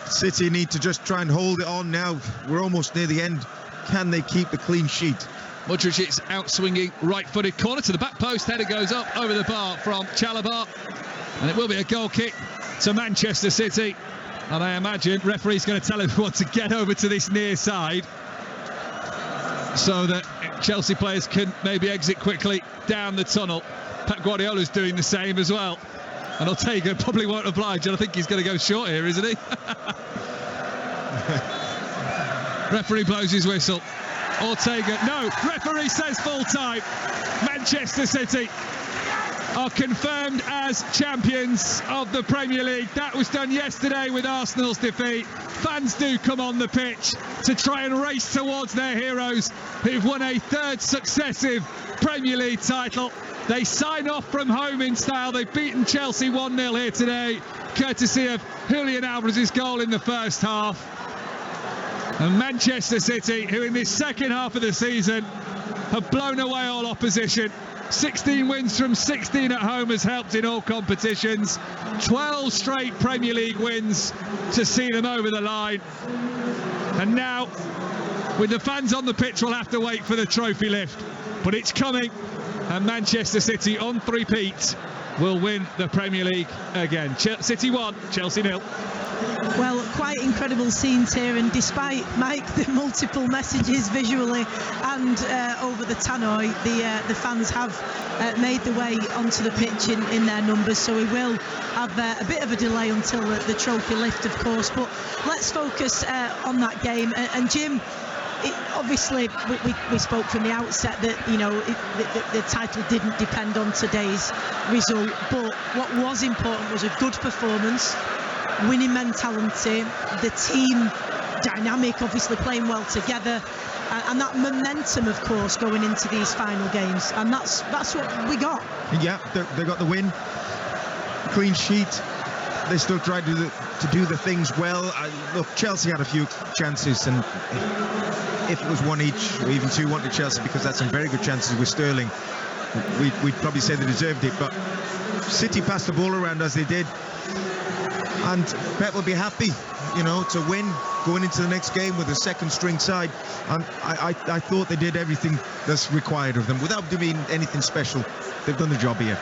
City need to just try and hold it on now. We're almost near the end. Can they keep the clean sheet? Modric's out-swinging right-footed corner to the back post. Header goes up over the bar from Chalobah, and it will be a goal kick to Manchester City. And I imagine referee's going to tell everyone to get over to this near side so that Chelsea players can maybe exit quickly down the tunnel. Pep Guardiola's doing the same as well. And Ortega probably won't oblige, and I think he's going to go short here, isn't he? Referee blows his whistle. Ortega, no, referee says full time. Manchester City are confirmed as champions of the Premier League. That was done yesterday with Arsenal's defeat. Fans do come on the pitch to try and race towards their heroes who've won a third successive Premier League title. They sign off from home in style. They've beaten Chelsea 1-0 here today, courtesy of Julian Alvarez's goal in the first half. And Manchester City, who in this second half of the season have blown away all opposition. 16 wins from 16 at home has helped in all competitions. 12 straight Premier League wins to see them over the line. And now, with the fans on the pitch, we'll have to wait for the trophy lift. But it's coming, and Manchester City on three-peat will win the Premier League again. City 1, Chelsea 0. Well, quite incredible scenes here, and despite, Mike, the multiple messages visually and over the tannoy, the fans have made the way onto the pitch in their numbers, so we will have a bit of a delay until the trophy lift, of course. But let's focus on that game. And Jim, obviously we spoke from the outset that the title didn't depend on today's result, but what was important was a good performance, winning mentality, the team dynamic, obviously playing well together, and that momentum, of course, going into these final games. And that's what we got. Yeah, they got the win, clean sheet. They still tried to do the things well. Look, Chelsea had a few chances, and if it was one each or even 2-1 to Chelsea, because that's some very good chances with Sterling, we'd probably say they deserved it. But City passed the ball around as they did, and Pep will be happy, to win going into the next game with a second string side. And I thought they did everything that's required of them without doing anything special. They've done the job here.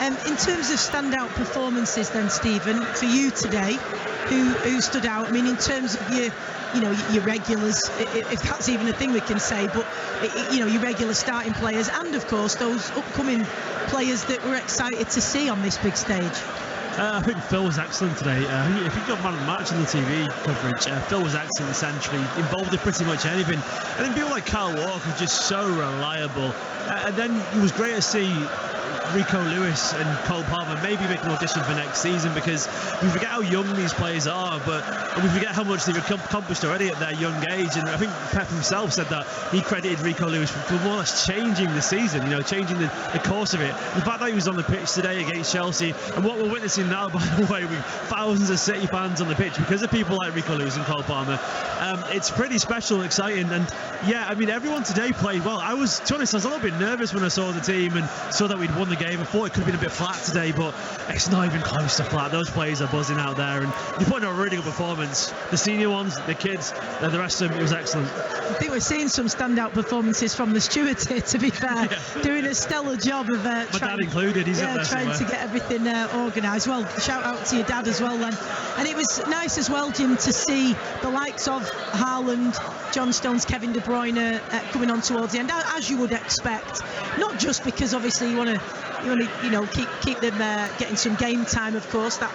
In terms of standout performances then, Stephen, for you today, who stood out? I mean, in terms of your regulars, if that's even a thing we can say, but your regular starting players, and of course those upcoming players that we're excited to see on this big stage. I think Phil was excellent today. If you got man of the match in the TV coverage, Phil was excellent, essentially involved in pretty much anything. And then people like Kyle Walker are just so reliable. And then it was great to see Rico Lewis and Cole Palmer maybe make an audition for next season, because we forget how young these players are, but we forget how much they've accomplished already at their young age. And I think Pep himself said that he credited Rico Lewis for more or less changing the season, changing the course of it. The fact that he was on the pitch today against Chelsea, and what we're witnessing now, by the way, with thousands of City fans on the pitch because of people like Rico Lewis and Cole Palmer, it's pretty special and exciting. And yeah, I mean, everyone today played well. To be honest, I was a little bit nervous when I saw the team and saw that we'd won the game. I thought it could have been a bit flat today, but it's not even close to flat. Those players are buzzing out there, and they put in a really good performance. The senior ones, the kids, the rest of them, it was excellent. I think we're seeing some standout performances from the stewards here, to be fair, doing a stellar job of my dad included. He's up there trying somewhere to get everything organised. Well, shout out to your dad as well then. And it was nice as well, Jim, to see the likes of Haaland, John Stones, Kevin De Bruyne coming on towards the end, as you would expect. Not just because obviously you want to keep them getting some game time, of course, that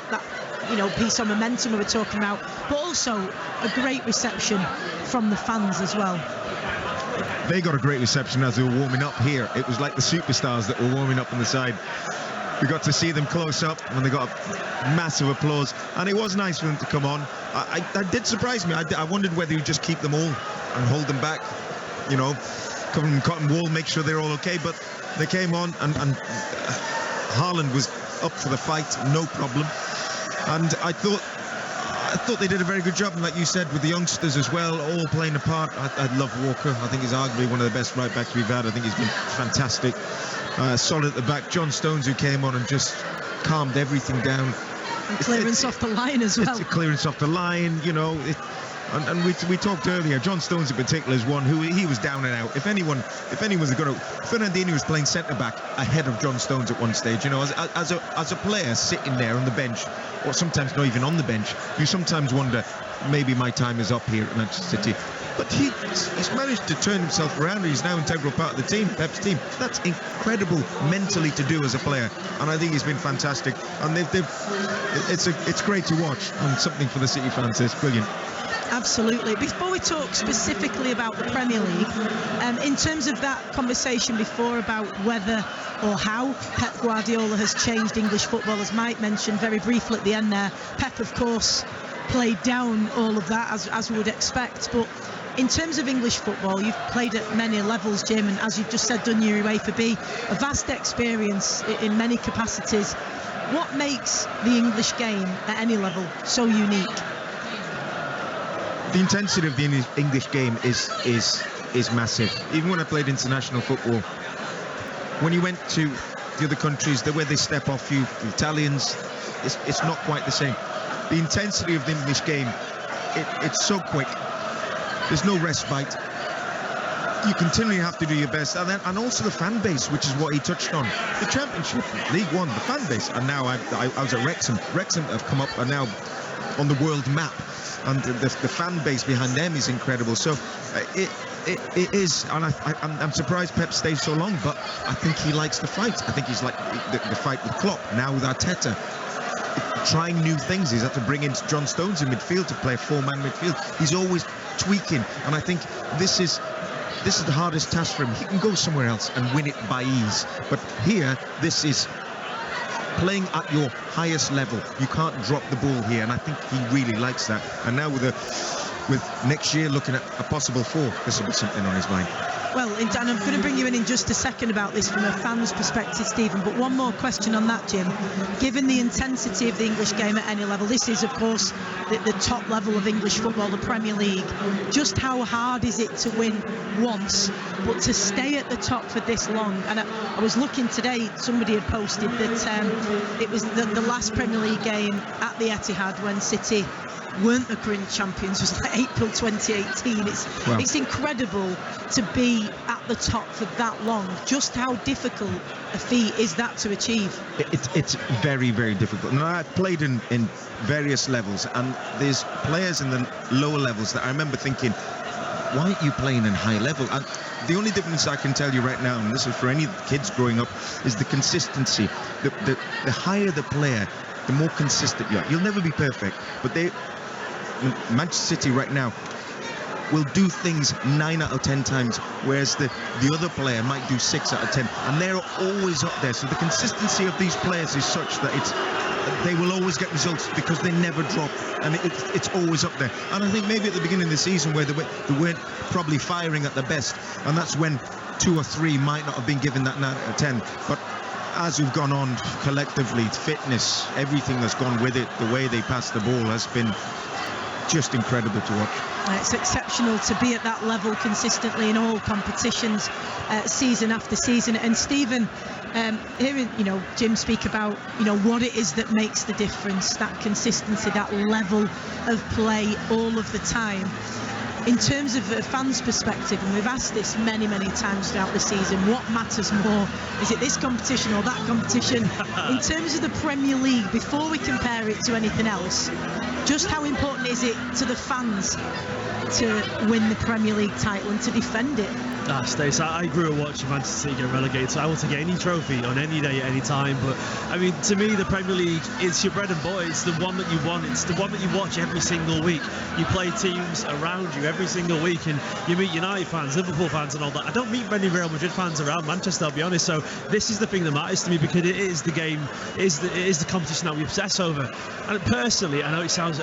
piece of momentum we were talking about, but also a great reception from the fans as well. they got a great reception as they were warming up here. It was like the superstars that were warming up on the side. We got to see them close up, and they got massive applause. And it was nice for them to come on. That did surprise me. I wondered whether you just keep them all and hold them back, you know, cover them in cotton wool, make sure they're all okay. But they came on, and Haaland was up for the fight, no problem. And I thought they did a very good job, and like you said, with the youngsters as well, all playing a part. I love Walker. I think he's arguably one of the best right backs we've had. I think he's been fantastic. Solid at the back. John Stones, who came on and just calmed everything down. And clearance off the line as well. It's a clearance off the line, you know. And we talked earlier, John Stones in particular is one who he was down and out. If anyone's going to, Fernandinho was playing centre back ahead of John Stones at one stage. You know, as a player sitting there on the bench, or sometimes not even on the bench, you sometimes wonder, maybe my time is up here at Manchester City. But he's managed to turn himself around. He's now an integral part of the team, Pep's team. That's incredible mentally to do as a player, and I think he's been fantastic. And it's great to watch, and something for the City fans. It's brilliant. Absolutely. Before we talk specifically about the Premier League, in terms of that conversation before about whether or how Pep Guardiola has changed English football, as Mike mentioned very briefly at the end there, Pep, of course, played down all of that as we would expect. But in terms of English football, you've played at many levels, Jim, and as you've just said, done your UEFA B, a vast experience in many capacities. What makes the English game at any level so unique? The intensity of the English game is massive. Even when I played international football, when you went to the other countries, the way they step off you, the Italians, it's not quite the same. The intensity of the English game, it's so quick. There's no respite. You continually have to do your best, and also the fan base, which is what he touched on. The Championship, League One, the fan base, and now I was at Wrexham. Wrexham have come up and now on the world map, and the fan base behind them is incredible. So it is, and I'm surprised Pep stays so long, but I think he likes the fight. I think he's like the fight with Klopp, now with Arteta, trying new things. He's had to bring in John Stones in midfield to play a four-man midfield. He's always tweaking, and I think this is the hardest task for him. He can go somewhere else and win it by ease, but here, this is playing at your highest level. You can't drop the ball here, and I think he really likes that. And now with next year looking at a possible 4, this will be something on his mind. Well, and I'm going to bring you in just a second about this from a fan's perspective, Stephen, but one more question on that, Jim. Given the intensity of the English game at any level, this is, of course, the top level of English football, the Premier League. Just how hard is it to win once, but to stay at the top for this long? And I was looking today, somebody had posted that it was the last Premier League game at the Etihad when City weren't the current champions, was like April 2018. It's incredible to be at the top for that long. Just how difficult a feat is that to achieve? It's very, very difficult. And I played in various levels, and there's players in the lower levels that I remember thinking, why aren't you playing in high level? And the only difference I can tell you right now, and this is for any kids growing up, is the consistency. The higher the player, the more consistent you are. You'll never be perfect, but Manchester City right now will do things 9 out of 10 times, whereas the other player might do 6 out of 10, and they're always up there. So the consistency of these players is such that they will always get results because they never drop, and it's always up there. And I think maybe at the beginning of the season where they weren't probably firing at the best, and that's when 2 or 3 might not have been given that 9 out of 10. But as we've gone on collectively, fitness, everything that's gone with it, the way they pass the ball has been just incredible to watch. It's exceptional to be at that level consistently in all competitions, season after season. And Stephen, hearing Jim speak about what it is that makes the difference, that consistency, that level of play all of the time. In terms of a fan's perspective, and we've asked this many times throughout the season, what matters more? Is it this competition or that competition? In terms of the Premier League, before we compare it to anything else, just how important is it to the fans to win the Premier League title and to defend it? Stace, I grew up watching Manchester City get relegated, so I will take any trophy on any day at any time. But I mean, to me, the Premier League is your bread and butter. It's the one that you want. It's the one that you watch every single week. You play teams around you every single week, and you meet United fans, Liverpool fans, and all that. I don't meet many Real Madrid fans around Manchester, I'll be honest. So this is the thing that matters to me, because it is the game, it is the competition that we obsess over. And personally, I know it sounds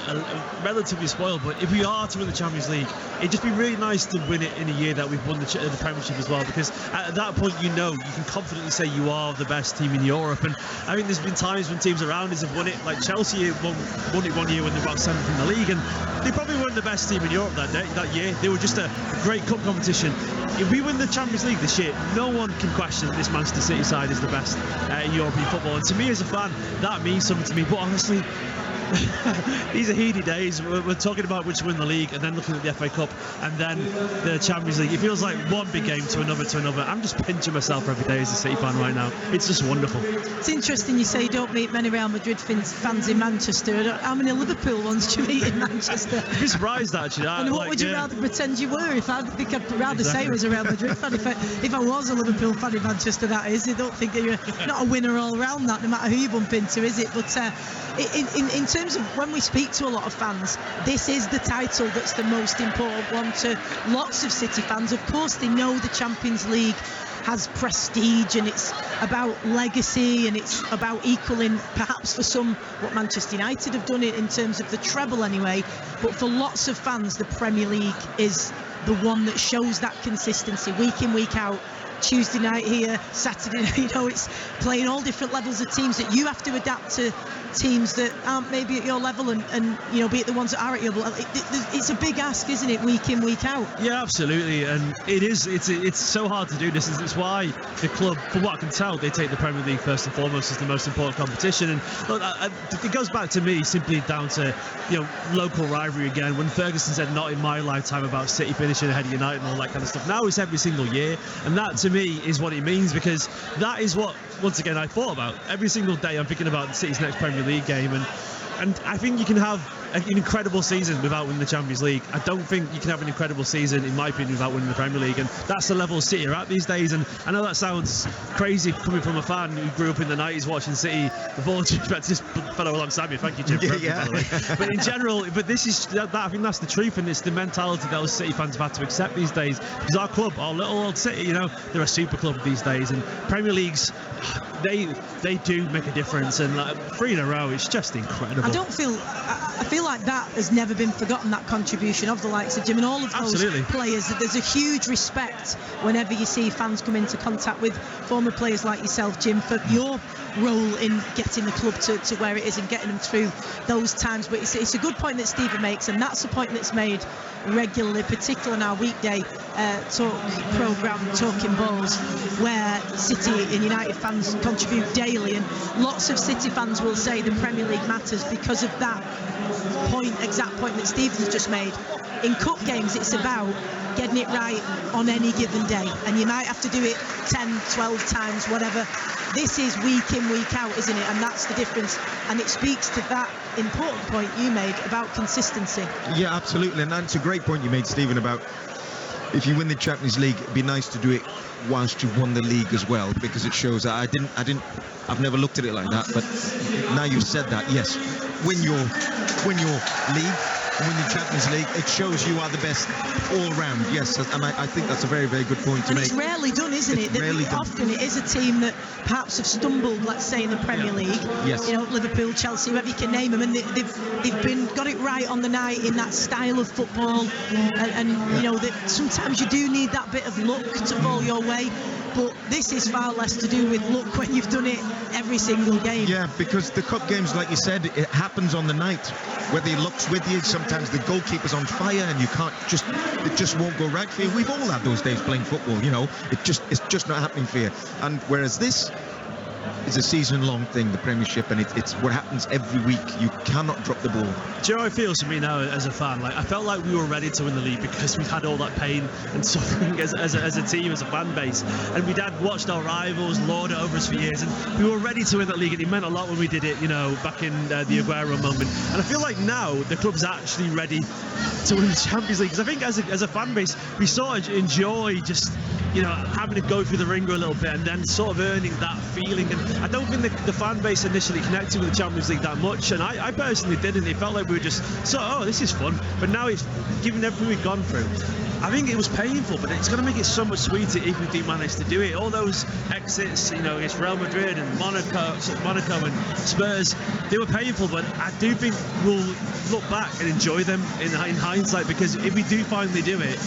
relatively spoiled, but if we are to win the Champions League, it'd just be really nice to win it in a year that we've won the Premiership as well, because at that point, you can confidently say you are the best team in Europe. And I mean, there's been times when teams around us have won it, like Chelsea won it one year when they got 7th in the league, and they probably weren't the best team in Europe that year. They were just a great cup competition. If we win the Champions League this year, no one can question that this Manchester City side is the best in European football. And to me as a fan, that means something to me. But honestly, these are heady days. We're talking about which win the league, and then looking at the FA Cup, and then the Champions League. It feels like one big game to another to another. I'm just pinching myself every day as a City fan right now. It's just wonderful. It's interesting you say you don't meet many Real Madrid fans in Manchester. How many Liverpool ones do you meet in Manchester? I'd be surprised actually. And what would you rather pretend you were? If I think I'd rather say I was a Real Madrid fan. If I was a Liverpool fan in Manchester, that is. I don't think that you're not a winner all around that, no matter who you bump into, is it? But in terms of when we speak to a lot of fans, this is the title that's the most important one to lots of City fans. Of course, they know the Champions League has prestige, and it's about legacy, and it's about equaling, perhaps for some, what Manchester United have done it in terms of the treble anyway. But for lots of fans, the Premier League is the one that shows that consistency week in, week out. Tuesday night here, Saturday night, it's playing all different levels of teams that you have to adapt to, teams that aren't maybe at your level, and be it the ones that are at your level. It's a big ask, isn't it, week in, week out? Yeah, absolutely, and it's so hard to do this. It's why the club, from what I can tell, they take the Premier League first and foremost as the most important competition. And look, it goes back to me simply down to local rivalry again. When Ferguson said not in my lifetime about City finishing ahead of United and all that kind of stuff, now it's every single year, and that to me is what it means, because that is what, once again, I thought about every single day. I'm thinking about City's next Premier League game, and I think you can have an incredible season without winning the Champions League. I don't think you can have an incredible season, in my opinion, without winning the Premier League, and that's the level City are at these days. And I know that sounds crazy coming from a fan who grew up in the 90s watching City. With all due respect to this fellow alongside me, thank you, Jim, for everything, by the way. But in general, this is that I think that's the truth, and it's the mentality that those City fans have had to accept these days, because our club, our little old City, they're a super club these days, and Premier Leagues, they do make a difference, and 3 in a row, it's just incredible. I feel like that has never been forgotten, that contribution of the likes of Jim and all of those players. There's a huge respect whenever you see fans come into contact with former players like yourself, Jim, for your role in getting the club to where it is and getting them through those times. But it's a good point that Stephen makes, and that's a point that's made regularly, particularly on our weekday talk programme, Talking Balls, where City and United fans contribute daily, and lots of City fans will say the Premier League matters because of that exact point that Stephen's just made. In cup games, it's about getting it right on any given day, and you might have to do it 10, 12 times, whatever. This is week in, week out, isn't it? And that's the difference, and it speaks to that important point you made about consistency. Yeah, absolutely, and that's a great point you made, Stephen, about if you win the Champions League, it'd be nice to do it whilst you've won the league as well, because it shows that I've never looked at it like that, but now you've said that, yes, win your league, win the Champions League, it shows you are the best all round. Yes, and I think that's a very, very good point to make. And it's rarely done, isn't it? Often it is a team that perhaps have stumbled, let's say, in the Premier League. Yes. Liverpool, Chelsea, whoever you can name them, and they've got it right on the night in that style of football, and that sometimes you do need that bit of luck to fall your way. But this is far less to do with luck when you've done it every single game. Yeah, because the cup games, like you said, it happens on the night. Whether luck's with you, sometimes the goalkeeper's on fire and it just won't go right for you. We've all had those days playing football, it's just not happening for you. And whereas this, is a season-long thing, the Premiership, and it's what happens every week. You cannot drop the ball. Do you know how it feels to me now as a fan? Like, I felt like we were ready to win the league because we'd had all that pain and suffering as a team, as a fan base, and we'd had watched our rivals lord it over us for years, and we were ready to win that league, and it meant a lot when we did it, you know, back in the Aguero moment. And I feel like now the club's actually ready to win the Champions League, because I think as a fan base we sort of enjoy just, you know, having to go through the ringer a little bit and then sort of earning that feeling. And I don't think the fan base initially connected with the Champions League that much, and I personally didn't. It felt like we were just oh, this is fun. But now it's, given everything we've gone through, I think it was painful, but it's going to make it so much sweeter if we do manage to do it. All those exits, you know, against Real Madrid and Monaco and Spurs, they were painful, but I do think we'll look back and enjoy them in hindsight, because if we do finally do it,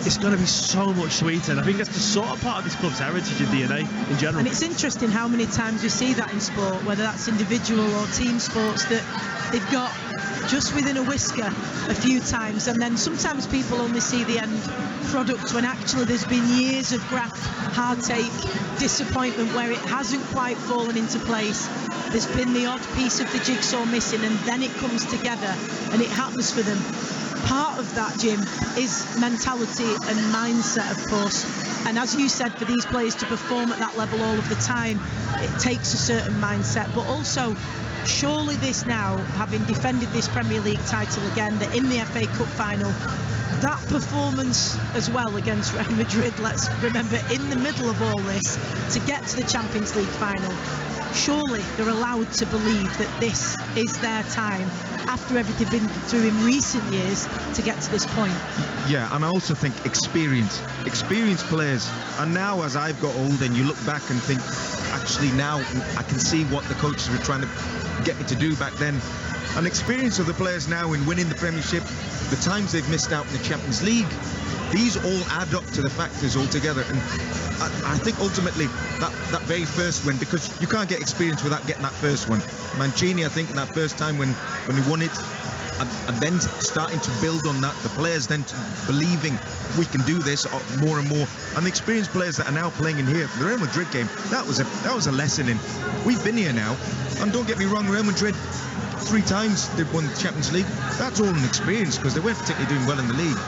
it's going to be so much sweeter. And I think that's the sort of part of this club's heritage and DNA in general. And it's interesting how many times you see that in sport, whether that's individual or team sports, that they've got just within a whisker a few times, and then sometimes people only see the end product when actually there's been years of graft, heartache, disappointment where it hasn't quite fallen into place. There's been the odd piece of the jigsaw missing, and then it comes together and it happens for them. Part of that, Jim, is mentality and mindset, of course. And as you said, for these players to perform at that level all of the time, it takes a certain mindset. But also, surely this now, having defended this Premier League title again, that in the FA Cup final, that performance as well against Real Madrid, let's remember, in the middle of all this, to get to the Champions League final, surely they're allowed to believe that this is their time, after everything been through in recent years, to get to this point. Yeah, and I also think experienced players. And now, as I've got older, and you look back and think, actually now I can see what the coaches were trying to get me to do back then. And experience of the players now in winning the Premiership, the times they've missed out in the Champions League, these all add up to the factors altogether. And I think ultimately that very first win, because you can't get experience without getting that first one. Mancini, I think, in that first time when he won it, and then starting to build on that, the players then believing we can do this more and more, and the experienced players that are now playing in here, the Real Madrid game, that was a lesson in, we've been here now, and don't get me wrong, Real Madrid 3 times they've won the Champions League, that's all an experience, because they weren't particularly doing well in the league,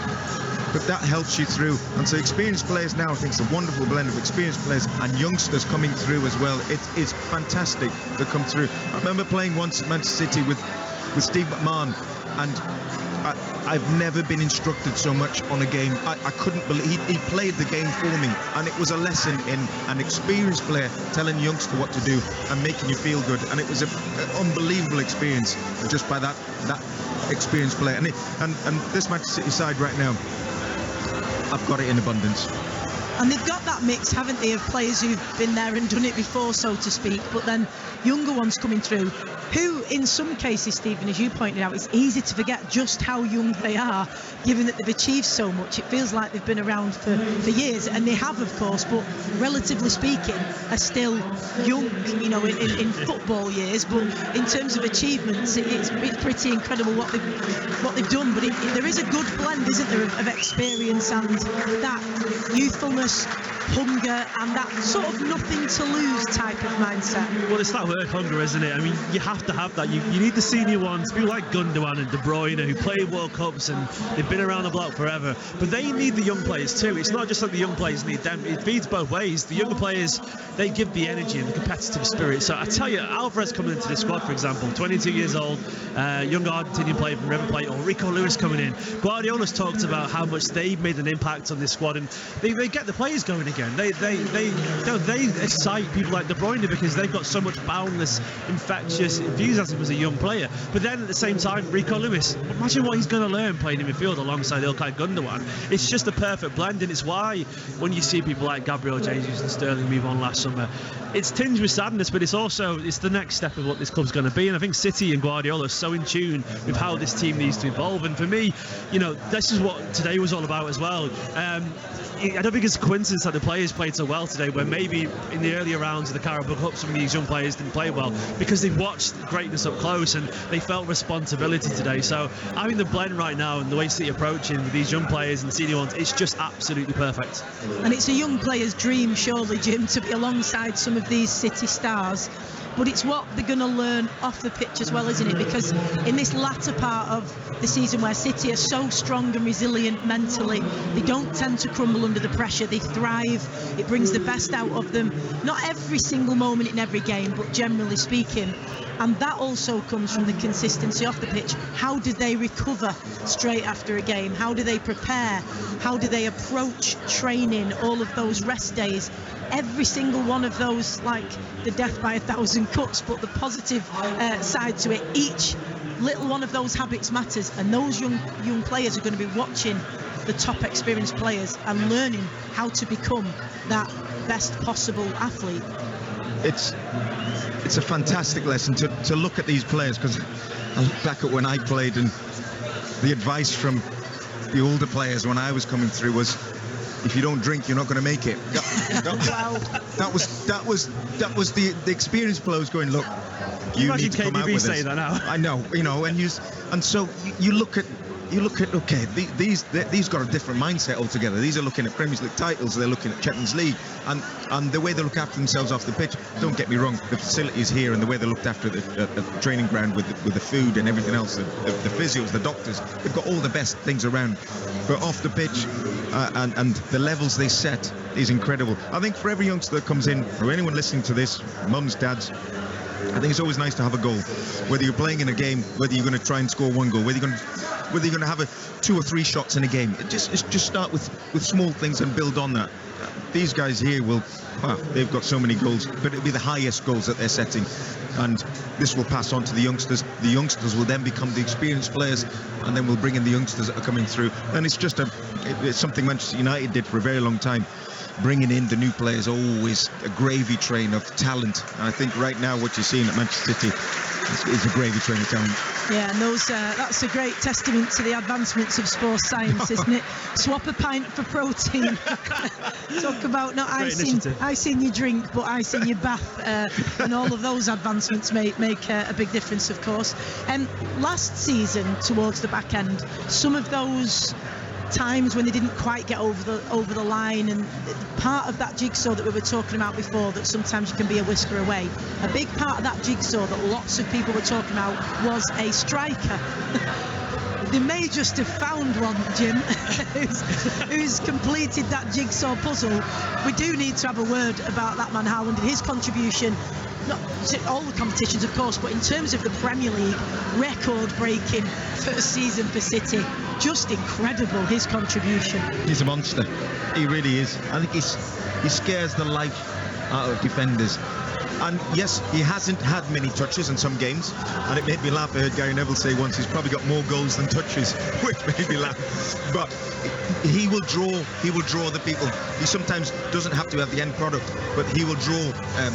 but that helps you through. And so experienced players now, I think it's a wonderful blend of experienced players and youngsters coming through as well. It is fantastic to come through. I remember playing once at Manchester City with Steve McMahon, and I've never been instructed so much on a game. I couldn't believe he played the game for me, and it was a lesson in an experienced player telling youngster what to do and making you feel good, and it was an unbelievable experience just by that experienced player. And this Manchester City side right now, I've got it in abundance. And they've got that mix, haven't they, of players who've been there and done it before, so to speak, but then younger ones coming through, who in some cases, Stephen, as you pointed out, it's easy to forget just how young they are, given that they've achieved so much. It feels like they've been around for years, and they have, of course, but relatively speaking, are still young, you know, in football years, but in terms of achievements, it's pretty incredible what they've done. But there is a good blend, isn't there, of experience and that youthfulness, hunger, and that sort of nothing to lose type of mindset. Well, it's that work hunger, isn't it? I mean, you have to have that. You need the senior ones, people like Gundogan and De Bruyne, who play World Cups and they've been around the block forever. But they need the young players too. It's not just like the young players need them. It feeds both ways. The younger players, they give the energy and the competitive spirit. So I tell you, Alvarez coming into the squad, for example, 22 years old, young Argentinian player from River Plate, or Rico Lewis coming in. Guardiola's talked about how much they've made an impact on this squad, and they get the players going again. They excite people like De Bruyne because they've got so much boundless, infectious enthusiasm as a young player. But then at the same time, Rico Lewis, imagine what he's going to learn playing in midfield alongside Ilkay Gundogan. It's just a perfect blend, and it's why when you see people like Gabriel Jesus and Sterling move on last summer, it's tinged with sadness, but it's the next step of what this club's going to be. And I think City and Guardiola are so in tune with how this team needs to evolve. And for me, you know, this is what today was all about as well. I don't think it's a coincidence that the players played so well today, where maybe in the earlier rounds of the Carabao Cup some of these young players didn't play well because they watched greatness up close and they felt responsibility today. So I think the blend right now and the way City approaching with these young players and senior ones, it's just absolutely perfect. And it's a young player's dream, surely, Jim, to be alongside some of these City stars. But it's what they're going to learn off the pitch as well, isn't it? Because in this latter part of the season where City are so strong and resilient mentally, they don't tend to crumble under the pressure. They thrive. It brings the best out of them. Not every single moment in every game, but generally speaking. And that also comes from the consistency off the pitch. How do they recover straight after a game? How do they prepare? How do they approach training, all of those rest days? Every single one of those, like the death by 1,000 cuts, but the positive side to it, each little one of those habits matters, and those young players are going to be watching the top experienced players and learning how to become that best possible athlete. It's a fantastic lesson to look at these players, because I look back at when I played, and the advice from the older players when I was coming through was, if you don't drink, you're not going to make it. That was the experienced players going, look, you need to come out with this. That now. I know, and so you look at okay, these got a different mindset altogether. These are looking at Premier League titles, they're looking at Champions League, and the way they look after themselves off the pitch. Don't get me wrong, the facilities here and the way they looked after the training ground with the food and everything else, the physios, the doctors, they've got all the best things around. But off the pitch and the levels they set is incredible. I think for every youngster that comes in, or anyone listening to this, mums, dads, I think it's always nice to have a goal. Whether you're playing in a game, whether you're going to try and score one goal, whether you're going to have 2 or 3 shots in a game. Just start with small things and build on that. These guys here they've got so many goals, but it'll be the highest goals that they're setting, and this will pass on to the youngsters. The youngsters will then become the experienced players, and then we'll bring in the youngsters that are coming through. And it's just it's something Manchester United did for a very long time. Bringing in the new players, always a gravy train of talent. And I think right now what you're seeing at Manchester City is a gravy train of talent. Yeah, and that's a great testament to the advancements of sports science, isn't it? Swap a pint for protein. Talk about not ice in your drink, but ice in your bath. And all of those advancements make a big difference, of course. Last season, towards the back end, some of those times when they didn't quite get over the line, and part of that jigsaw that we were talking about before, that sometimes you can be a whisker away, a big part of that jigsaw that lots of people were talking about was a striker. They may just have found one, Jim, who's completed that jigsaw puzzle. We do need to have a word about that man, Haaland, and his contribution, not to all the competitions, of course, but in terms of the Premier League, record-breaking first season for City. Just incredible, his contribution. He's a monster. He really is. I think he scares the life out of defenders. And yes, he hasn't had many touches in some games, and it made me laugh. I heard Gary Neville say once he's probably got more goals than touches, which made me laugh. But he will draw the people. He sometimes doesn't have to have the end product, but he will draw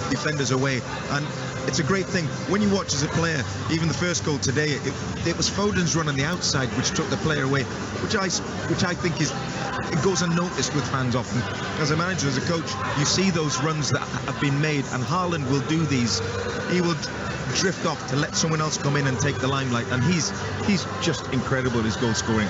defenders away. And it's a great thing when you watch as a player. Even the first goal today, it was Foden's run on the outside which took the player away, which I think it goes unnoticed with fans often. As a manager, as a coach, you see those runs that have been made, and Haaland will do these. He will drift off to let someone else come in and take the limelight, and he's just incredible, his goal scoring.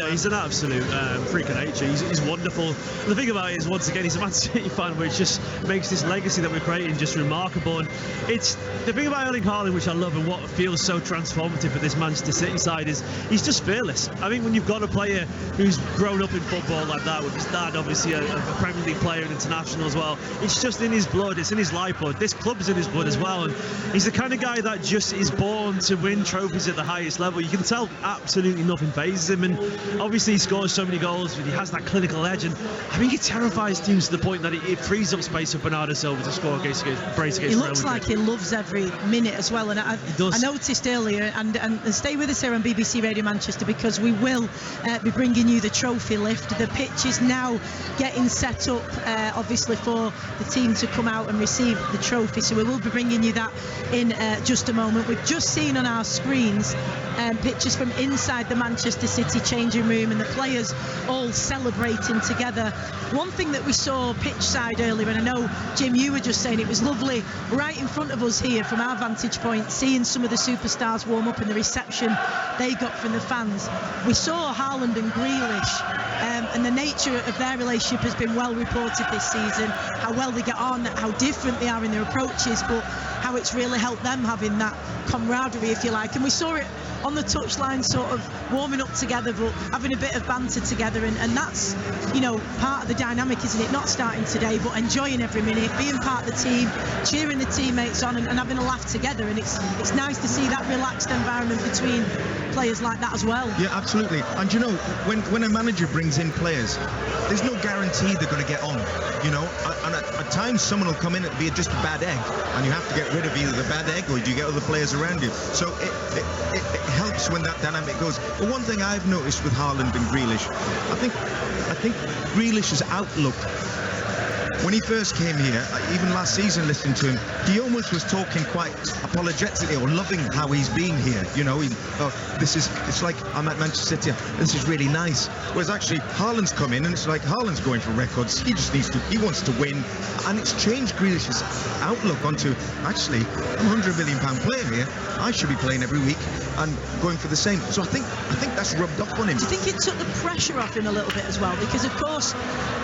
He's an absolute freak of nature. He's wonderful. And the thing about it is, once again, he's a Man City fan, which just makes this legacy that we're creating just remarkable. And it's the thing about Erling Haaland, which I love, and what feels so transformative for this Manchester City side, is he's just fearless. I think when you've got a player who's grown up in football like that, with his dad obviously a Premier League player and international as well, it's just in his blood, it's in his lifeblood. This club's in his blood as well, and he's the kind of guy that just is born to win trophies at the highest level. You can tell absolutely nothing phases him, and obviously he scores so many goals, but he has that clinical edge, and I think he terrifies teams to the point that it frees up space for Bernardo Silva to score against He looks like he loves every minute as well, and I noticed earlier, and stay with us here on BBC Radio Manchester, because we will be bringing you the trophy lift. The pitch is now getting set up, obviously, for the team to come out and receive the trophy, so we will be bringing you that in just a moment. We've just seen on our screens pictures from inside the Manchester City changing room and the players all celebrating together. One thing that we saw pitch side earlier, and I know, Jim, you were just saying it was lovely right in front of us here from our vantage point, seeing some of the superstars warm up and the reception they got from the fans. We saw Haaland and Grealish, and the nature of their relationship has been well reported this season, how well they get on, how different they are in their approaches, but how it's really helped them having that camaraderie, if you like. And we saw it on the touchline, sort of warming up together, but having a bit of banter together, and that's, you know, part of the dynamic, isn't it? Not starting today, but enjoying every minute, being part of the team, cheering the teammates on, and having a laugh together. And it's nice to see that relaxed environment between players like that as well. Yeah, absolutely. And you know, when a manager brings in players, there's no guarantee they're going to get on, you know, and at times someone will come in and be just a bad egg, and you have to get rid of either the bad egg or you get other players around you. So it helps when that dynamic goes. But one thing I've noticed with Haaland and Grealish, I think Grealish's outlook, when he first came here, even last season listening to him, he almost was talking quite apologetically or loving how he's been here. You know, it's like, I'm at Manchester City, this is really nice. Whereas actually Haaland's come in and it's like Haaland's going for records. He wants to win. And it's changed Grealish's outlook onto, actually, I'm a £100 million player here. I should be playing every week and going for the same. So I think that's rubbed off on him. Do you think it took the pressure off him a little bit as well? Because, of course,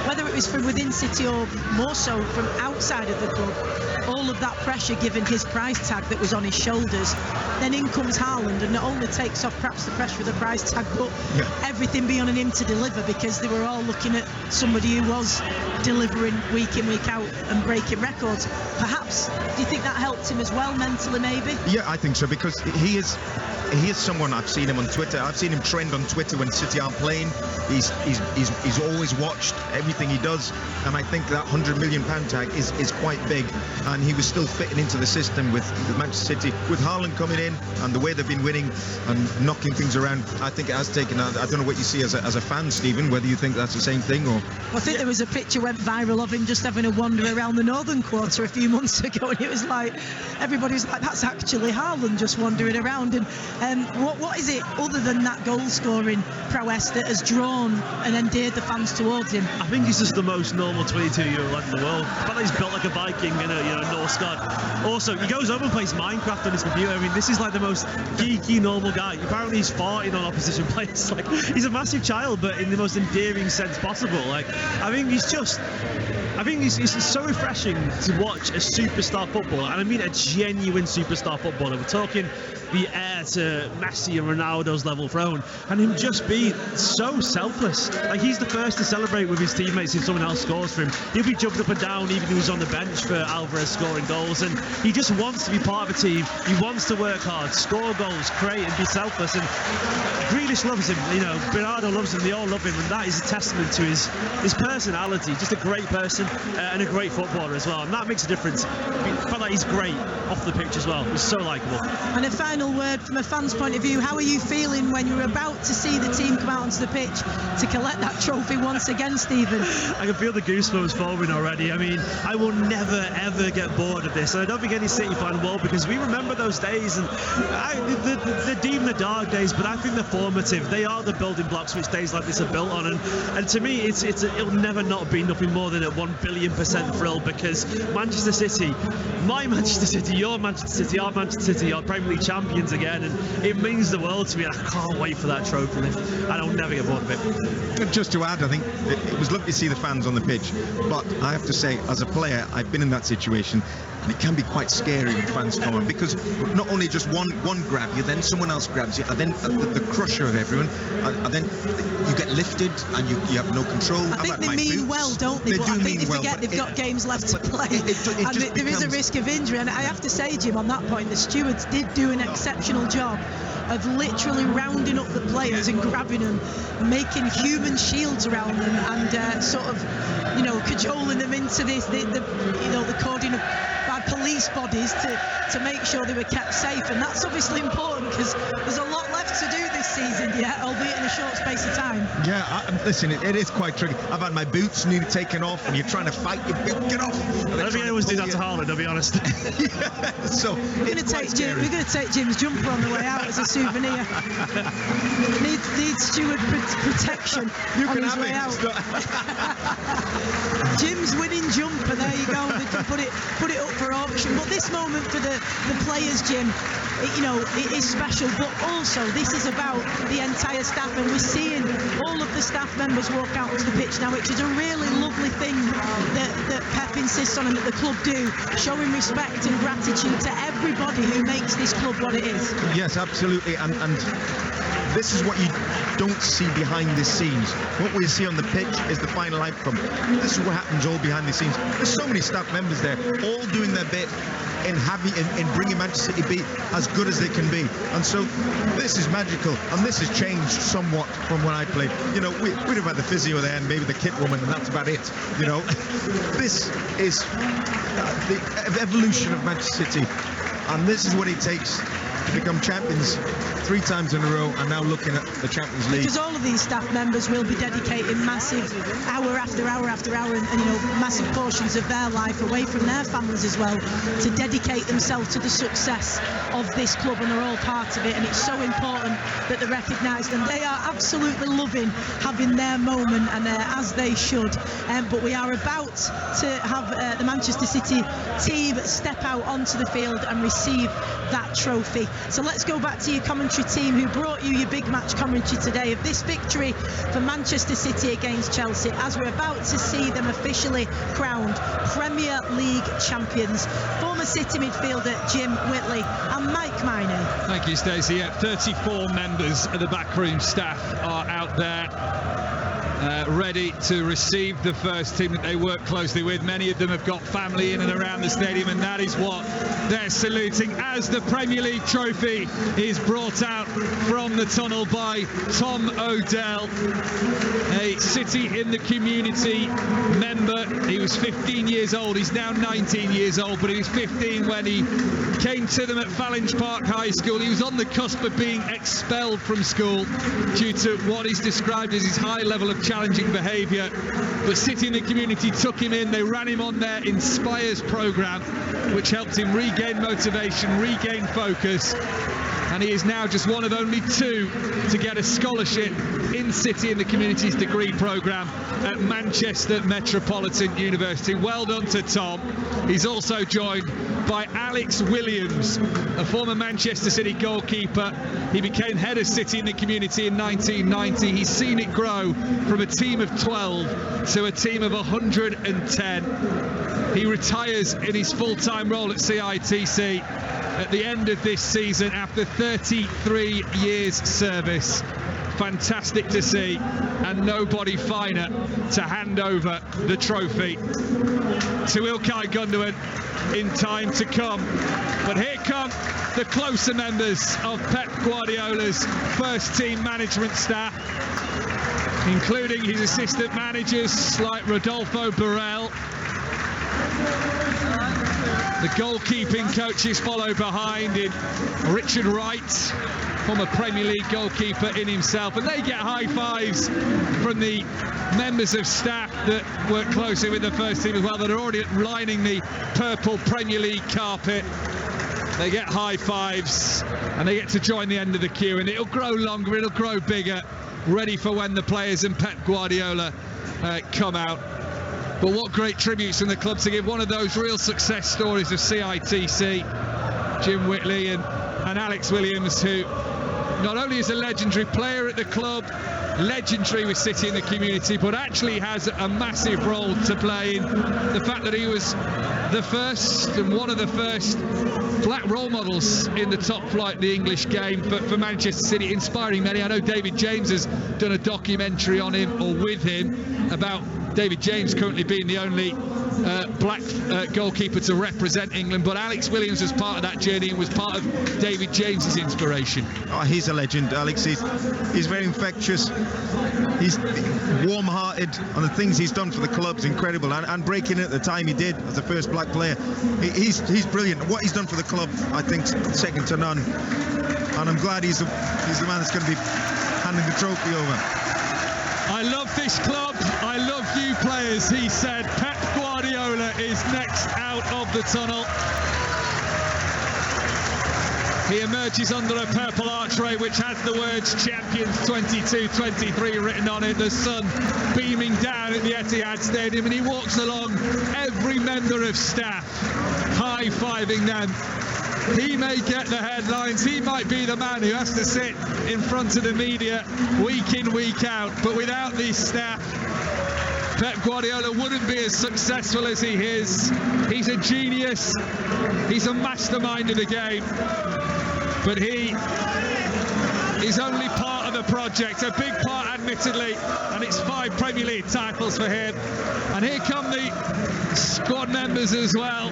whether it was from within City or more so from outside of the club, all of that pressure given his price tag that was on his shoulders, then in comes Haaland and not only takes off perhaps the pressure of the price tag, but everything being on him to deliver, because they were all looking at somebody who was delivering week in, week out and breaking records. Perhaps, do you think that helped him as well mentally, maybe? Yeah, I think so, because he is someone, I've seen him on Twitter. I've seen him trend on Twitter when City aren't playing. He's always watched everything he does, and I think that £100 million tag is quite big, and he was still fitting into the system with Manchester City. With Haaland coming in and the way they've been winning and knocking things around, I think it has taken. I don't know what you see as a fan, Stephen, whether you think that's the same thing or. I think there was a picture went viral of him just having a wander around the northern quarter a few months ago, and it was like everybody was like, that's actually Haaland just wandering around. And what is it other than that goal scoring prowess that has drawn and endeared the fans towards him? I think he's just the most normal 22-year-old lad in the world. I bet he's built like a Viking and a Norse god. Also, he goes over and plays Minecraft on his computer. I mean, this is like the most geeky, normal guy. Apparently he's farting on opposition players. Like, he's a massive child, but in the most endearing sense possible. Like, I think it's so refreshing to watch a superstar footballer, and I mean a genuine superstar footballer. We're talking the heir to Messi and Ronaldo's level throne, and him just be so selfless. Like, he's the first to celebrate with his teammates if someone else scores for him. He'll be jumping up and down even if he was on the bench for Alvarez scoring goals, and he just wants to be part of a team. He wants to work hard, score goals, create and be selfless, and Grealish loves him, you know, Bernardo loves him, they all love him, and that is a testament to his personality. Just a great person and a great footballer as well, and that makes a difference. I felt like he's great off the pitch as well. He's so likeable. And a final word from a fan's point of view, how are you feeling when you're about to see the team come out onto the pitch to collect that trophy once again, Stephen? I can feel the goosebumps forming already. I mean, I will never ever get bored of this, and I don't think any City fan will, because we remember those days, and they're deemed the dark days, but I think they're formative. They are the building blocks which days like this are built on, and to me it'll never not be nothing more than a 1,000,000,000% thrill, because Manchester City, my Manchester City, your Manchester City, our Manchester City are Premier League champions again, and it means the world to me. I can't wait for that trophy lift, and I'll never get bored of it. And just to add, I think it was lovely to see the fans on the pitch, but I have to say, as a player, I've been in that situation, and it can be quite scary when fans come on, because not only just one grab you, then someone else grabs you, and then the crusher of everyone, and then you get lifted and you have no control. I think they mean well, don't they? But I think they forget they've got games left to play, and there is a risk of injury. And I have to say, Jim, on that point, the stewards did do an exceptional job of literally rounding up the players and grabbing them, making human shields around them, and sort of, you know, cajoling them into this, the cording of by police bodies to make sure they were kept safe. And that's obviously important, because there's a lot left to do this season yet, albeit in a short space of time? Yeah, listen, it is quite tricky. I've had my boots nearly taken off, and you're trying to fight your boot, get off. I don't think anyone does that to Haaland, I'll be honest. Yeah, so we're going to take Jim's jumper on the way out as a souvenir. Needs steward protection on his way out. Jim's winning jumper, there you go. They can put it up for auction. But this moment for the players, Jim, it is special, but also this is about the entire staff, and we're seeing all of the staff members walk out onto the pitch now, which is a really lovely thing that Pep insists on and that the club do, showing respect and gratitude to everybody who makes this club what it is. Yes, absolutely, and this is what you don't see behind the scenes. What we see on the pitch is the final outcome. This is what happens all behind the scenes. There's so many staff members there, all doing their bit in bringing Manchester City be as good as they can be. And so this is magical, and this has changed somewhat from when I played. We'd have had the physio there and maybe the kit woman, and that's about it. This is the evolution of Manchester City, and this is what it takes to become champions 3 times in a row, and now looking at the Champions League. Because all of these staff members will be dedicating massive hour after hour after hour and massive portions of their life away from their families as well to dedicate themselves to the success of this club, and they're all part of it, and it's so important that they're recognised, and they are absolutely loving having their moment, and as they should. But we are about to have the Manchester City team step out onto the field and receive that trophy. So let's go back to your commentary team who brought you your big match commentary today of this victory for Manchester City against Chelsea, as we're about to see them officially crowned Premier League champions. Former City midfielder Jim Whitley and Mike Miney. Thank you, Stacey. Yeah, 34 members of the backroom staff are out there ready to receive the first team that they work closely with. Many of them have got family in and around the stadium, and that is what they're saluting as the Premier League trophy is brought out from the tunnel by Tom O'Dell, a City in the Community member. He was 15 years old. He's now 19 years old, but he was 15 when he came to them at Fallinge Park High School. He was on the cusp of being expelled from school due to what is described as his high level of challenging behaviour, but City in the Community took him in. They ran him on their Inspires programme, which helped him regain motivation, regain focus, and he is now just one of only 2 to get a scholarship in City in the Community's degree programme at Manchester Metropolitan University. Well done to Tom. He's also joined by Alex Williams, a former Manchester City goalkeeper. He became head of City in the Community in 1990. He's seen it grow from a team of 12 to a team of 110. He retires in his full-time role at CITC at the end of this season after 33 years service. Fantastic to see, and nobody finer to hand over the trophy to Ilkay Gundogan in time to come. But here come the closer members of Pep Guardiola's first team management staff, including his assistant managers like Rodolfo Borrell. The goalkeeping coaches follow behind in Richard Wright, former Premier League goalkeeper in himself, and they get high fives from the members of staff that work closely with the first team as well, that are already lining the purple Premier League carpet. They get high fives and they get to join the end of the queue, and it'll grow longer, it'll grow bigger, ready for when the players and Pep Guardiola come out. But what great tributes from the club to give one of those real success stories of CITC, Jim Whitley and Alex Williams, who not only is a legendary player at the club, legendary with City in the Community, but actually has a massive role to play in the fact that he was the first and one of the first black role models in the top flight of the English game for Manchester City, inspiring many. I know David James has done a documentary on him, or with him, about David James currently being the only black goalkeeper to represent England, but Alex Williams was part of that journey and was part of David James's inspiration. Oh, he's a legend, Alex. He's very infectious. He's warm-hearted, and the things he's done for the club's incredible, and breaking it at the time he did as the first black player. He's brilliant. What he's done for the club, I think, second to none. and I'm glad he's the man that's going to be handing the trophy over. I love this club, I love you players, he said. Pep Guardiola is next out of the tunnel. He emerges under a purple archway which has the words Champions 22-23 written on it, the sun beaming down at the Etihad Stadium, and he walks along every member of staff, high-fiving them. He may get the headlines, he might be the man who has to sit in front of the media week in, week out, but without these staff, Pep Guardiola wouldn't be as successful as he is. He's a genius, he's a mastermind of the game, but he is only part of the project, a big part admittedly, and it's 5 Premier League titles for him. And here come the squad members as well.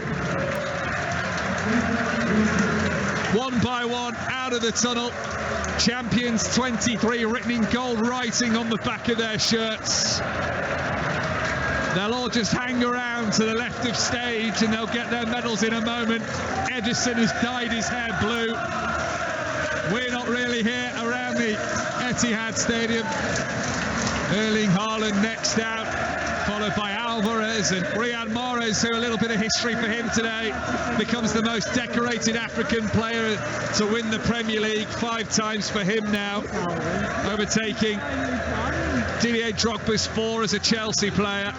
One by one out of the tunnel. Champions 23 written in gold writing on the back of their shirts. They'll all just hang around to the left of stage and they'll get their medals in a moment. Ederson has dyed his hair blue. We're not really here around the Etihad Stadium. Erling Haaland next out, followed by Alvarez and Riyad Mahrez, who a little bit of history for him today. Becomes the most decorated African player to win the Premier League 5 times for him now, overtaking Didier Drogba's 4 as a Chelsea player.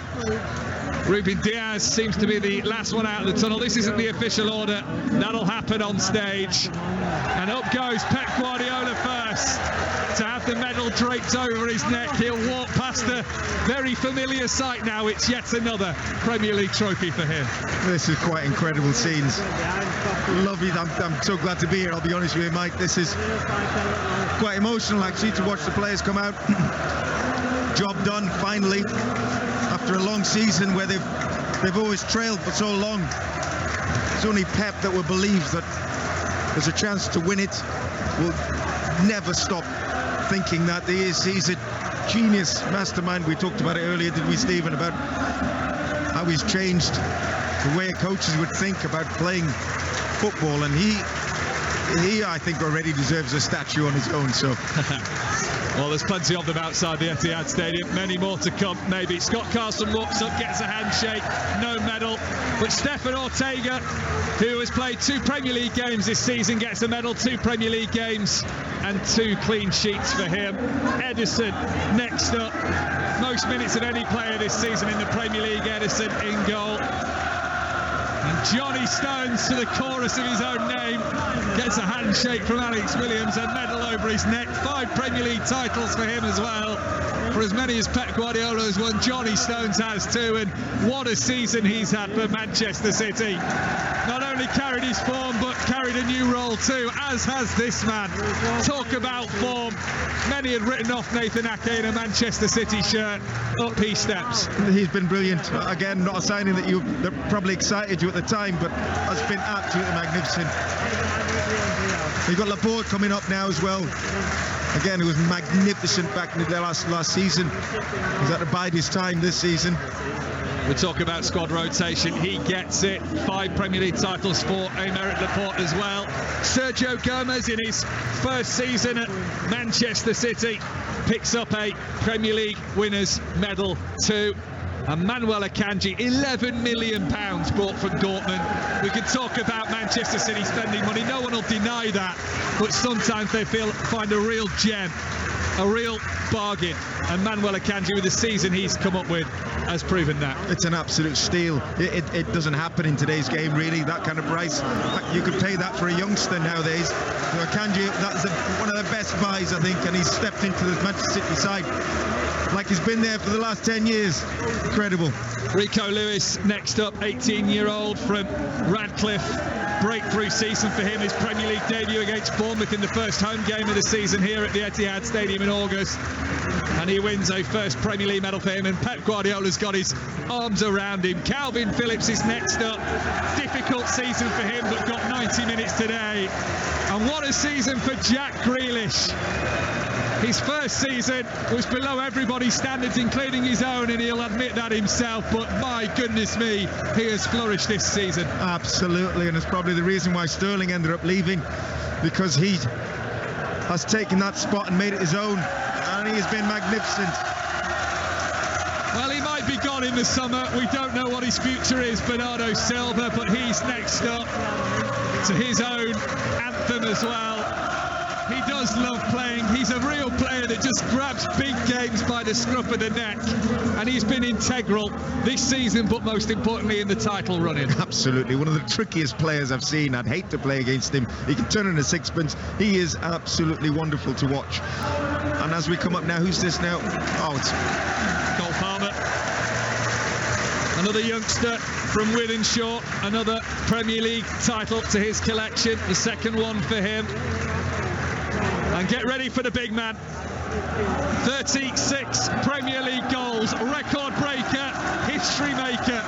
Ruben Diaz seems to be the last one out of the tunnel. This isn't the official order. That'll happen on stage. And up goes Pep Guardiola first to have the medal draped over his neck. He'll walk past a very familiar sight now. It's yet another Premier League trophy for him. This is quite incredible scenes. Lovely. I'm so glad to be here, I'll be honest with you, Mike. This is quite emotional, actually, to watch the players come out. Job done, finally. After a long season where they've always trailed for so long. It's only Pep that will believe that there's a chance to win it. Will never stop thinking that he's a genius mastermind. We talked about it earlier, didn't we, Stephen, about how he's changed the way coaches would think about playing football, and he I think already deserves a statue on his own. So well, there's plenty of them outside the Etihad Stadium, many more to come maybe. Scott Carson walks up, gets a handshake, no medal, but Stefan Ortega, who has played 2 Premier League games this season, gets a medal. 2 Premier League games and 2 clean sheets for him. Ederson next up, most minutes of any player this season in the Premier League. Ederson in goal. And Johnny Stones, to the chorus of his own name, gets a handshake from Alex Williams, a medal over his neck. 5 Premier League titles for him as well. For as many as Pep Guardiola has won, Johnny Stones has too, and what a season he's had for Manchester City. Not only carried his form, but carried a new role too, as has this man. Talk about form. Many had written off Nathan Ake in a Manchester City shirt. Up he steps. He's been brilliant. Again, not a signing that probably excited you at the time, but has been absolutely magnificent. You've got Laporte coming up now as well. Again, it was magnificent back in the last season. He's had to bide his time this season. We talk about squad rotation. He gets it. 5 Premier League titles for Aymeric Laporte as well. Sergio Gomez, in his first season at Manchester City, picks up a Premier League winners' medal too. And Manuel Akanji, £11 million bought from Dortmund. We can talk about Manchester City spending money. No one will deny that. But sometimes they find a real gem, a real bargain. And Manuel Akanji, with the season he's come up with, has proven that. It's an absolute steal. It doesn't happen in today's game, really, that kind of price. You could pay that for a youngster nowadays. So Akanji, that's one of the best buys, I think, and he's stepped into the Manchester City side like he's been there for the last 10 years. Incredible. Rico Lewis next up, 18-year-old from Radcliffe. Breakthrough season for him, his Premier League debut against Bournemouth in the first home game of the season here at the Etihad Stadium in August. And he wins a first Premier League medal for him, and Pep Guardiola's got his arms around him. Calvin Phillips is next up. Difficult season for him, but got 90 minutes today. And what a season for Jack Grealish. His first season was below everybody's standards, including his own, and he'll admit that himself, but my goodness me, he has flourished this season. Absolutely, and it's probably the reason why Sterling ended up leaving, because he has taken that spot and made it his own, and he has been magnificent. Well, he might be gone in the summer. We don't know what his future is, Bernardo Silva, but he's next up to his own anthem as well. He does love playing. He's a real player that just grabs big games by the scruff of the neck, and he's been integral this season, but most importantly in the title running. Absolutely, one of the trickiest players I've seen. I'd hate to play against him. He can turn in a sixpence. He is absolutely wonderful to watch. And as we come up now, who's this now? Oh, it's Cole Palmer, another youngster from Wythenshawe, another Premier League title to his collection, the second one for him. And get ready for the big man. 36 Premier League goals, record breaker, history maker.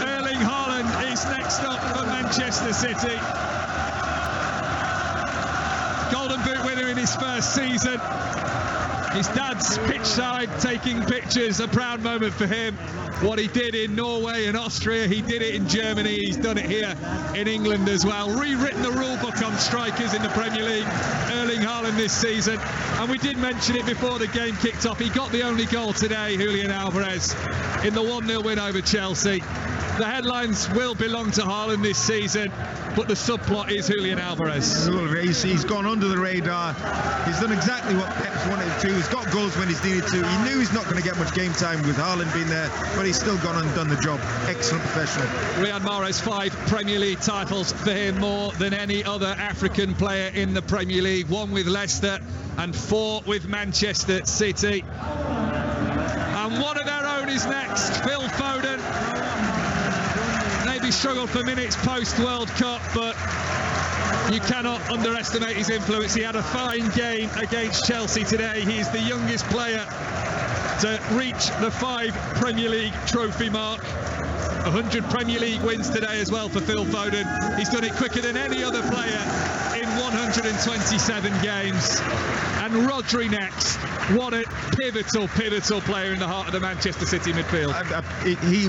Erling Haaland is next up for Manchester City. Golden Boot winner in his first season. His dad's pitch side taking pictures, a proud moment for him. What he did in Norway and Austria, he did it in Germany, he's done it here in England as well. Rewritten the rule book on strikers in the Premier League, Erling Haaland this season. And we did mention it before the game kicked off. He got the only goal today, Julian Alvarez, in the 1-0 win over Chelsea. The headlines will belong to Haaland this season, but the subplot is Julian Alvarez. He's gone under the radar. He's done exactly what Pep's wanted to. He's got goals when he's needed to. He knew he's not going to get much game time with Haaland being there, but he's still gone and done the job. Excellent professional. Riyad Mahrez, 5 Premier League titles for him, more than any other African player in the Premier League. 1 with Leicester and 4 with Manchester City. And one of their own is next, Phil Foden. Maybe struggled for minutes post-World Cup, but you cannot underestimate his influence. He had a fine game against Chelsea today. He's the youngest player to reach the 5 Premier League trophy mark. 100 Premier League wins today as well for Phil Foden. He's done it quicker than any other player in 127 games. And Rodri next. What a pivotal player in the heart of the Manchester City midfield.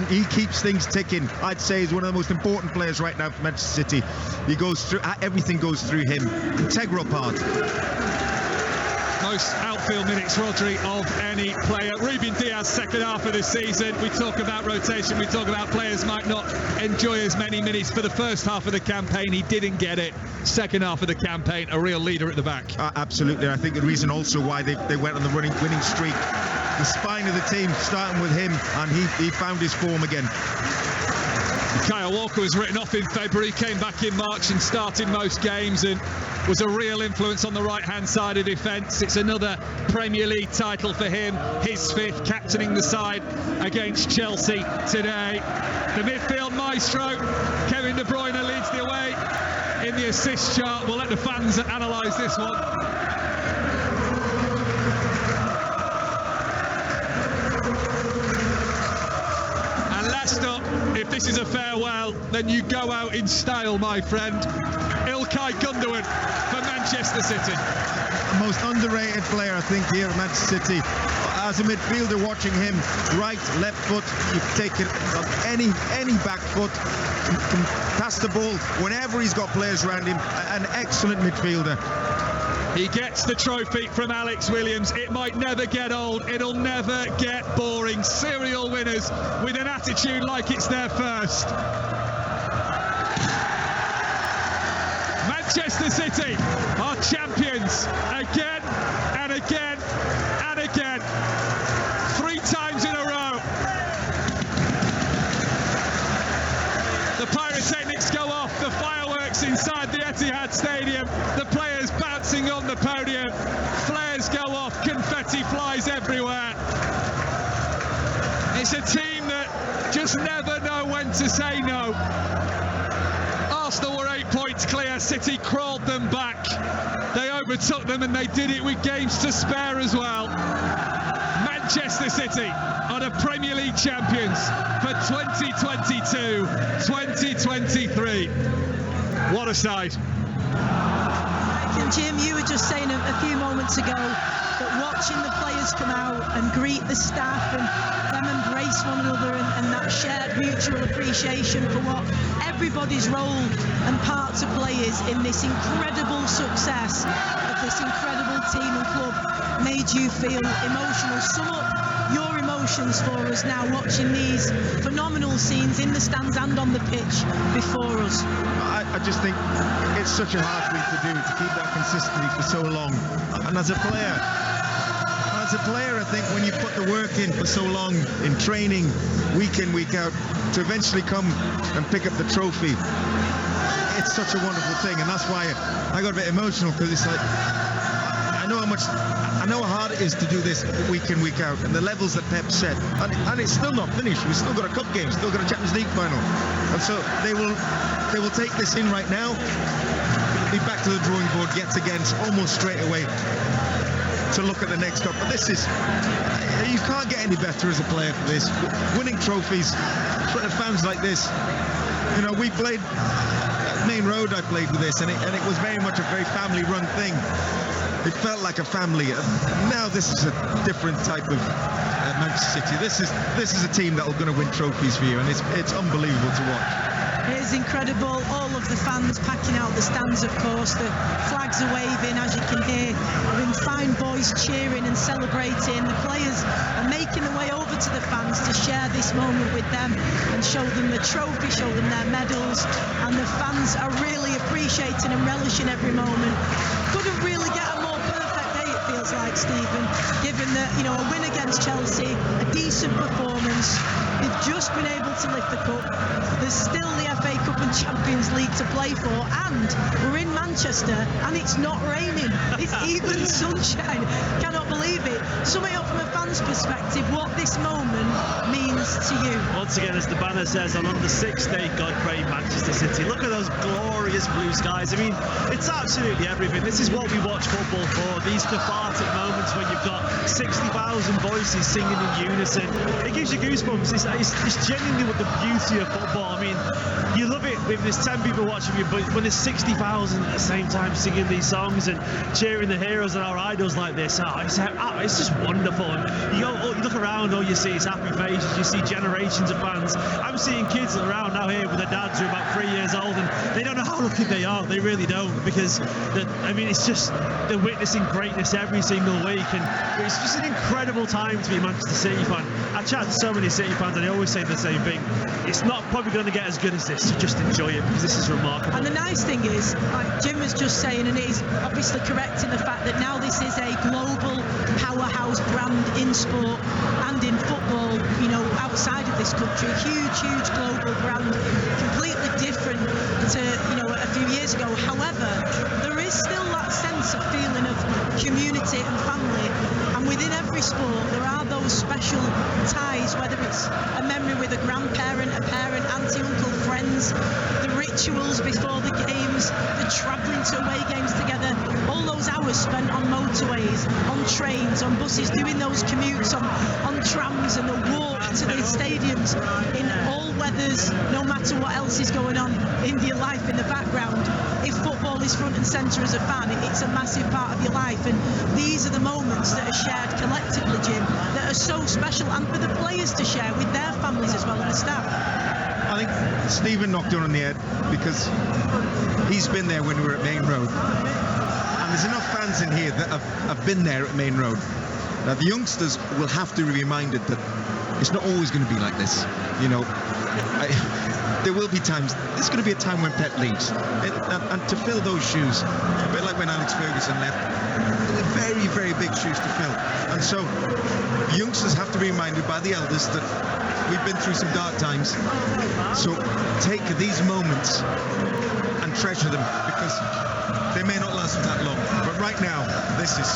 He keeps things ticking. I'd say he's one of the most important players right now for Manchester City. He goes through, everything goes through him. Integral part. Most outfield minutes, Rodri, of any player. Ruben Diaz, second half of the season. We talk about rotation, we talk about players might not enjoy as many minutes. For the first half of the campaign, he didn't get it. Second half of the campaign, a real leader at the back. Absolutely. I think the reason also why they went on the winning streak, the spine of the team, starting with him, and he found his form again. Kyle Walker was written off in February, came back in March and started most games and was a real influence on the right-hand side of defence. It's another Premier League title for him, his 5th, captaining the side against Chelsea today. The midfield maestro, Kevin De Bruyne, leads the way in the assist chart. We'll let the fans analyse this one. And last up, if this is a farewell, then you go out in style, my friend. Ilkay Gundogan for Manchester City. The most underrated player, I think, here at Manchester City. As a midfielder, watching him, right, left foot, you take it on any back foot, can pass the ball whenever he's got players around him. An excellent midfielder. He gets the trophy from Alex Williams. It might never get old. It'll never get boring. Serial winners with an attitude like it's their first. Manchester City are champions again and again and again. 3 times in a row. The pyrotechnics go off, the fireworks inside the Etihad Stadium, the players bouncing on the podium, flares go off, confetti flies everywhere. It's a team that just never know when to say no. Arsenal were 8 points clear, City crawled them back. They overtook them and they did it with games to spare as well. Manchester City are the Premier League champions for 2022-2023. What a side. I can Jim, you were just saying a few moments ago that watching the players come out and greet the staff and them embrace one another and that shared mutual appreciation for what everybody's role and part to play is in this incredible success of this incredible team and club made you feel emotional. Sum up your emotions for us now watching these phenomenal scenes in the stands and on the pitch before us. I just think it's such a hard thing to do, to keep that consistency for so long. And as a player, I think when you put the work in for so long in training, week in, week out, to eventually come and pick up the trophy, it's such a wonderful thing. And that's why I got a bit emotional, because it's like, I know how hard it is to do this week in, week out, and the levels that Pep set, and it's still not finished. We've still got a cup game, still got a Champions League final, and so they will take this in right now, be back to the drawing board yet again, almost straight away, to look at the next cup. But this is, you can't get any better as a player for this. Winning trophies in front of fans like this. You know, we played at Main Road, I played with this, and it was very much a very family-run thing. It felt like a family. Now this is a different type of Manchester City. This is a team that are going to win trophies for you, and it's unbelievable to watch. It is incredible. All of the fans packing out the stands, of course. The flags are waving, as you can hear. They're in fine voice, cheering and celebrating. The players are making their way over to the fans to share this moment with them and show them the trophy, show them their medals. And the fans are really appreciating and relishing every moment. Couldn't really get a more perfect day, it feels like, Stephen, given that, you know, a win against Chelsea, a decent performance. They've just been able to lift the cup. There's still the FA Cup and Champions League to play for, and we're in Manchester and it's not raining. It's even sunshine. Cannot believe it. Sum it up from a fan's perspective, what this moment means to you. Once again, as the banner says, on the sixth day, God pray Manchester City. Look at those glorious blue skies. I mean, it's absolutely everything. This is what we watch football for. These cathartic moments when you've got 60,000 voices singing in unison. It gives you goosebumps. It's genuinely what the beauty of football. I mean, you love it if there's 10 people watching you, but when there's 60,000 at the same time singing these songs and cheering the heroes and our idols like this, it's just wonderful. And you look around, all you see is happy faces. You see generations of fans. I'm seeing kids around now here with their dads who are about 3 years old, and they don't know how lucky they are. They really don't, because it's just they're witnessing greatness every single week, and it's just an incredible time to be a Manchester City fan. I chat to so many City fans, and they always say the same thing. It's not probably going to get as good as this, so just enjoy it, because this is remarkable. And the nice thing is, like Jim was just saying, and it is obviously correct in the fact that now this is a global powerhouse brand in sport and in football, you know, outside of this country. Huge global brand, completely different to, you know, a few years ago. However, there is still that sense of feeling of community and family, and within every sport there are those special ties, whether it's a memory with a grandparent, a parent, auntie, uncle, friends, the rituals before the games, the travelling to away games together, all those hours spent on motorways, on trains, on buses, doing those commutes on trams, and the walk to the stadiums in all weathers, no matter what else is going on in your life in the background. If football is front and centre as a fan, it's a massive part of your life, and these are the moments that are shared collectively, Jim, that are so special, and for the players to share with their families as well and the staff. I think Stephen knocked it on the head, because he's been there when we were at Main Road, and there's enough fans in here that have been there at Main Road. Now the youngsters will have to be reminded that it's not always going to be like this. You know, there will be times. There's going to be a time when Pep leaves, and to fill those shoes, a bit like when Alex Ferguson left, they're very, very big shoes to fill. And so youngsters have to be reminded by the elders that we've been through some dark times. So take these moments and treasure them, because they may not last that long. But right now, this is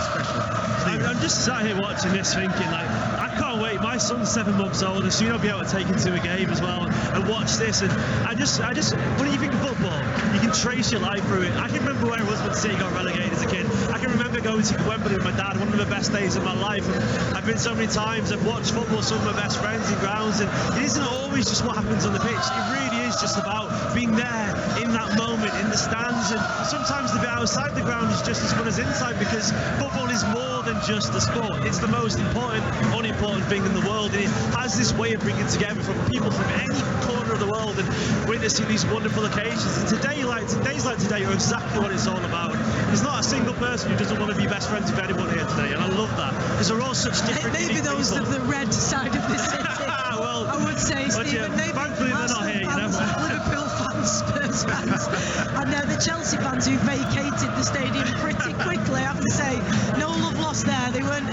special. I'm just sat here watching this thinking, like, I can't wait. My son's 7 months old, and soon I'll be able to take him to a game as well and watch this. And I just, when you think of football, you can trace your life through it. I can remember where it was when City got relegated as a kid. I can remember going to Wembley with my dad, one of the best days of my life. And I've been so many times. I've watched football with some of my best friends in grounds, and it isn't always just what happens on the pitch. It really is is just about being there in that moment, in the stands, and sometimes the bit outside the ground is just as fun as inside, because football is more than just a sport. It's the most important, unimportant thing in the world, and it has this way of bringing together from people from any corner of the world and witnessing these wonderful occasions. And days like today are exactly what it's all about. There's not a single person who doesn't want to be best friends with anyone here today, and I love that, because they're all such different. Maybe those people. of the red side of the city. Well, I would say, Stephen. Maybe thankfully they're not here, Liverpool fans, Spurs fans, and the Chelsea fans who vacated the stadium pretty quickly. I have to say, no love lost there. They weren't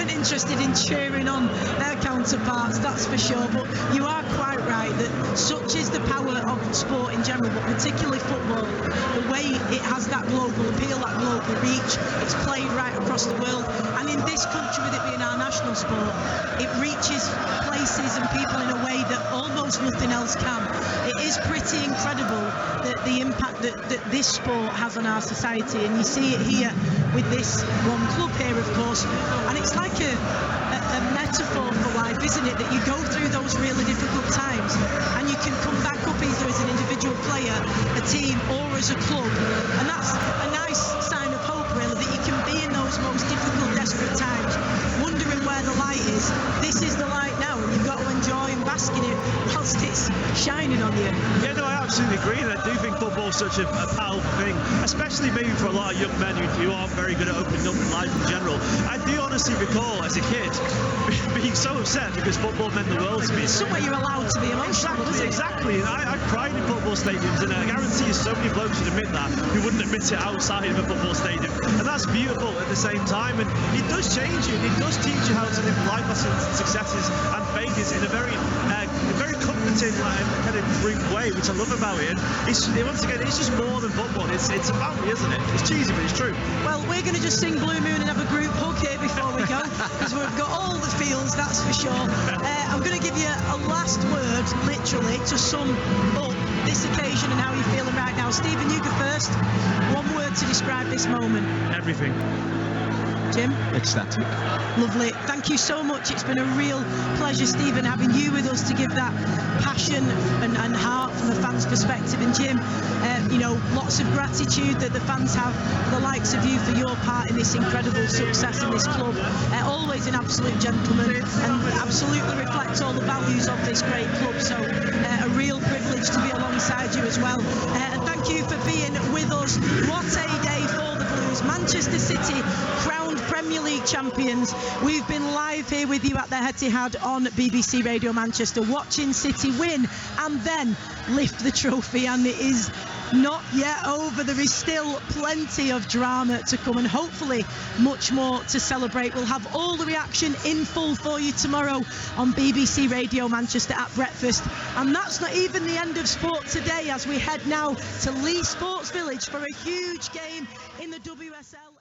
interested in cheering on their counterparts, that's for sure. But you are quite right that such is the power of sport in general, but particularly football. The way it has that global appeal, that global reach, it's played right across the world, and in this country, with it being our national sport, it reaches places and people in a way that almost nothing else can. It is pretty incredible that the impact that this sport has on our society, and you see it here with this one club here, of course, and it's like a metaphor for life, isn't it, that you go through those really difficult times and you can come back up either as an individual player, a team, or as a club, and that's a nice sign of hope, really, that you can be in those most difficult, desperate times wondering where the light is. This is the light now, and you've got to enjoy and bask in it whilst it's shining on you. Yeah, no, I absolutely agree, and I do think football's such a powerful thing, especially maybe for a lot of young men who aren't very good at opening up in life in general. I do honestly recall as a kid being so upset because football meant the world to me. It's somewhere you're allowed to be emotional. Exactly. And I cried in football stadiums, and I guarantee you so many blokes would admit that who wouldn't admit it outside of a football stadium. And that's beautiful at the same time, and it does change you, and it does teach you how to live life lessons, successes and failures in a very comforting kind of brief way, which I love about it. And once again, it's just more than football. It's a family, isn't it? It's cheesy, but it's true. Well, we're going to just sing Blue Moon and have a group hug here before we go, because we've got all the feels, that's for sure. I'm going to give you a last word, literally, to sum up this occasion and how you're feeling right now. Stephen, you go first. One word to describe this moment. Everything. Jim? Ecstatic. Lovely. Thank you so much. It's been a real pleasure, Stephen, having you with us to give that passion and heart from a fan's perspective. And Jim, lots of gratitude that the fans have for the likes of you for your part in this incredible success in this club. Always an absolute gentleman and absolutely reflects all the values of this great club. So a real privilege to be alongside you as well. And thank you for being with us. What a day for the Blues. Manchester City crowned Premier League champions. We've been live here with you at the Etihad on BBC Radio Manchester, watching City win and then lift the trophy, and it is not yet over. There is still plenty of drama to come and hopefully much more to celebrate. We'll have all the reaction in full for you tomorrow on BBC Radio Manchester at breakfast. And that's not even the end of sport today, as we head now to Leigh Sports Village for a huge game in the WSL.